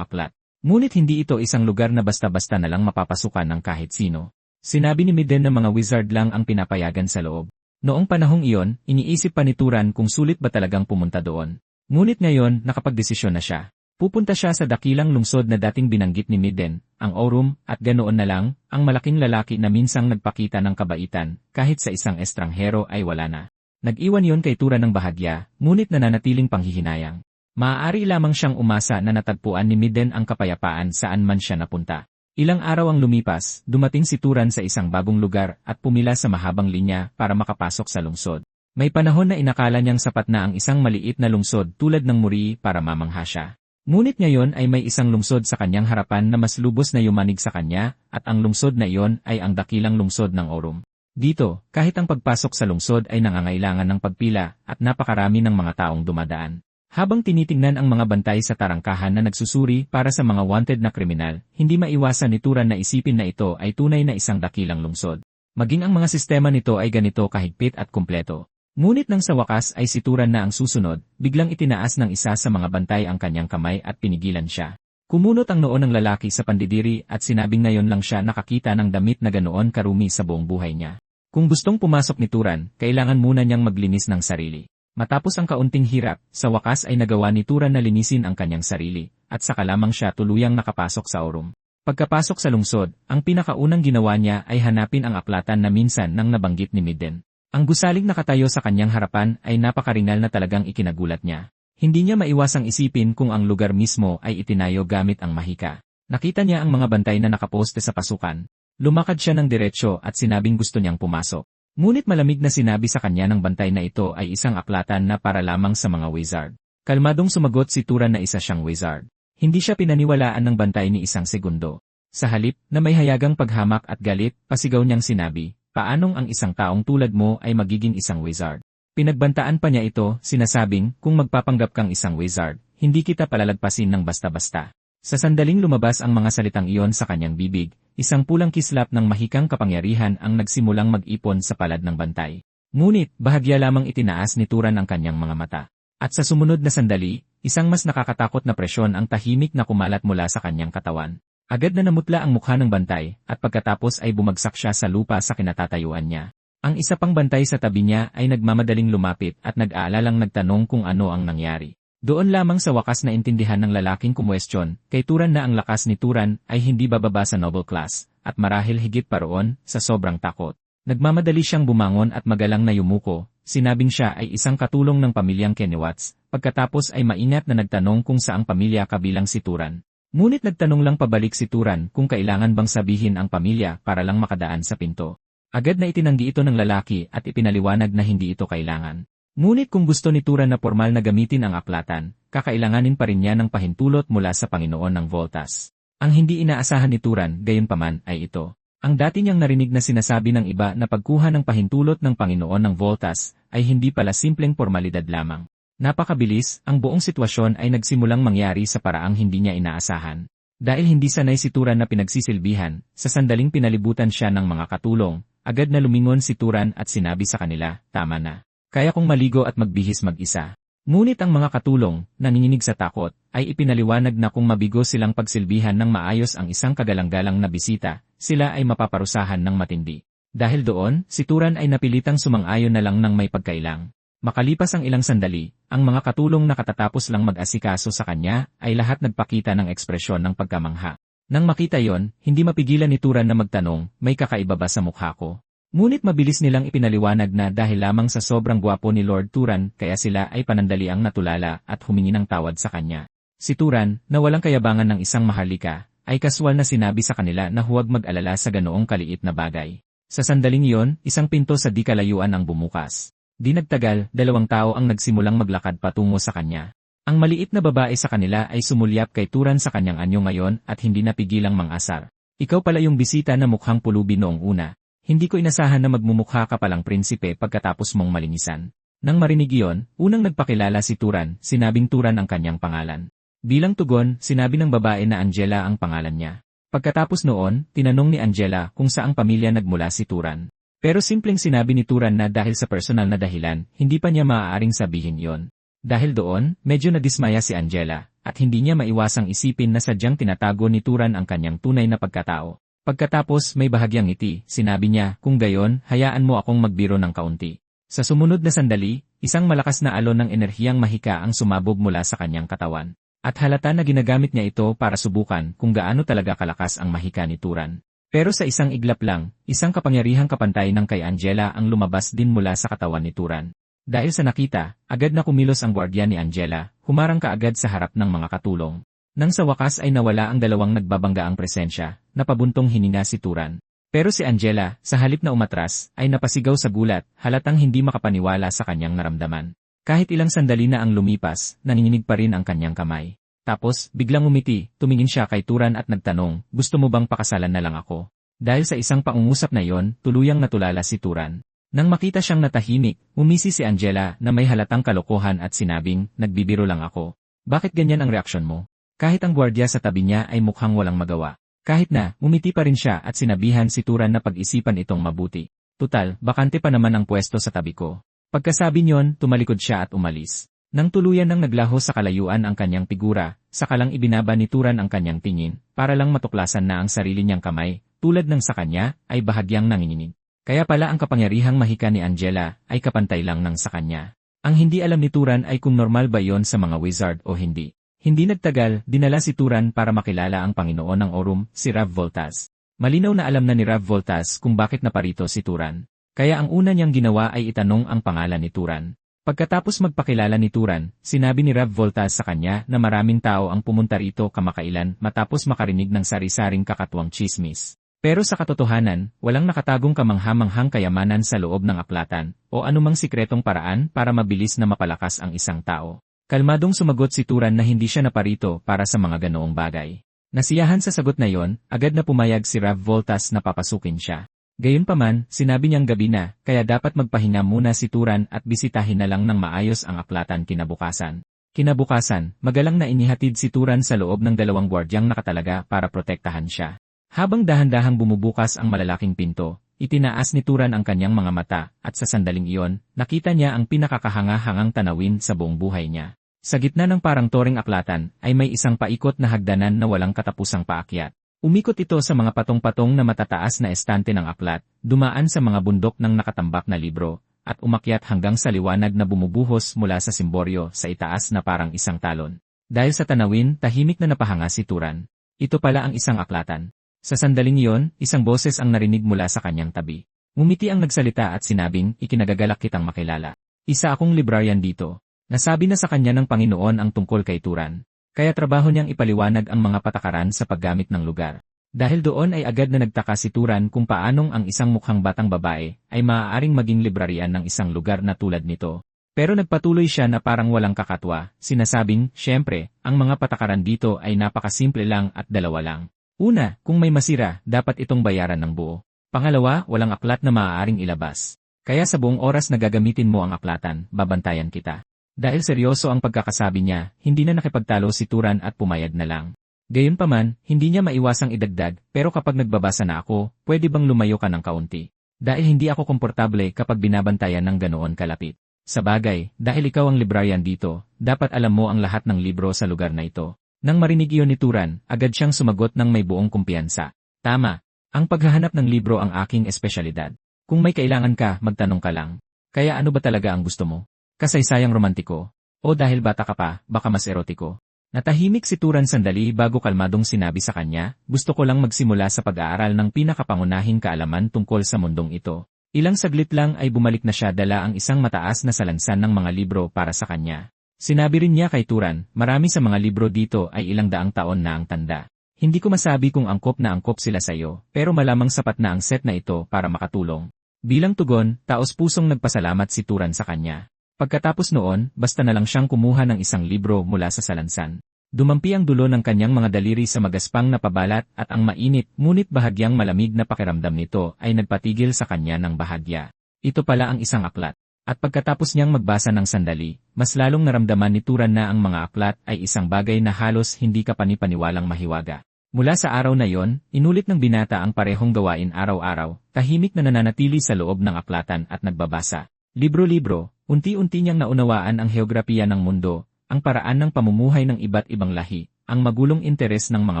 aklat. Ngunit hindi ito isang lugar na basta-basta na lang mapapasukan ng kahit sino. Sinabi ni Miden na mga wizard lang ang pinapayagan sa loob. Noong panahong iyon, iniisip pa ni Turan kung sulit ba talagang pumunta doon. Ngunit ngayon, nakapagdesisyon na siya. Pupunta siya sa dakilang lungsod na dating binanggit ni Miden, ang Aurum, at ganoon na lang, ang malaking lalaki na minsang nagpakita ng kabaitan, kahit sa isang estranghero ay wala na. Nag-iwan yon kay Turan ng bahagya, ngunit nananatiling panghihinayang. Maaari lamang siyang umasa na natagpuan ni Miden ang kapayapaan saan man siya napunta. Ilang araw ang lumipas, dumating si Turan sa isang bagong lugar at pumila sa mahabang linya para makapasok sa lungsod. May panahon na inakala niyang sapat na ang isang maliit na lungsod tulad ng Muri para mamangha siya. Ngunit ngayon ay may isang lungsod sa kanyang harapan na mas lubos na yumanig sa kanya, at ang lungsod na iyon ay ang dakilang lungsod ng Aurum. Dito, kahit ang pagpasok sa lungsod ay nangangailangan ng pagpila at napakarami ng mga taong dumadaan. Habang tinitingnan ang mga bantay sa tarangkahan na nagsusuri para sa mga wanted na kriminal, hindi maiwasan ni Turan na isipin na ito ay tunay na isang dakilang lungsod. Maging ang mga sistema nito ay ganito kahigpit at kumpleto. Ngunit nang sa wakas ay si Turan na ang susunod, biglang itinaas ng isa sa mga bantay ang kanyang kamay at pinigilan siya. Kumunot ang noo ng lalaki sa pandidiri at sinabing ngayon lang siya nakakita ng damit na ganoon karumi sa buong buhay niya. Kung gustong pumasok ni Turan, kailangan muna niyang maglinis ng sarili. Matapos ang kaunting hirap, sa wakas ay nagawa ni Turan na linisin ang kanyang sarili, at saka lamang siya tuluyang nakapasok sa Aurum. Pagkapasok sa lungsod, ang pinakaunang ginawa niya ay hanapin ang aklatan na minsan nang nabanggit ni Midden. Ang gusaling nakatayo sa kanyang harapan ay napakaringal na talagang ikinagulat niya. Hindi niya maiwasang isipin kung ang lugar mismo ay itinayo gamit ang mahika. Nakita niya ang mga bantay na nakaposte sa pasukan. Lumakad siya ng diretsyo at sinabing gusto niyang pumasok. Ngunit malamig na sinabi sa kanya ng bantay na ito ay isang aklatan na para lamang sa mga wizard. Kalmadong sumagot si Turan na isa siyang wizard. Hindi siya pinaniwalaan ng bantay ni isang segundo. Sa halip, na may hayagang paghamak at galit, pasigaw niyang sinabi, paanong ang isang taong tulad mo ay magiging isang wizard? Pinagbantaan pa niya ito, sinasabing, kung magpapanggap kang isang wizard, hindi kita palalagpasin ng basta-basta. Sa sandaling lumabas ang mga salitang iyon sa kanyang bibig, isang pulang kislap ng mahikang kapangyarihan ang nagsimulang mag-ipon sa palad ng bantay. Ngunit, bahagya lamang itinaas ni Turan ang kanyang mga mata. At sa sumunod na sandali, isang mas nakakatakot na presyon ang tahimik na kumalat mula sa kanyang katawan. Agad na namutla ang mukha ng bantay, at pagkatapos ay bumagsak siya sa lupa sa kinatatayuan niya. Ang isa pang bantay sa tabi niya ay nagmamadaling lumapit at nag-aalalang nagtanong kung ano ang nangyari. Doon lamang sa wakas na intindihan ng lalaking kumwestiyon, kay Turan na ang lakas ni Turan ay hindi bababa sa noble class, at marahil higit pa roon, sa sobrang takot. Nagmamadali siyang bumangon at magalang na yumuko, sinabing siya ay isang katulong ng pamilyang Kenewats, pagkatapos ay maingat na nagtanong kung saang pamilya kabilang si Turan. Ngunit nagtanong lang pabalik si Turan kung kailangan bang sabihin ang pamilya para lang makadaan sa pinto. Agad na itinanggi ito ng lalaki at ipinaliwanag na hindi ito kailangan. Ngunit kung gusto ni Turan na formal na gamitin ang aklatan, kakailanganin pa rin niya ng pahintulot mula sa Panginoon ng Voltas. Ang hindi inaasahan ni Turan, gayunpaman, ay ito. Ang dati niyang narinig na sinasabi ng iba na pagkuha ng pahintulot ng Panginoon ng Voltas ay hindi pala simpleng formalidad lamang. Napakabilis, ang buong sitwasyon ay nagsimulang mangyari sa paraang hindi niya inaasahan. Dahil hindi sanay si Turan na pinagsisilbihan, sa sandaling pinalibutan siya ng mga katulong, agad na lumingon si Turan at sinabi sa kanila, tama na. Kaya kong maligo at magbihis mag-isa. Ngunit ang mga katulong, nanginginig sa takot, ay ipinaliwanag na kung mabigo silang pagsilbihan ng maayos ang isang kagalang-galang na bisita, sila ay mapaparusahan ng matindi. Dahil doon, si Turan ay napilitang sumang-ayon na lang ng may pagkailang. Makalipas ang ilang sandali, ang mga katulong na katatapos lang mag-asikaso sa kanya, ay lahat nagpakita ng ekspresyon ng pagkamangha. Nang makita yon, hindi mapigilan ni Turan na magtanong, may kakaiba ba sa mukha ko? Ngunit mabilis nilang ipinaliwanag na dahil lamang sa sobrang gwapo ni Lord Turan kaya sila ay panandaliang natulala at humingi ng tawad sa kanya. Si Turan, na walang kayabangan ng isang maharlika, ay kaswal na sinabi sa kanila na huwag mag-alala sa ganoong kaliit na bagay. Sa sandaling iyon, isang pinto sa di kalayuan ang bumukas. Di nagtagal, 2 tao ang nagsimulang maglakad patungo sa kanya. Ang maliit na babae sa kanila ay sumulyap kay Turan sa kanyang anyo ngayon at hindi napigilang mang-asar. Ikaw pala yung bisita na mukhang pulubi noong una. Hindi ko inasahan na magmumukha ka palang prinsipe pagkatapos mong malinisan. Nang marinig iyon, unang nagpakilala si Turan, sinabing Turan ang kanyang pangalan. Bilang tugon, sinabi ng babae na Angela ang pangalan niya. Pagkatapos noon, tinanong ni Angela kung saang pamilya nagmula si Turan. Pero simpleng sinabi ni Turan na dahil sa personal na dahilan, hindi pa niya maaaring sabihin iyon. Dahil doon, medyo nadismaya si Angela, at hindi niya maiwasang isipin na sadyang tinatago ni Turan ang kanyang tunay na pagkatao. Pagkatapos may bahagyang ngiti, sinabi niya, kung gayon, hayaan mo akong magbiro ng kaunti. Sa sumunod na sandali, isang malakas na alon ng enerhiyang mahika ang sumabog mula sa kanyang katawan. At halata na ginagamit niya ito para subukan kung gaano talaga kalakas ang mahika ni Turan. Pero sa isang iglap lang, isang kapangyarihang kapantay ng kay Angela ang lumabas din mula sa katawan ni Turan. Dahil sa nakita, agad na kumilos ang gwardiya ni Angela, humarang kaagad sa harap ng mga katulong. Nang sa wakas ay nawala ang dalawang nagbabanggaang presensya, napabuntong hininga si Turan. Pero si Angela, sa halip na umatras, ay napasigaw sa gulat, halatang hindi makapaniwala sa kanyang naramdaman. Kahit ilang sandali na ang lumipas, nanginginig pa rin ang kanyang kamay. Tapos, biglang umiti, tumingin siya kay Turan at nagtanong, gusto mo bang pakasalan na lang ako? Dahil sa isang pangungusap na yon, tuluyang natulala si Turan. Nang makita siyang natahimik, umisi si Angela na may halatang kalokohan at sinabing, nagbibiro lang ako. Bakit ganyan ang reaksyon mo? Kahit ang gwardiya sa tabi niya ay mukhang walang magawa. Kahit na, umiti pa rin siya at sinabihan si Turan na pag-isipan itong mabuti. Tutal, bakante pa naman ang pwesto sa tabi ko. Pagkasabi niyon, tumalikod siya at umalis. Nang tuluyan nang naglaho sa kalayuan ang kanyang figura, saka lang ibinaba ni Turan ang kanyang tingin, para lang matuklasan na ang sarili niyang kamay, tulad ng sa kanya, ay bahagyang nanginginig. Kaya pala ang kapangyarihang mahika ni Angela ay kapantay lang ng sa kanya. Ang hindi alam ni Turan ay kung normal ba yon sa mga wizard o hindi. Hindi nagtagal, dinala si Turan para makilala ang Panginoon ng Aurum, si Rav Voltas. Malinaw na alam na ni Rav Voltas kung bakit naparito si Turan. Kaya ang una niyang ginawa ay itanong ang pangalan ni Turan. Pagkatapos magpakilala ni Turan, sinabi ni Rav Voltas sa kanya na maraming tao ang pumunta rito kamakailan matapos makarinig ng sari-saring kakatuwang chismis. Pero sa katotohanan, walang nakatagong kamangha-manghang kayamanan sa loob ng aklatan, o anumang sikretong paraan para mabilis na mapalakas ang isang tao. Kalmadong sumagot si Turan na hindi siya naparito para sa mga ganoong bagay. Nasiyahan sa sagot na yon, agad na pumayag si Rav Voltas na papasukin siya. Gayunpaman, sinabi niyang gabi na, kaya dapat magpahinga muna si Turan at bisitahin na lang ng maayos ang aklatan kinabukasan. Kinabukasan, magalang na inihatid si Turan sa loob ng 2 gwardyang nakatalaga para protektahan siya. Habang dahan-dahang bumubukas ang malalaking pinto, itinaas ni Turan ang kanyang mga mata at sa sandaling iyon, nakita niya ang pinakakahanga-hangang tanawin sa buong buhay niya. Sa gitna ng parang toring aklatan ay may isang paikot na hagdanan na walang katapusang paakyat. Umikot ito sa mga patong-patong na matataas na estante ng aklat, dumaan sa mga bundok ng nakatambak na libro, at umakyat hanggang sa liwanag na bumubuhos mula sa simboryo sa itaas na parang isang talon. Dahil sa tanawin, tahimik na napahanga si Turan. Ito pala ang isang aklatan. Sa sandaling iyon, isang boses ang narinig mula sa kanyang tabi. Ngumiti ang nagsalita at sinabing, ikinagagalak kitang makilala. Isa akong librarian dito. Nasabi na sa kanya ng Panginoon ang tungkol kay Turan. Kaya trabaho niyang ipaliwanag ang mga patakaran sa paggamit ng lugar. Dahil doon ay agad na nagtaka si Turan kung paanong ang isang mukhang batang babae ay maaaring maging librarian ng isang lugar na tulad nito. Pero nagpatuloy siya na parang walang kakatwa, sinasabing, syempre, ang mga patakaran dito ay napakasimple lang at dalawa lang. Una, kung may masira, dapat itong bayaran ng buo. Pangalawa, walang aklat na maaaring ilabas. Kaya sa buong oras na gagamitin mo ang aklatan, babantayan kita. Dahil seryoso ang pagkakasabi niya, hindi na nakipagtalo si Turan at pumayag na lang. Gayunpaman, hindi niya maiwasang idagdag, pero kapag nagbabasa na ako, pwede bang lumayo ka ng kaunti? Dahil hindi ako komportable kapag binabantayan ng ganoon kalapit. Sa bagay, dahil ikaw ang librarian dito, dapat alam mo ang lahat ng libro sa lugar na ito. Nang marinig iyon ni Turan, agad siyang sumagot ng may buong kumpiyansa. Tama. Ang paghahanap ng libro ang aking espesyalidad. Kung may kailangan ka, magtanong ka lang. Kaya ano ba talaga ang gusto mo? Kasaysayang romantiko? O dahil bata ka pa, baka mas erotiko? Natahimik si Turan sandali bago kalmadong sinabi sa kanya, gusto ko lang magsimula sa pag-aaral ng pinakapangunahing kaalaman tungkol sa mundong ito. Ilang saglit lang ay bumalik na siya dala ang isang mataas na salansan ng mga libro para sa kanya. Sinabi rin niya kay Turan, marami sa mga libro dito ay ilang daang taon na ang tanda. Hindi ko masabi kung angkop na angkop sila sayo, pero malamang sapat na ang set na ito para makatulong. Bilang tugon, taos-pusong nagpasalamat si Turan sa kanya. Pagkatapos noon, basta na lang siyang kumuha ng isang libro mula sa salansan. Dumampi ang dulo ng kanyang mga daliri sa magaspang na pabalat at ang mainit ngunit bahagyang malamig na pakiramdam nito ay nagpatigil sa kanya ng bahagya. Ito pala ang isang aklat. At pagkatapos niyang magbasa ng sandali, mas lalong naramdaman ni Turan na ang mga aklat ay isang bagay na halos hindi ka panipaniwalang mahiwaga. Mula sa araw na yon, inulit ng binata ang parehong gawain araw-araw, tahimik na nananatili sa loob ng aklatan at nagbabasa. Libro-libro, unti-unti niyang naunawaan ang heograpiya ng mundo, ang paraan ng pamumuhay ng iba't ibang lahi, ang magulong interes ng mga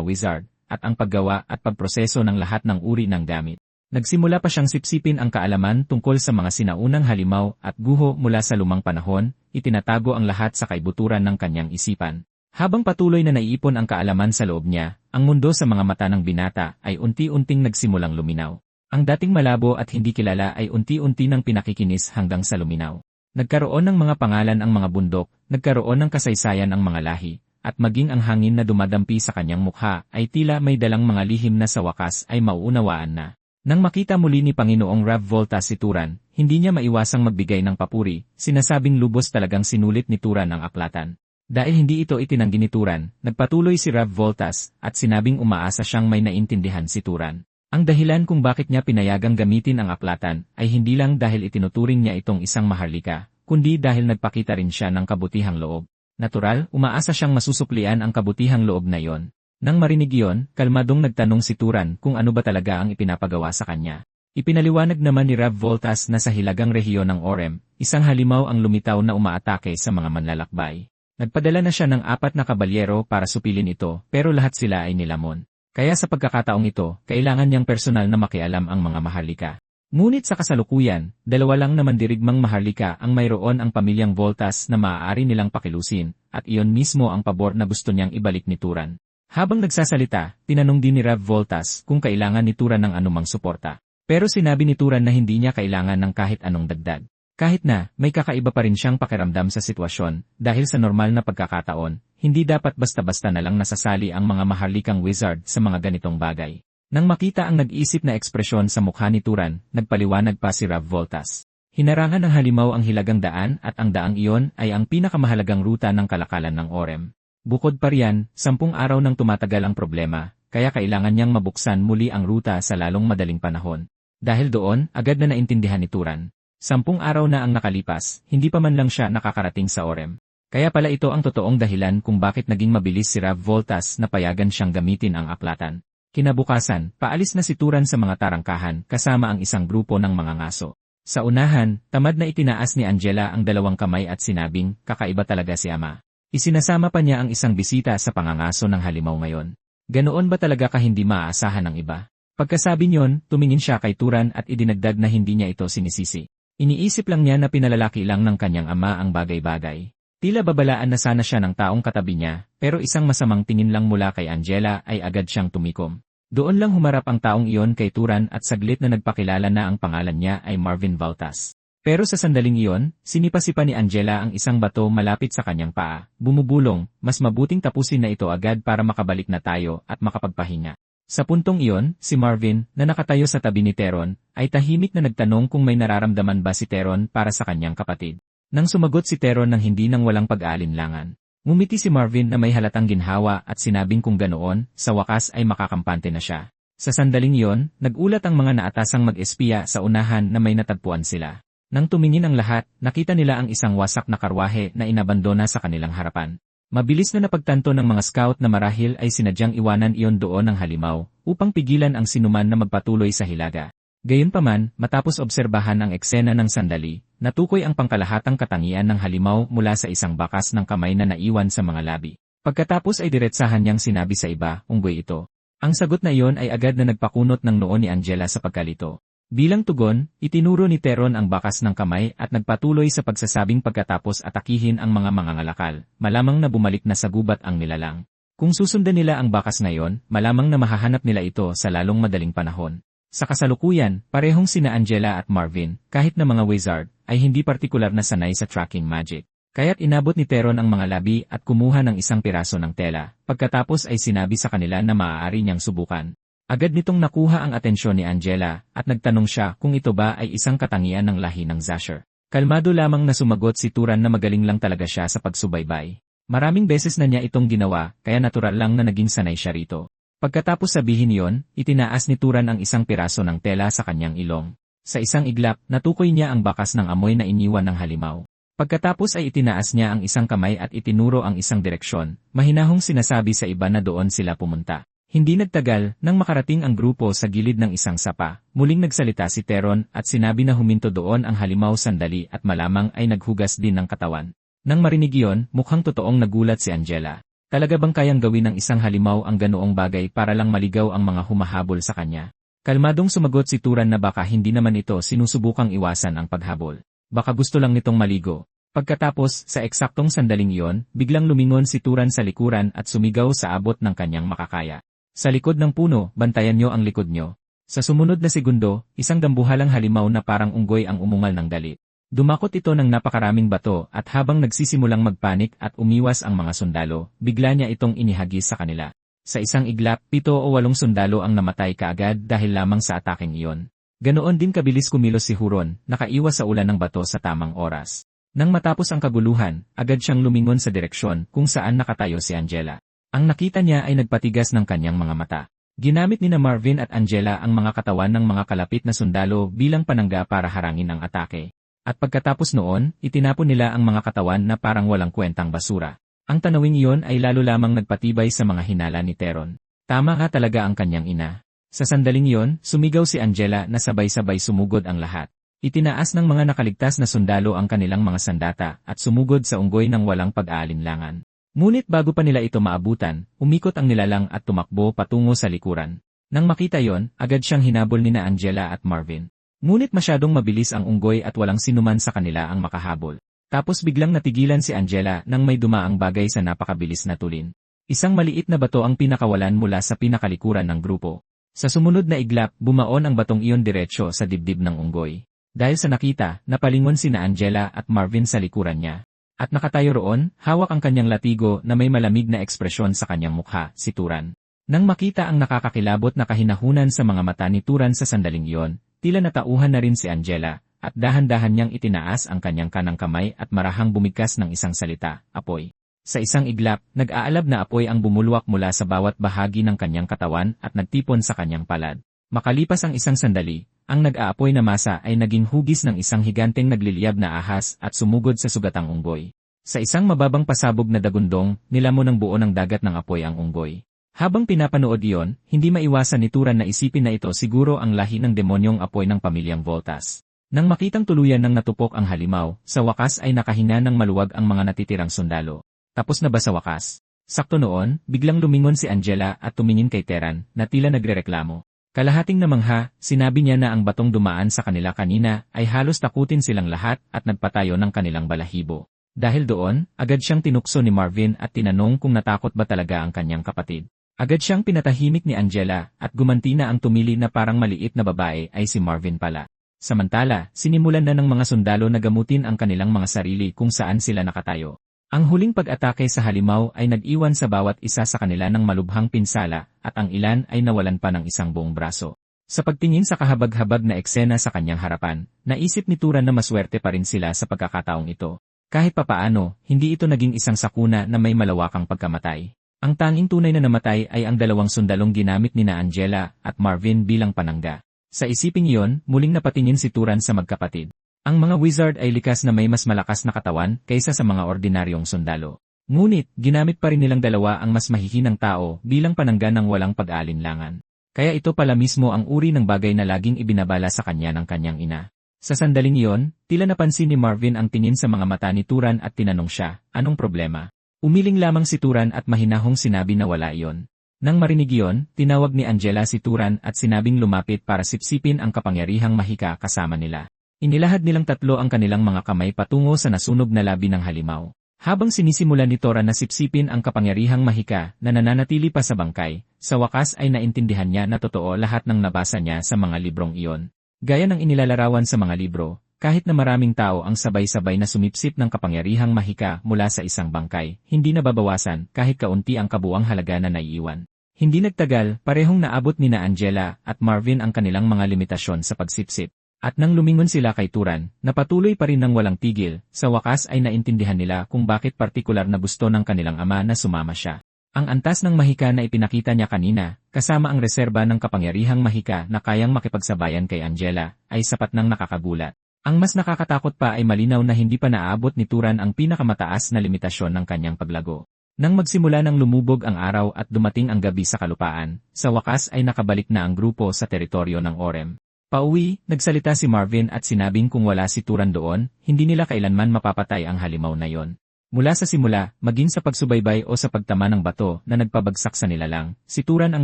wizard, at ang paggawa at pagproseso ng lahat ng uri ng gamit. Nagsimula pa siyang sipsipin ang kaalaman tungkol sa mga sinaunang halimaw at guho mula sa lumang panahon, itinatago ang lahat sa kaibuturan ng kanyang isipan. Habang patuloy na naiipon ang kaalaman sa loob niya, ang mundo sa mga mata ng binata ay unti-unting nagsimulang luminaw. Ang dating malabo at hindi kilala ay unti-unti nang pinakikinis hanggang sa luminaw. Nagkaroon ng mga pangalan ang mga bundok, nagkaroon ng kasaysayan ang mga lahi, at maging ang hangin na dumadampi sa kanyang mukha ay tila may dalang mga lihim na sa wakas ay mauunawaan na. Nang makita muli ni Panginoong Rav Voltas si Turan, hindi niya maiwasang magbigay ng papuri, sinasabing lubos talagang sinulit ni Turan ang aklatan. Dahil hindi ito itinanggi ni Turan, nagpatuloy si Rav Voltas at sinabing umaasa siyang may naintindihan si Turan. Ang dahilan kung bakit niya pinayagang gamitin ang aklatan ay hindi lang dahil itinuturing niya itong isang maharlika, kundi dahil nagpakita rin siya ng kabutihang loob. Natural, umaasa siyang masusuklian ang kabutihang loob na iyon. Nang marinig iyon, kalmadong nagtanong si Turan kung ano ba talaga ang ipinapagawa sa kanya. Ipinaliwanag naman ni Rav Voltas na sa hilagang rehiyon ng Orem, isang halimaw ang lumitaw na umaatake sa mga manlalakbay. Nagpadala na siya ng 4 na kabalyero para supilin ito, pero lahat sila ay nilamon. Kaya sa pagkakataong ito, kailangan niyang personal na makialam ang mga maharlika. Ngunit sa kasalukuyan, 2 lang na mandirigmang maharlika ang mayroon ang pamilyang Voltas na maaari nilang pakilusin, at iyon mismo ang pabor na gusto niyang ibalik ni Turan. Habang nagsasalita, tinanong din ni Rav Voltas kung kailangan ni Turan ng anumang suporta. Pero sinabi ni Turan na hindi niya kailangan ng kahit anong dagdag. Kahit na, may kakaiba pa rin siyang pakiramdam sa sitwasyon, dahil sa normal na pagkakataon, hindi dapat basta-basta na lang nasasali ang mga maharlikang wizard sa mga ganitong bagay. Nang makita ang nag-isip na ekspresyon sa mukha ni Turan, nagpaliwanag pa si Rav Voltas. Hinarangan ng halimaw ang hilagang daan at ang daang iyon ay ang pinakamahalagang ruta ng kalakalan ng Orem. Bukod pa riyan, 10 araw nang tumatagal ang problema, kaya kailangan niyang mabuksan muli ang ruta sa lalong madaling panahon. Dahil doon, agad na naintindihan ni Turan. 10 araw na ang nakalipas, hindi pa man lang siya nakakarating sa Orem. Kaya pala ito ang totoong dahilan kung bakit naging mabilis si Rav Voltas na payagan siyang gamitin ang aklatan. Kinabukasan, paalis na si Turan sa mga tarangkahan kasama ang isang grupo ng mga ngaso. Sa unahan, tamad na itinaas ni Angela ang 2 kamay at sinabing, kakaiba talaga si Ama. Isinasama pa niya ang isang bisita sa pangangaso ng halimaw ngayon. Ganoon ba talaga ka hindi maaasahan ng iba? Pagkasabi niyon, tumingin siya kay Turan at idinagdag na hindi niya ito sinisisi. Iniisip lang niya na pinalalaki lang ng kanyang ama ang bagay-bagay. Tila babalaan na sana siya ng taong katabi niya, pero isang masamang tingin lang mula kay Angela ay agad siyang tumikom. Doon lang humarap ang taong iyon kay Turan at saglit na nagpakilala na ang pangalan niya ay Marvin Voltas. Pero sa sandaling iyon, sinipasipa ni Angela ang isang bato malapit sa kanyang paa, bumubulong, mas mabuting tapusin na ito agad para makabalik na tayo at makapagpahinga. Sa puntong iyon, si Marvin, na nakatayo sa tabi ni Teron, ay tahimik na nagtanong kung may nararamdaman ba si Teron para sa kanyang kapatid. Nang sumagot si Teron ng hindi nang walang pag-aalinlangan, ngumiti si Marvin na may halatang ginhawa at sinabing kung ganoon, sa wakas ay makakampante na siya. Sa sandaling iyon, nagulat ang mga naatasang mag-espiya sa unahan na may natagpuan sila. Nang tumingin ang lahat, nakita nila ang isang wasak na karwahe na inabandona sa kanilang harapan. Mabilis na napagtanto ng mga scout na marahil ay sinadyang iwanan iyon doon ng halimaw, upang pigilan ang sinuman na magpatuloy sa hilaga. Gayunpaman, matapos obserbahan ang eksena ng sandali, natukoy ang pangkalahatang katangian ng halimaw mula sa isang bakas ng kamay na naiwan sa mga labi. Pagkatapos ay diretsahan niyang sinabi sa iba, unggoy ito. Ang sagot na iyon ay agad na nagpakunot ng noo ni Angela sa pagkalito. Bilang tugon, itinuro ni Teron ang bakas ng kamay at nagpatuloy sa pagsasabing pagkatapos atakihin ang mga mangangalakal, malamang na bumalik na sa gubat ang nilalang. Kung susundan nila ang bakas ngayon, malamang na mahahanap nila ito sa lalong madaling panahon. Sa kasalukuyan, parehong sina Angela at Marvin, kahit na mga wizard, ay hindi partikular na sanay sa tracking magic. Kaya't inabot ni Teron ang mga labi at kumuha ng isang piraso ng tela, pagkatapos ay sinabi sa kanila na maaari niyang subukan. Agad nitong nakuha ang atensyon ni Angela at nagtanong siya kung ito ba ay isang katangian ng lahi ng Zasher. Kalmado lamang na sumagot si Turan na magaling lang talaga siya sa pagsubaybay. Maraming beses na niya itong ginawa kaya natural lang na naging sanay siya rito. Pagkatapos sabihin yon, itinaas ni Turan ang isang piraso ng tela sa kanyang ilong. Sa isang iglap, natukoy niya ang bakas ng amoy na iniwan ng halimaw. Pagkatapos ay itinaas niya ang isang kamay at itinuro ang isang direksyon, mahinahong sinasabi sa iba na doon sila pumunta. Hindi nagtagal, nang makarating ang grupo sa gilid ng isang sapa, muling nagsalita si Teron at sinabi na huminto doon ang halimaw sandali at malamang ay naghugas din ng katawan. Nang marinig iyon, mukhang totoong nagulat si Angela. Talaga bang kayang gawin ng isang halimaw ang ganoong bagay para lang maligaw ang mga humahabol sa kanya? Kalmadong sumagot si Turan na baka hindi naman ito sinusubukang iwasan ang paghabol. Baka gusto lang nitong maligo. Pagkatapos, sa eksaktong sandaling iyon, biglang lumingon si Turan sa likuran at sumigaw sa abot ng kanyang makakaya. Sa likod ng puno, bantayan niyo ang likod niyo. Sa sumunod na segundo, isang dambuhalang halimaw na parang unggoy ang umungal ng galit. Dumakot ito ng napakaraming bato at habang nagsisimulang magpanik at umiwas ang mga sundalo, bigla niya itong inihagis sa kanila. Sa isang iglap, 7 o 8 sundalo ang namatay kaagad dahil lamang sa ataking iyon. Ganoon din kabilis kumilos si Huron, nakaiwas sa ulan ng bato sa tamang oras. Nang matapos ang kaguluhan, agad siyang lumingon sa direksyon kung saan nakatayo si Angela. Ang nakita niya ay nagpatigas ng kanyang mga mata. Ginamit ni Marvin at Angela ang mga katawan ng mga kalapit na sundalo bilang panangga para harangin ang atake. At pagkatapos noon, itinapon nila ang mga katawan na parang walang kwentang basura. Ang tanawing iyon ay lalo lamang nagpatibay sa mga hinala ni Teron. Tama nga talaga ang kanyang ina. Sa sandaling iyon, sumigaw si Angela na sabay-sabay sumugod ang lahat. Itinaas ng mga nakaligtas na sundalo ang kanilang mga sandata at sumugod sa unggoy ng walang pag-aalinlangan. Ngunit bago pa nila ito maabutan, umikot ang nilalang at tumakbo patungo sa likuran. Nang makita yon, agad siyang hinabol nina Angela at Marvin. Ngunit masyadong mabilis ang unggoy at walang sinuman sa kanila ang makahabol. Tapos biglang natigilan si Angela nang may dumaang bagay sa napakabilis na tulin. Isang maliit na bato ang pinakawalan mula sa pinakalikuran ng grupo. Sa sumunod na iglap, bumaon ang batong iyon diretsyo sa dibdib ng unggoy. Dahil sa nakita, napalingon sina Angela at Marvin sa likuran niya. At nakatayo roon, hawak ang kanyang latigo na may malamig na ekspresyon sa kanyang mukha, si Turan. Nang makita ang nakakakilabot na kahinahunan sa mga mata ni Turan sa sandaling iyon, tila natauhan na rin si Angela, at dahan-dahan niyang itinaas ang kanyang kanang kamay at marahang bumigkas ng isang salita, apoy. Sa isang iglap, nag-aalab na apoy ang bumulwak mula sa bawat bahagi ng kanyang katawan at nagtipon sa kanyang palad. Makalipas ang isang sandali, ang nag-aapoy na masa ay naging hugis ng isang higanteng nagliliyab na ahas at sumugod sa sugatang unggoy. Sa isang mababang pasabog na dagundong, nilamon ng buo ng dagat ng apoy ang unggoy. Habang pinapanood iyon, hindi maiwasan ni Turan na isipin na ito siguro ang lahi ng demonyong apoy ng pamilyang Voltas. Nang makitang tuluyan ng natupok ang halimaw, sa wakas ay nakahinga ng maluwag ang mga natitirang sundalo. Tapos na ba sa wakas? Sakto noon, biglang lumingon si Angela at tumingin kay Teran, na tila nagrereklamo. Kalahating namangha, sinabi niya na ang batong dumaan sa kanila kanina ay halos takutin silang lahat at nagpatayo ng kanilang balahibo. Dahil doon, agad siyang tinukso ni Marvin at tinanong kung natakot ba talaga ang kanyang kapatid. Agad siyang pinatahimik ni Angela at gumanti na ang tumili na parang maliit na babae ay si Marvin pala. Samantala, sinimulan na ng mga sundalo na gamutin ang kanilang mga sarili kung saan sila nakatayo. Ang huling pag-atake sa halimaw ay nag-iwan sa bawat isa sa kanila ng malubhang pinsala at ang ilan ay nawalan pa ng isang buong braso. Sa pagtingin sa kahabag-habag na eksena sa kanyang harapan, naisip ni Turan na maswerte pa rin sila sa pagkakataong ito. Kahit papaano, hindi ito naging isang sakuna na may malawakang pagkamatay. Ang tanging tunay na namatay ay ang 2 sundalong ginamit nina Angela at Marvin bilang panangga. Sa isiping iyon, muling napatingin si Turan sa magkapatid. Ang mga wizard ay likas na may mas malakas na katawan kaysa sa mga ordinaryong sundalo. Ngunit, ginamit pa rin nilang 2 ang mas mahihinang tao bilang panangga ng walang pag-aalinlangan. Kaya ito pala mismo ang uri ng bagay na laging ibinabala sa kanya ng kanyang ina. Sa sandaling iyon, tila napansin ni Marvin ang tingin sa mga mata ni Turan at tinanong siya, anong problema? Umiling lamang si Turan at mahinahong sinabi na wala iyon. Nang marinig iyon, tinawag ni Angela si Turan at sinabing lumapit para sipsipin ang kapangyarihang mahika kasama nila. Inilahad nilang 3 ang kanilang mga kamay patungo sa nasunog na labi ng halimaw. Habang sinisimulan ni Tora na sipsipin ang kapangyarihang mahika na nananatili pa sa bangkay, sa wakas ay naintindihan niya na totoo lahat ng nabasa niya sa mga librong iyon. Gaya ng inilalarawan sa mga libro, kahit na maraming tao ang sabay-sabay na sumipsip ng kapangyarihang mahika mula sa isang bangkay, hindi nababawasan kahit kaunti ang kabuang halaga na naiiwan. Hindi nagtagal, parehong naabot nina Angela at Marvin ang kanilang mga limitasyon sa pagsipsip. At nang lumingon sila kay Turan, na patuloy pa rin ng walang tigil, sa wakas ay naintindihan nila kung bakit partikular na gusto ng kanilang ama na sumama siya. Ang antas ng mahika na ipinakita niya kanina, kasama ang reserba ng kapangyarihang mahika na kayang makipagsabayan kay Angela, ay sapat nang nakakagulat. Ang mas nakakatakot pa ay malinaw na hindi pa naabot ni Turan ang pinakamataas na limitasyon ng kanyang paglago. Nang magsimula ng lumubog ang araw at dumating ang gabi sa kalupaan, sa wakas ay nakabalik na ang grupo sa teritoryo ng Orem. Pauwi, nagsalita si Marvin at sinabing kung wala si Turan doon, hindi nila kailanman mapapatay ang halimaw na yon. Mula sa simula, maging sa pagsubaybay o sa pagtama ng bato na nagpabagsak sa nilalang, si Turan ang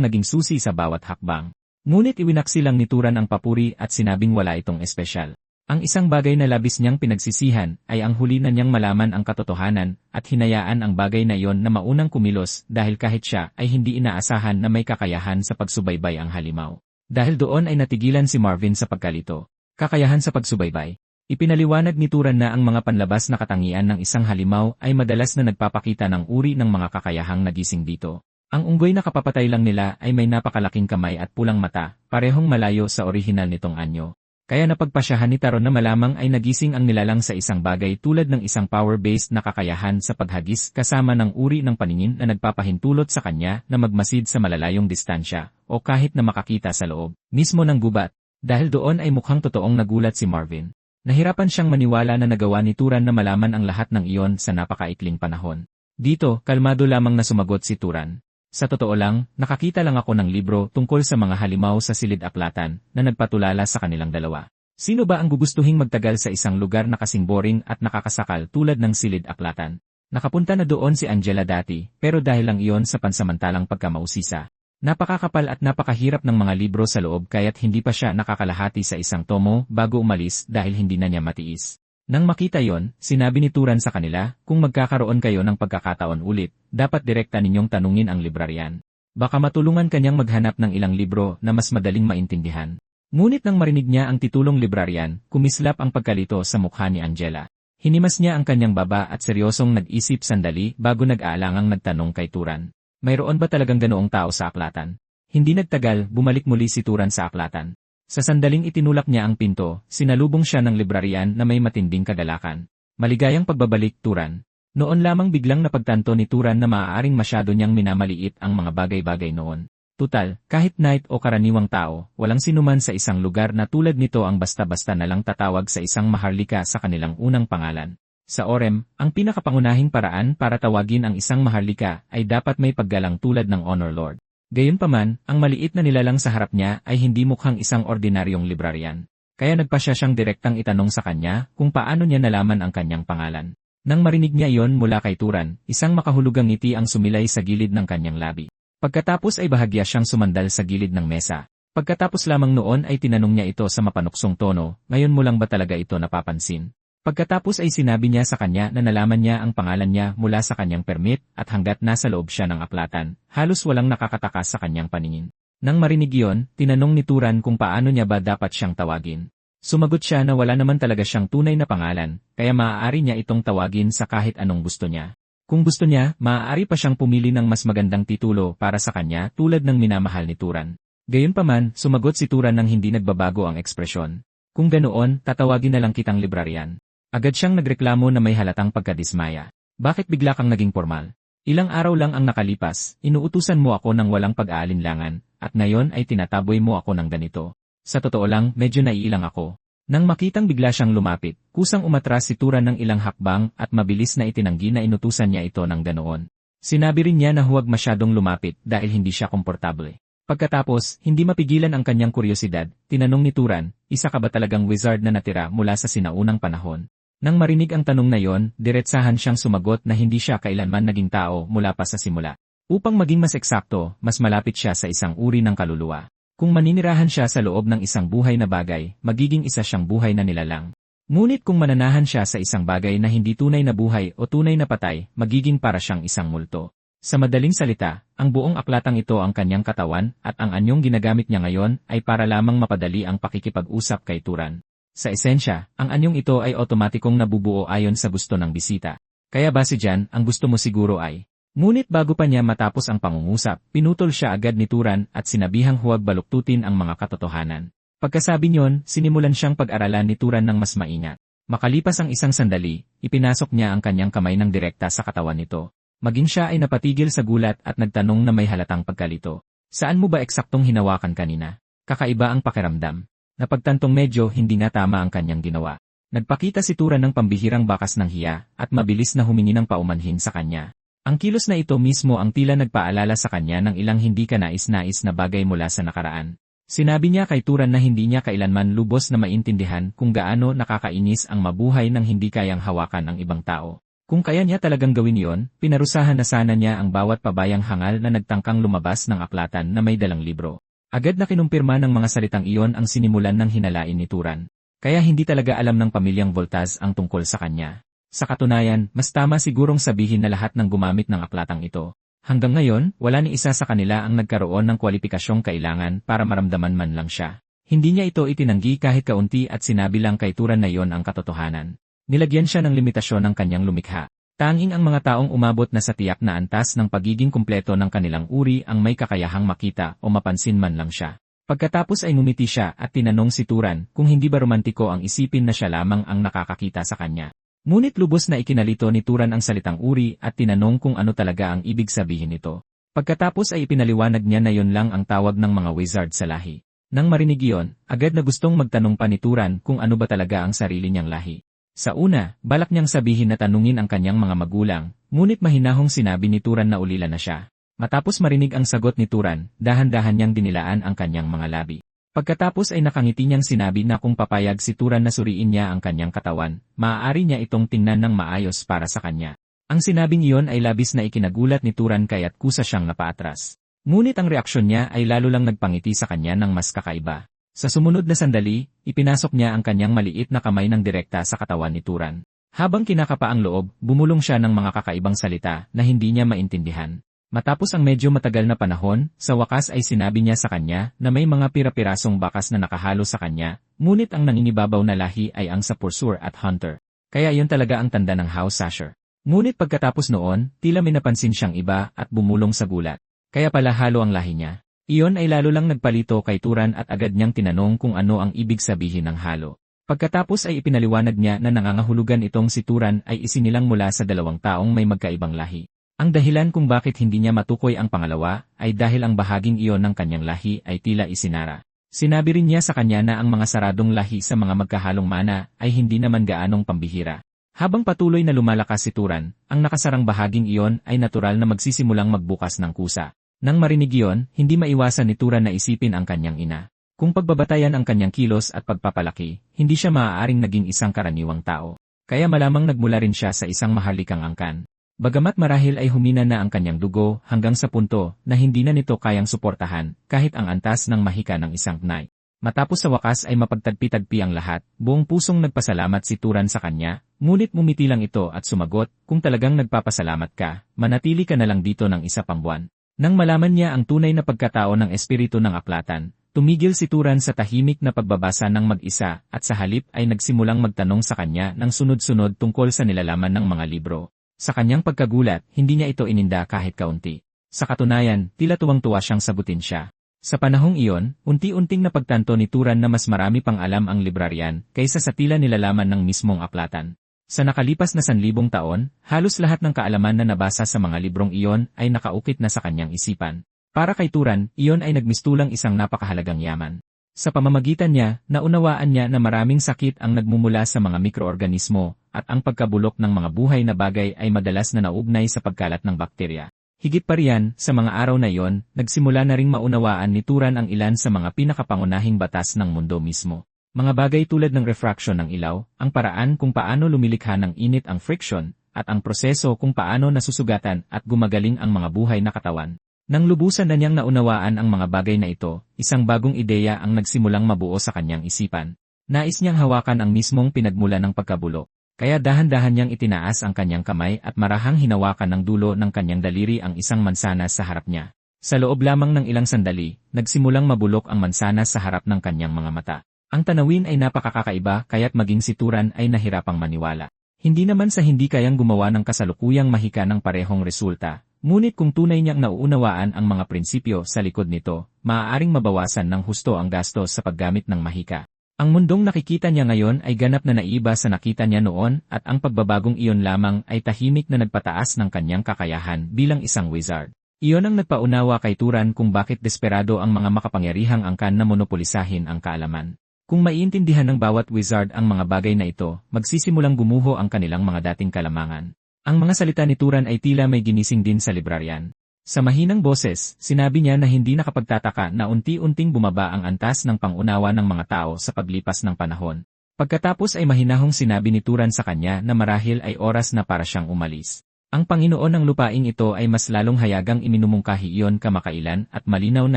naging susi sa bawat hakbang. Ngunit iwinaksi lang ni Turan ang papuri at sinabing wala itong espesyal. Ang isang bagay na labis niyang pinagsisihan ay ang huli na niyang malaman ang katotohanan at hinayaan ang bagay na iyon na maunang kumilos dahil kahit siya ay hindi inaasahan na may kakayahan sa pagsubaybay ang halimaw. Dahil doon ay natigilan si Marvin sa pagkalito. Kakayahan sa pagsubaybay. Ipinaliwanag ni Turan na ang mga panlabas na katangian ng isang halimaw ay madalas na nagpapakita ng uri ng mga kakayahang nagising dito. Ang unggoy na kapapatay lang nila ay may napakalaking kamay at pulang mata, parehong malayo sa orihinal nitong anyo. Kaya napagpasyahan ni Taron na malamang ay nagising ang nilalang sa isang bagay tulad ng isang power-based na kakayahan sa paghagis kasama ng uri ng paningin na nagpapahintulot sa kanya na magmasid sa malalayong distansya o kahit na makakita sa loob mismo ng gubat. Dahil doon ay mukhang totoong nagulat si Marvin. Nahirapan siyang maniwala na nagawa ni Turan na malaman ang lahat ng iyon sa napakaikling panahon. Dito, kalmado lamang na sumagot si Turan. Sa totoo lang, nakakita lang ako ng libro tungkol sa mga halimaw sa silid-aklatan na nagpatulala sa kanilang dalawa. Sino ba ang gugustuhing magtagal sa isang lugar na kasing boring at nakakasakal tulad ng silid-aklatan? Nakapunta na doon si Angela dati, pero dahil lang iyon sa pansamantalang pagkamausisa. Napakakapal at napakahirap ng mga libro sa loob kaya't hindi pa siya nakakalahati sa isang tomo bago umalis dahil hindi na niya matiis. Nang makita yon, sinabi ni Turan sa kanila, kung magkakaroon kayo ng pagkakataon ulit, dapat direkta ninyong tanungin ang librarian. Baka matulungan kanyang maghanap ng ilang libro na mas madaling maintindihan. Ngunit nang marinig niya ang titulong librarian, kumislap ang pagkalito sa mukha ni Angela. Hinimas niya ang kanyang baba at seryosong nag-isip sandali bago nag-aalangang nagtanong kay Turan. Mayroon ba talagang ganoong tao sa aklatan? Hindi nagtagal, bumalik muli si Turan sa aklatan. Sa sandaling itinulak niya ang pinto, sinalubong siya ng librarian na may matinding kagalakan. Maligayang pagbabalik, Turan. Noon lamang biglang napagtanto ni Turan na maaaring masyado niyang minamaliit ang mga bagay-bagay noon. Tutal, kahit knight o karaniwang tao, walang sinuman sa isang lugar na tulad nito ang basta-basta na lang tatawag sa isang maharlika sa kanilang unang pangalan. Sa Orem, ang pinakapangunahing paraan para tawagin ang isang maharlika ay dapat may paggalang tulad ng Honor Lord. Gayunpaman, ang maliit na nilalang sa harap niya ay hindi mukhang isang ordinaryong librarian. Kaya nagpasya siyang direktang itanong sa kanya kung paano niya nalaman ang kanyang pangalan. Nang marinig niya iyon mula kay Turan, isang makahulugang ngiti ang sumilay sa gilid ng kanyang labi. Pagkatapos ay bahagya siyang sumandal sa gilid ng mesa. Pagkatapos lamang noon ay tinanong niya ito sa mapanuksong tono, ngayon mo lang ba talaga ito napapansin? Pagkatapos ay sinabi niya sa kanya na nalaman niya ang pangalan niya mula sa kanyang permit at hanggat nasa loob siya ng aklatan, halos walang nakakatakas sa kanyang paningin. Nang marinig iyon, tinanong ni Turan kung paano niya ba dapat siyang tawagin. Sumagot siya na wala naman talaga siyang tunay na pangalan, kaya maaari niya itong tawagin sa kahit anong gusto niya. Kung gusto niya, maaari pa siyang pumili ng mas magandang titulo para sa kanya tulad ng minamahal ni Turan. Gayunpaman, sumagot si Turan nang hindi nagbabago ang ekspresyon. Kung ganoon, tatawagin na lang kitang librarian. Agad siyang nagreklamo na may halatang pagkadismaya. Bakit bigla kang naging formal? Ilang araw lang ang nakalipas, inuutusan mo ako ng walang pag-aalinlangan, at ngayon ay tinataboy mo ako ng ganito. Sa totoo lang, medyo naiilang ako. Nang makitang bigla siyang lumapit, kusang umatras si Turan ng ilang hakbang at mabilis na itinanggi na inutusan niya ito ng ganoon. Sinabi rin niya na huwag masyadong lumapit dahil hindi siya komportable. Pagkatapos, hindi mapigilan ang kanyang kuryosidad, tinanong ni Turan, isa ka ba talagang wizard na natira mula sa sinaunang panahon? Nang marinig ang tanong na yon, diretsahan siyang sumagot na hindi siya kailanman naging tao mula pa sa simula. Upang maging mas eksakto, mas malapit siya sa isang uri ng kaluluwa. Kung maninirahan siya sa loob ng isang buhay na bagay, magiging isa siyang buhay na nilalang. Ngunit kung mananahan siya sa isang bagay na hindi tunay na buhay o tunay na patay, magiging para siyang isang multo. Sa madaling salita, ang buong aklatang ito ang kanyang katawan at ang anyong ginagamit niya ngayon ay para lamang mapadali ang pakikipag-usap kay Turan. Sa esensya, ang anyong ito ay otomatikong nabubuo ayon sa gusto ng bisita. Kaya base dyan, ang gusto mo siguro ay. Ngunit bago pa niya matapos ang pangungusap, pinutol siya agad ni Turan at sinabihang huwag baluktutin ang mga katotohanan. Pagkasabi niyon, sinimulan siyang pag-aralan ni Turan ng mas maingat. Makalipas ang isang sandali, ipinasok niya ang kanyang kamay ng direkta sa katawan nito. Maging siya ay napatigil sa gulat at nagtanong na may halatang pagkalito. Saan mo ba eksaktong hinawakan kanina? Kakaiba ang pakiramdam. Napagtantong medyo hindi na tama ang kanyang ginawa. Nagpakita si Turan ng pambihirang bakas ng hiya at mabilis na humingi ng paumanhin sa kanya. Ang kilos na ito mismo ang tila nagpaalala sa kanya ng ilang hindi kanais-nais na bagay mula sa nakaraan. Sinabi niya kay Turan na hindi niya kailanman lubos na maintindihan kung gaano nakakainis ang mabuhay ng hindi kayang hawakan ang ibang tao. Kung kaya niya talagang gawin iyon, pinarusahan na sana niya ang bawat pabayang hangal na nagtangkang lumabas ng aklatan na may dalang libro. Agad na kinumpirma ng mga salitang iyon ang sinimulan ng hinalain ni Turan. Kaya hindi talaga alam ng pamilyang Voltaz ang tungkol sa kanya. Sa katunayan, mas tama sigurong sabihin na lahat ng gumamit ng aklatang ito. Hanggang ngayon, wala ni isa sa kanila ang nagkaroon ng kwalipikasyong kailangan para maramdaman man lang siya. Hindi niya ito itinanggi kahit kaunti at sinabi lang kay Turan na yon ang katotohanan. Nilagyan siya ng limitasyon ng kanyang lumikha. Tanging ang mga taong umabot na sa tiyak na antas ng pagiging kumpleto ng kanilang uri ang may kakayahang makita o mapansin man lang siya. Pagkatapos ay ngumiti siya at tinanong si Turan kung hindi ba romantiko ang isipin na siya lamang ang nakakakita sa kanya. Ngunit lubos na ikinalito ni Turan ang salitang uri at tinanong kung ano talaga ang ibig sabihin nito. Pagkatapos ay ipinaliwanag niya na yon lang ang tawag ng mga wizard sa lahi. Nang marinig iyon, agad na gustong magtanong pa ni Turan kung ano ba talaga ang sarili niyang lahi. Sa una, balak niyang sabihin na tanungin ang kanyang mga magulang, ngunit mahinahong sinabi ni Turan na ulila na siya. Matapos marinig ang sagot ni Turan, dahan-dahan niyang dinilaan ang kanyang mga labi. Pagkatapos ay nakangiti niyang sinabi na kung papayag si Turan na suriin niya ang kanyang katawan, maaari niya itong tingnan ng maayos para sa kanya. Ang sinabing iyon ay labis na ikinagulat ni Turan kaya't kusa siyang napaatras. Ngunit ang reaksyon niya ay lalo lang nagpangiti sa kanya ng mas kakaiba. Sa sumunod na sandali, ipinasok niya ang kanyang maliit na kamay ng direkta sa katawan ni Turan. Habang kinakapa ang loob, bumulong siya ng mga kakaibang salita na hindi niya maintindihan. Matapos ang medyo matagal na panahon, sa wakas ay sinabi niya sa kanya na may mga pira-pirasong bakas na nakahalo sa kanya, ngunit ang nangingibabaw na lahi ay ang sa Pursuer at Hunter. Kaya iyon talaga ang tanda ng House Sasher. Ngunit pagkatapos noon, tila may napansin siyang iba at bumulong sa gulat. Kaya pala halo ang lahi niya. Iyon ay lalo lang nagpalito kay Turan at agad niyang tinanong kung ano ang ibig sabihin ng halo. Pagkatapos ay ipinaliwanag niya na nangangahulugan itong si Turan ay isinilang mula sa dalawang taong may magkaibang lahi. Ang dahilan kung bakit hindi niya matukoy ang pangalawa ay dahil ang bahaging iyon ng kanyang lahi ay tila isinara. Sinabi rin niya sa kanya na ang mga saradong lahi sa mga magkahalong mana ay hindi naman gaanong pambihira. Habang patuloy na lumalakas si Turan, ang nakasarang bahaging iyon ay natural na magsisimulang magbukas ng kusa. Nang marinig iyon, hindi maiwasan ni Turan na isipin ang kanyang ina. Kung pagbabatayan ang kanyang kilos at pagpapalaki, hindi siya maaaring naging isang karaniwang tao. Kaya malamang nagmula rin siya sa isang maharlikang angkan. Bagamat marahil ay humina na ang kanyang dugo hanggang sa punto na hindi na nito kayang suportahan kahit ang antas ng mahika ng isang knight. Matapos sa wakas ay mapagtagpi-tagpi ang lahat, buong pusong nagpasalamat si Turan sa kanya, ngunit mumiti lang ito at sumagot, kung talagang nagpapasalamat ka, manatili ka na lang dito ng isa pang buwan. Nang malaman niya ang tunay na pagkatao ng espiritu ng aklatan, tumigil si Turan sa tahimik na pagbabasa ng mag-isa at sa halip ay nagsimulang magtanong sa kanya ng sunod-sunod tungkol sa nilalaman ng mga libro. Sa kanyang pagkagulat, hindi niya ito ininda kahit kaunti. Sa katunayan, tila tuwang-tuwa siyang sagutin siya. Sa panahong iyon, unti-unting napagtanto ni Turan na mas marami pang alam ang librarian kaysa sa tila nilalaman ng mismong aklatan. Sa nakalipas na 1,000 taon, halos lahat ng kaalaman na nabasa sa mga librong iyon ay nakaukit na sa kanyang isipan. Para kay Turan, iyon ay nagmistulang isang napakahalagang yaman. Sa pamamagitan niya, naunawaan niya na maraming sakit ang nagmumula sa mga mikroorganismo at ang pagkabulok ng mga buhay na bagay ay madalas na naugnay sa pagkalat ng bakterya. Higit pa riyan, sa mga araw na iyon, nagsimula na ring maunawaan ni Turan ang ilan sa mga pinakapangunahing batas ng mundo mismo. Mga bagay tulad ng refraction ng ilaw, ang paraan kung paano lumilikha ng init ang friction, at ang proseso kung paano nasusugatan at gumagaling ang mga buhay na katawan. Nang lubusan na niyang naunawaan ang mga bagay na ito, isang bagong ideya ang nagsimulang mabuo sa kanyang isipan. Nais niyang hawakan ang mismong pinagmula ng pagkabulok. Kaya dahan-dahan niyang itinaas ang kanyang kamay at marahang hinawakan ng dulo ng kanyang daliri ang isang mansanas sa harap niya. Sa loob lamang ng ilang sandali, nagsimulang mabulok ang mansanas sa harap ng kanyang mga mata. Ang tanawin ay napakakaiba kaya't maging si Turan ay nahirapang maniwala. Hindi naman sa hindi kayang gumawa ng kasalukuyang mahika ng parehong resulta, ngunit kung tunay niyang nauunawaan ang mga prinsipyo sa likod nito, maaaring mabawasan ng husto ang gastos sa paggamit ng mahika. Ang mundong nakikita niya ngayon ay ganap na naiba sa nakita niya noon at ang pagbabagong iyon lamang ay tahimik na nagpataas ng kanyang kakayahan bilang isang wizard. Iyon ang nagpaunawa kay Turan kung bakit desperado ang mga makapangyarihang angkan na monopolisahin ang kaalaman. Kung maiintindihan ng bawat wizard ang mga bagay na ito, magsisimulang gumuho ang kanilang mga dating kalamangan. Ang mga salita ni Turan ay tila may ginising din sa librarian. Sa mahinang boses, sinabi niya na hindi nakapagtataka na unti-unting bumaba ang antas ng pangunawa ng mga tao sa paglipas ng panahon. Pagkatapos ay mahinahong sinabi ni Turan sa kanya na marahil ay oras na para siyang umalis. Ang Panginoon ng lupaing ito ay mas lalong hayagang iminumungkahi iyon kamakailan at malinaw na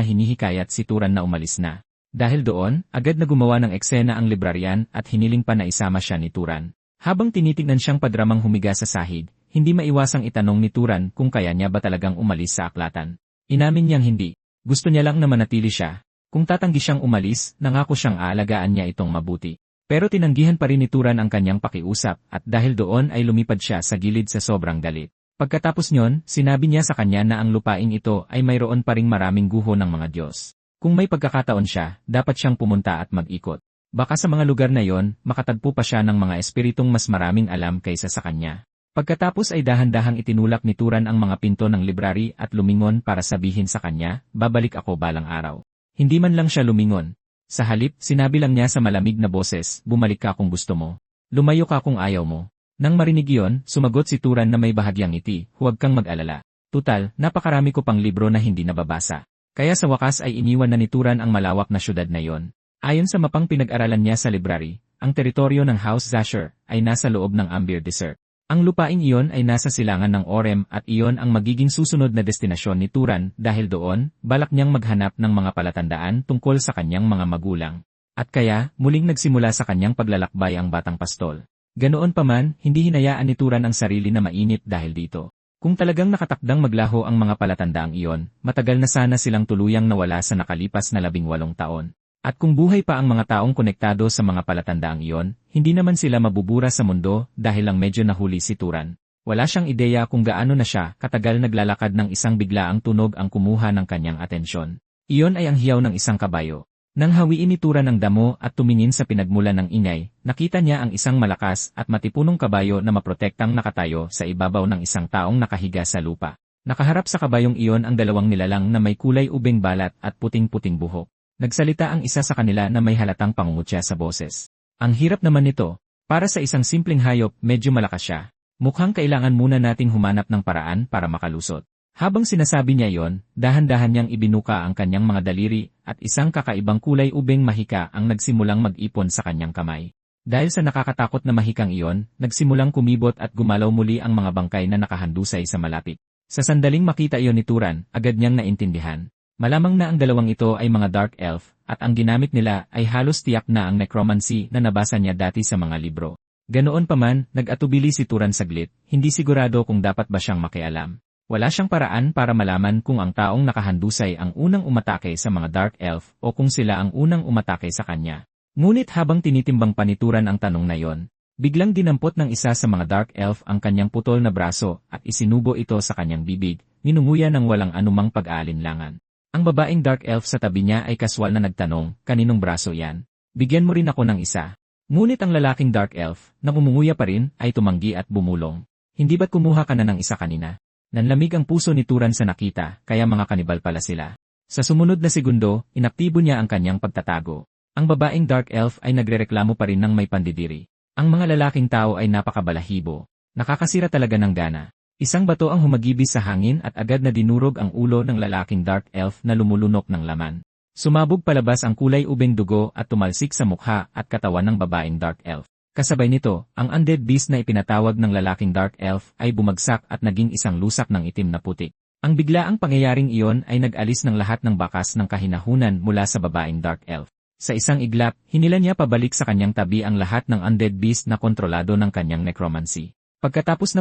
hinihikayat si Turan na umalis na. Dahil doon, agad na gumawa ng eksena ang librarian at hiniling pa na isama siya ni Turan. Habang tinitignan siyang padramang humiga sa sahig, hindi maiwasang itanong ni Turan kung kaya niya ba talagang umalis sa aklatan. Inamin niyang hindi. Gusto niya lang na manatili siya. Kung tatanggi siyang umalis, nangako siyang aalagaan niya itong mabuti. Pero tinanggihan pa rin ni Turan ang kanyang pakiusap at dahil doon ay lumipad siya sa gilid sa sobrang galit. Pagkatapos nyon, sinabi niya sa kanya na ang lupaing ito ay mayroon pa ring maraming guho ng mga Diyos. Kung may pagkakataon siya, dapat siyang pumunta at mag-ikot. Baka sa mga lugar na yon, makatagpo pa siya ng mga espiritong mas maraming alam kaysa sa kanya. Pagkatapos ay dahan-dahang itinulak ni Turan ang mga pinto ng library at lumingon para sabihin sa kanya, babalik ako balang araw. Hindi man lang siya lumingon. Sa halip, sinabi lang niya sa malamig na boses, bumalik ka kung gusto mo. Lumayo ka kung ayaw mo. Nang marinig iyon, sumagot si Turan na may bahagyang ngiti, huwag kang mag-alala. Tutal, napakarami ko pang libro na hindi nababasa. Kaya sa wakas ay iniwan na ni Turan ang malawak na syudad na yon. Ayon sa mapang pinag-aralan niya sa library, ang teritoryo ng House Zasher ay nasa loob ng Ambir Desert. Ang lupaing iyon ay nasa silangan ng Orem at iyon ang magiging susunod na destinasyon ni Turan dahil doon, balak niyang maghanap ng mga palatandaan tungkol sa kanyang mga magulang. At kaya, muling nagsimula sa kanyang paglalakbay ang batang pastol. Ganoon pa man, hindi hinayaan ni Turan ang sarili na mainip dahil dito. Kung talagang nakatakdang maglaho ang mga palatandaang iyon, matagal na sana silang tuluyang nawala sa nakalipas na 18 taon. At kung buhay pa ang mga taong konektado sa mga palatandaang iyon, hindi naman sila mabubura sa mundo dahil lang medyo nahuli si Turan. Wala siyang ideya kung gaano na siya katagal naglalakad ng isang biglaang tunog ang kumuha ng kanyang atensyon. Iyon ay ang hiyaw ng isang kabayo. Nang hawiin ni Turan ang damo at tumingin sa pinagmulan ng ingay, nakita niya ang isang malakas at matipunong kabayo na maprotektang nakatayo sa ibabaw ng isang taong nakahiga sa lupa. Nakaharap sa kabayong iyon ang dalawang nilalang na may kulay ubing balat at puting-puting buhok. Nagsalita ang isa sa kanila na may halatang pangungutya sa boses. Ang hirap naman nito. Para sa isang simpleng hayop, medyo malakas siya. Mukhang kailangan muna nating humanap ng paraan para makalusot. Habang sinasabi niya yon, dahan-dahan niyang ibinuka ang kanyang mga daliri at isang kakaibang kulay ubing mahika ang nagsimulang mag-ipon sa kanyang kamay. Dahil sa nakakatakot na mahikang iyon, nagsimulang kumibot at gumalaw muli ang mga bangkay na nakahandusay sa malapit. Sa sandaling makita iyon ni Turan, agad niyang naintindihan. Malamang na ang dalawang ito ay mga Dark Elf, at ang ginamit nila ay halos tiyak na ang necromancy na nabasa niya dati sa mga libro. Ganoon pa man, nag-atubili si Turan saglit, hindi sigurado kung dapat ba siyang makialam. Wala siyang paraan para malaman kung ang taong nakahandusay ang unang umatake sa mga Dark Elf o kung sila ang unang umatake sa kanya. Ngunit habang tinitimbang pa ni Turan ang tanong na yon, biglang dinampot ng isa sa mga Dark Elf ang kanyang putol na braso at isinubo ito sa kanyang bibig, ninunguya ng walang anumang pag-aalinlangan. Ang babaeng Dark Elf sa tabi niya ay kaswal na nagtanong, kaninong braso yan? Bigyan mo rin ako ng isa. Ngunit ang lalaking Dark Elf, na umunguya pa rin, ay tumanggi at bumulong. Hindi ba't kumuha ka na ng isa kanina? Nanlamig ang puso ni Turan sa nakita, kaya mga kanibal pala sila. Sa sumunod na segundo, inaktibo niya ang kanyang pagtatago. Ang babaeng Dark Elf ay nagrereklamo pa rin ng may pandidiri. Ang mga lalaking tao ay napakabalahibo. Nakakasira talaga ng gana. Isang bato ang humagibis sa hangin at agad na dinurog ang ulo ng lalaking Dark Elf na lumulunok ng laman. Sumabog palabas ang kulay ubing dugo at tumalsik sa mukha at katawan ng babaeng Dark Elf. Kasabay nito, ang undead beast na ipinatawag ng lalaking Dark Elf ay bumagsak at naging isang lusak ng itim na putik. Ang biglaang pangyayaring iyon ay nag-alis ng lahat ng bakas ng kahinahunan mula sa babaeng Dark Elf. Sa isang iglap, hinila niya pabalik sa kanyang tabi ang lahat ng undead beast na kontrolado ng kanyang necromancy. Pagkatapos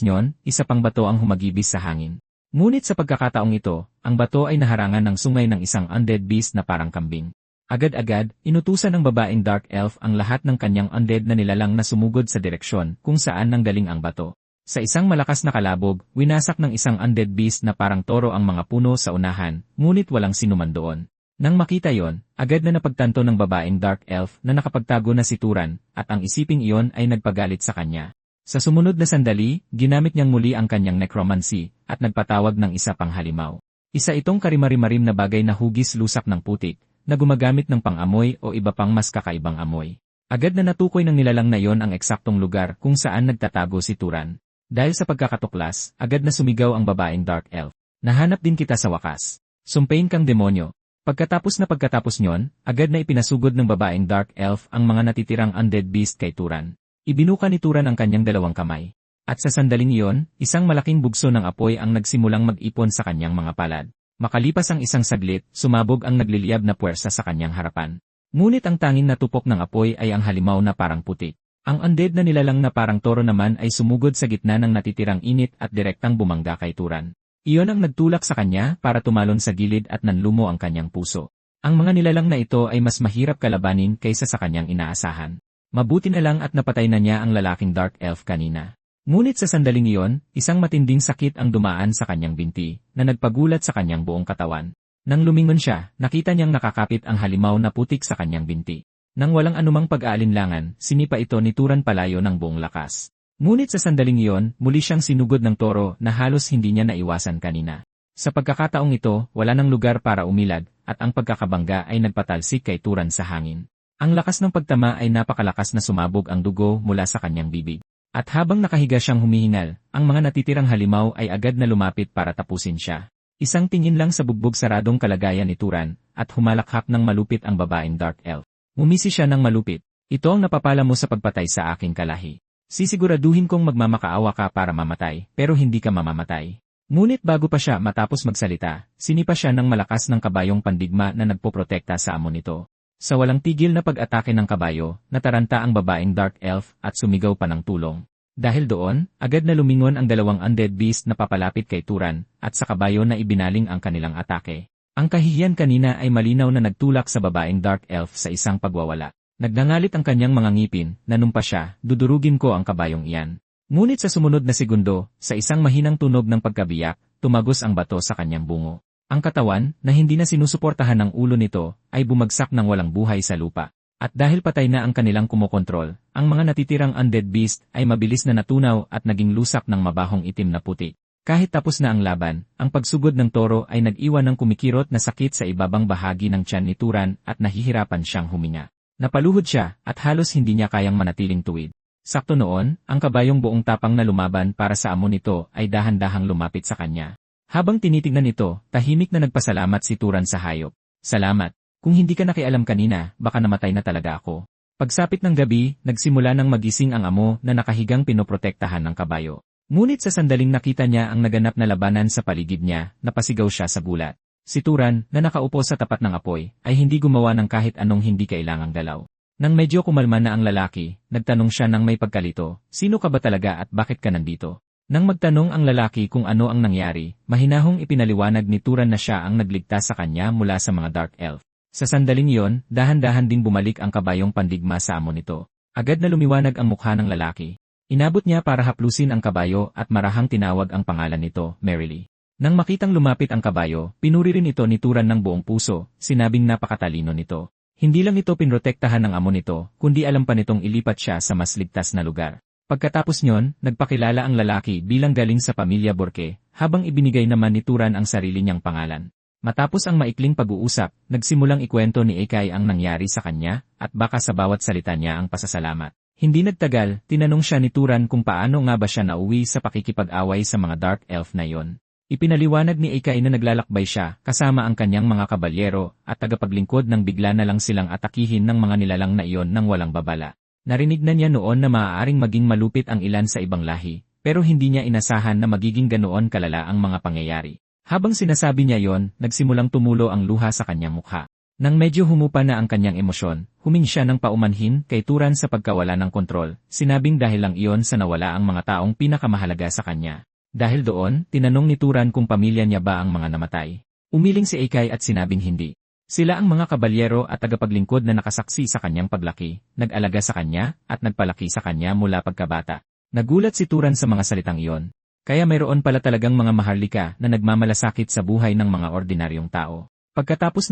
nyon, isa pang bato ang humagibis sa hangin. Ngunit sa pagkakataong ito, ang bato ay naharangan ng sungay ng isang undead beast na parang kambing. Agad-agad, inutusan ng babaeng Dark Elf ang lahat ng kanyang undead na nilalang na sumugod sa direksyon kung saan nanggaling ang bato. Sa isang malakas na kalabog, winasak ng isang undead beast na parang toro ang mga puno sa unahan, ngunit walang sinuman doon. Nang makita yon, agad na napagtanto ng babaeng Dark Elf na nakapagtago na si Turan, at ang isiping iyon ay nagpagalit sa kanya. Sa sumunod na sandali, ginamit niyang muli ang kanyang necromancy, at nagpatawag ng isa pang halimaw. Isa itong karimarimarim na bagay na hugis-lusak ng putik, na gumagamit ng pang-amoy o iba pang mas kakaibang amoy. Agad na natukoy ng nilalang na yon ang eksaktong lugar kung saan nagtatago si Turan. Dahil sa pagkakatuklas, agad na sumigaw ang babaeng Dark Elf. Nahanap din kita sa wakas. Sumpain kang demonyo. Pagkatapos nyon, agad na ipinasugod ng babaeng Dark Elf ang mga natitirang undead beast kay Turan. Ibinuka ni Turan ang kanyang dalawang kamay. At sa sandaling iyon, isang malaking bugso ng apoy ang nagsimulang mag-ipon sa kanyang mga palad. Makalipas ang isang saglit, sumabog ang nagliliyab na puwersa sa kanyang harapan. Ngunit ang tanging natupok ng apoy ay ang halimaw na parang putik. Ang undead na nilalang na parang toro naman ay sumugod sa gitna ng natitirang init at direktang bumangga kay Turan. Iyon ang nagtulak sa kanya para tumalon sa gilid at nanlumo ang kanyang puso. Ang mga nilalang na ito ay mas mahirap kalabanin kaysa sa kanyang inaasahan. Mabuti na lang at napatay na niya ang lalaking Dark Elf kanina. Ngunit sa sandaling iyon, isang matinding sakit ang dumaan sa kanyang binti, na nagpagulat sa kanyang buong katawan. Nang lumingon siya, nakita niyang nakakapit ang halimaw na putik sa kanyang binti. Nang walang anumang pag-aalinlangan, sinipa ito ni Turan palayo ng buong lakas. Ngunit sa sandaling iyon, muli siyang sinugod ng toro na halos hindi niya naiwasan kanina. Sa pagkakataong ito, wala nang lugar para umilag, at ang pagkakabangga ay nagpatalsik kay Turan sa hangin. Ang lakas ng pagtama ay napakalakas na sumabog ang dugo mula sa kanyang bibig. At habang nakahiga siyang humihingal, ang mga natitirang halimaw ay agad na lumapit para tapusin siya. Isang tingin lang sa bugbog saradong kalagayan ni Turan, at humalakhak ng malupit ang babaeng Dark Elf. Ngumisi siya ng malupit. Ito ang napapala mo sa pagpatay sa aking kalahi. Sisiguraduhin kong magmamakaawa ka para mamatay, pero hindi ka mamamatay. Ngunit bago pa siya matapos magsalita, sinipa siya ng malakas ng kabayong pandigma na nagpoprotekta sa amo nito. Sa walang tigil na pag-atake ng kabayo, nataranta ang babaeng Dark Elf at sumigaw pa ng tulong. Dahil doon, agad na lumingon ang dalawang undead beast na papalapit kay Turan, at sa kabayo na ibinaling ang kanilang atake. Ang kahihiyan kanina ay malinaw na nagtulak sa babaeng Dark Elf sa isang pagwawala. Nagnangalit ang kanyang mga ngipin, nanumpa siya, dudurugin ko ang kabayong iyan. Ngunit sa sumunod na segundo, sa isang mahinang tunog ng pagkabiyak, tumagos ang bato sa kanyang bungo. Ang katawan, na hindi na sinusuportahan ng ulo nito, ay bumagsak ng walang buhay sa lupa. At dahil patay na ang kanilang kumokontrol, ang mga natitirang undead beast ay mabilis na natunaw at naging lusak ng mabahong itim na puti. Kahit tapos na ang laban, ang pagsugod ng toro ay nag-iwan ng kumikirot na sakit sa ibabang bahagi ng tiyan ni Turan at nahihirapan siyang huminga. Napaluhod siya at halos hindi niya kayang manatiling tuwid. Sakto noon, ang kabayong buong tapang na lumaban para sa amo nito ay dahan-dahang lumapit sa kanya. Habang tinitignan ito, tahimik na nagpasalamat si Turan sa hayop. Salamat. Kung hindi ka nakialam kanina, baka namatay na talaga ako. Pagsapit ng gabi, nagsimula ng magising ang amo na nakahigang pinoprotektahan ng kabayo. Ngunit sa sandaling nakita niya ang naganap na labanan sa paligid niya, napasigaw siya sa gulat. Si Turan, na nakaupo sa tapat ng apoy, ay hindi gumawa ng kahit anong hindi kailangang galaw. Nang medyo kumalma na ang lalaki, nagtanong siya ng may pagkalito, sino ka ba talaga at bakit ka nandito? Nang magtanong ang lalaki kung ano ang nangyari, mahinahong ipinaliwanag ni Turan na siya ang nagligtas sa kanya mula sa mga Dark Elf. Sa sandaling iyon, dahan-dahan ding bumalik ang kabayong pandigma sa amo nito. Agad na lumiwanag ang mukha ng lalaki. Inabot niya para haplusin ang kabayo at marahang tinawag ang pangalan nito, Merrily. Nang makitang lumapit ang kabayo, pinuri rin ito ni Turan ng buong puso, sinabing napakatalino nito. Hindi lang ito pinrotektahan ng amo nito, kundi alam pa nitong ilipat siya sa mas ligtas na lugar. Pagkatapos nyon, nagpakilala ang lalaki bilang galing sa pamilya Borke, habang ibinigay naman ni Turan ang sarili niyang pangalan. Matapos ang maikling pag-uusap, nagsimulang ikwento ni Ekay ang nangyari sa kanya, at baka sa bawat salita niya ang pasasalamat. Hindi nagtagal, tinanong siya ni Turan kung paano nga ba siya nauwi sa pakikipag-away sa mga Dark Elf na yon. Ipinaliwanag ni Ekay na naglalakbay siya kasama ang kanyang mga kabalyero at tagapaglingkod nang bigla na lang silang atakihin ng mga nilalang na iyon nang walang babala. Narinig na niya noon na maaaring maging malupit ang ilan sa ibang lahi, pero hindi niya inasahan na magiging ganoon kalala ang mga pangyayari. Habang sinasabi niya yon, nagsimulang tumulo ang luha sa kanyang mukha. Nang medyo humupa na ang kanyang emosyon, humingi siya ng paumanhin kay Turan sa pagkawala ng kontrol, sinabing dahil lang iyon sa nawala ang mga taong pinakamahalaga sa kanya. Dahil doon, tinanong ni Turan kung pamilya niya ba ang mga namatay. Umiling si Ekay at sinabing hindi. Sila ang mga kabalyero at tagapaglingkod na nakasaksi sa kanyang paglaki, nag-alaga sa kanya, at nagpalaki sa kanya mula pagkabata. Nagulat si Turan sa mga salitang iyon. Kaya mayroon pala talagang mga maharlika na nagmamalasakit sa buhay ng mga ordinaryong tao. Pagkatapos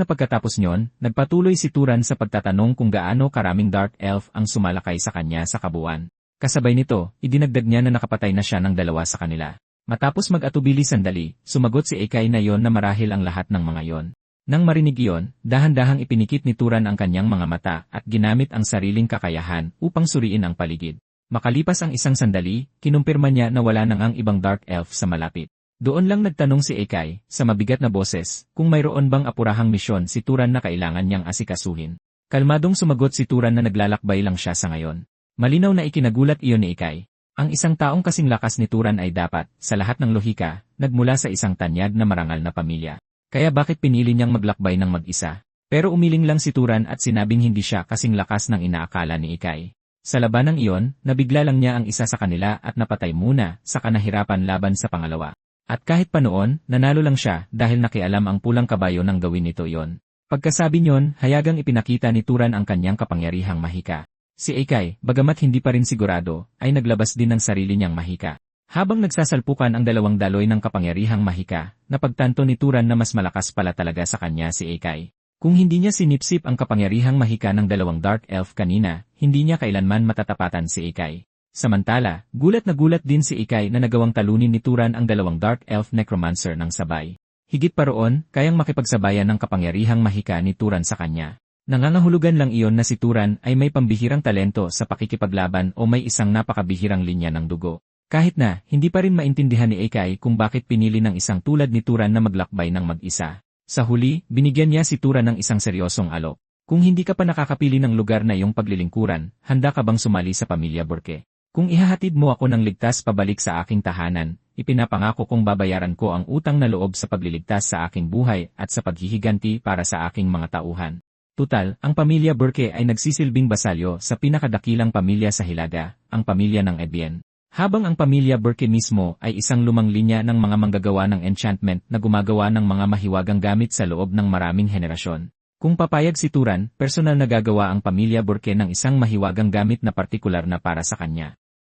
nyon, nagpatuloy si Turan sa pagtatanong kung gaano karaming Dark Elf ang sumalakay sa kanya sa kabuuan. Kasabay nito, idinagdag niya na nakapatay na siya ng 2 sa kanila. Matapos mag-atubili sandali, sumagot si Ekay na yon na marahil ang lahat ng mga yon. Nang marinig iyon, dahan-dahang ipinikit ni Turan ang kanyang mga mata at ginamit ang sariling kakayahan upang suriin ang paligid. Makalipas ang isang sandali, kinumpirma niya na wala nang ang ibang Dark Elf sa malapit. Doon lang nagtanong si Ekay, sa mabigat na boses, kung mayroon bang apurahang misyon si Turan na kailangan niyang asikasuhin. Kalmadong sumagot si Turan na naglalakbay lang siya sa ngayon. Malinaw na ikinagulat iyon ni Ekay. Ang isang taong kasing lakas ni Turan ay dapat, sa lahat ng lohika, nagmula sa isang tanyag na marangal na pamilya. Kaya bakit pinili niyang maglakbay ng mag-isa? Pero umiling lang si Turan at sinabing hindi siya kasing lakas ng inaakala ni Ekay. Sa labanang iyon, nabigla lang niya ang isa sa kanila at napatay muna, saka nahirapan laban sa pangalawa. At kahit pa noon, nanalo lang siya dahil nakialam ang pulang kabayo nang gawin nito iyon. Pagkasabi niyon, hayagang ipinakita ni Turan ang kanyang kapangyarihang mahika. Si Eikay, bagamat hindi pa rin sigurado, ay naglabas din ng sarili niyang mahika. Habang nagsasalpukan ang dalawang daloy ng kapangyarihang mahika, napagtanto ni Turan na mas malakas pala talaga sa kanya si Eikay. Kung hindi niya sinipsip ang kapangyarihang mahika ng dalawang Dark Elf kanina, hindi niya kailanman matatapatan si Eikay. Samantala, gulat na gulat din si Eikay na nagawang talunin ni Turan ang dalawang Dark Elf Necromancer ng sabay. Higit pa roon, kayang makipagsabayan ng kapangyarihang mahika ni Turan sa kanya. Nangangahulugan lang iyon na si Turan ay may pambihirang talento sa pakikipaglaban o may isang napakabihirang linya ng dugo. Kahit na, hindi pa rin maintindihan ni Eikay kung bakit pinili ng isang tulad ni Turan na maglakbay ng mag-isa. Sa huli, binigyan niya si Turan ng isang seryosong alok. Kung hindi ka pa nakakapili ng lugar na iyong paglilingkuran, handa ka bang sumali sa Pamilya Burke? Kung ihahatid mo ako ng ligtas pabalik sa aking tahanan, ipinapangako kong babayaran ko ang utang na loob sa pagliligtas sa aking buhay at sa paghihiganti para sa aking mga tauhan. Tutal, ang Pamilya Burke ay nagsisilbing basalyo sa pinakadakilang pamilya sa Hilaga, ang pamilya ng Ebien. Habang ang Pamilya Burke mismo ay isang lumang linya ng mga manggagawa ng enchantment na gumagawa ng mga mahiwagang gamit sa loob ng maraming henerasyon. Kung papayag si Turan, personal na gagawa ang Pamilya Burke ng isang mahiwagang gamit na partikular na para sa kanya.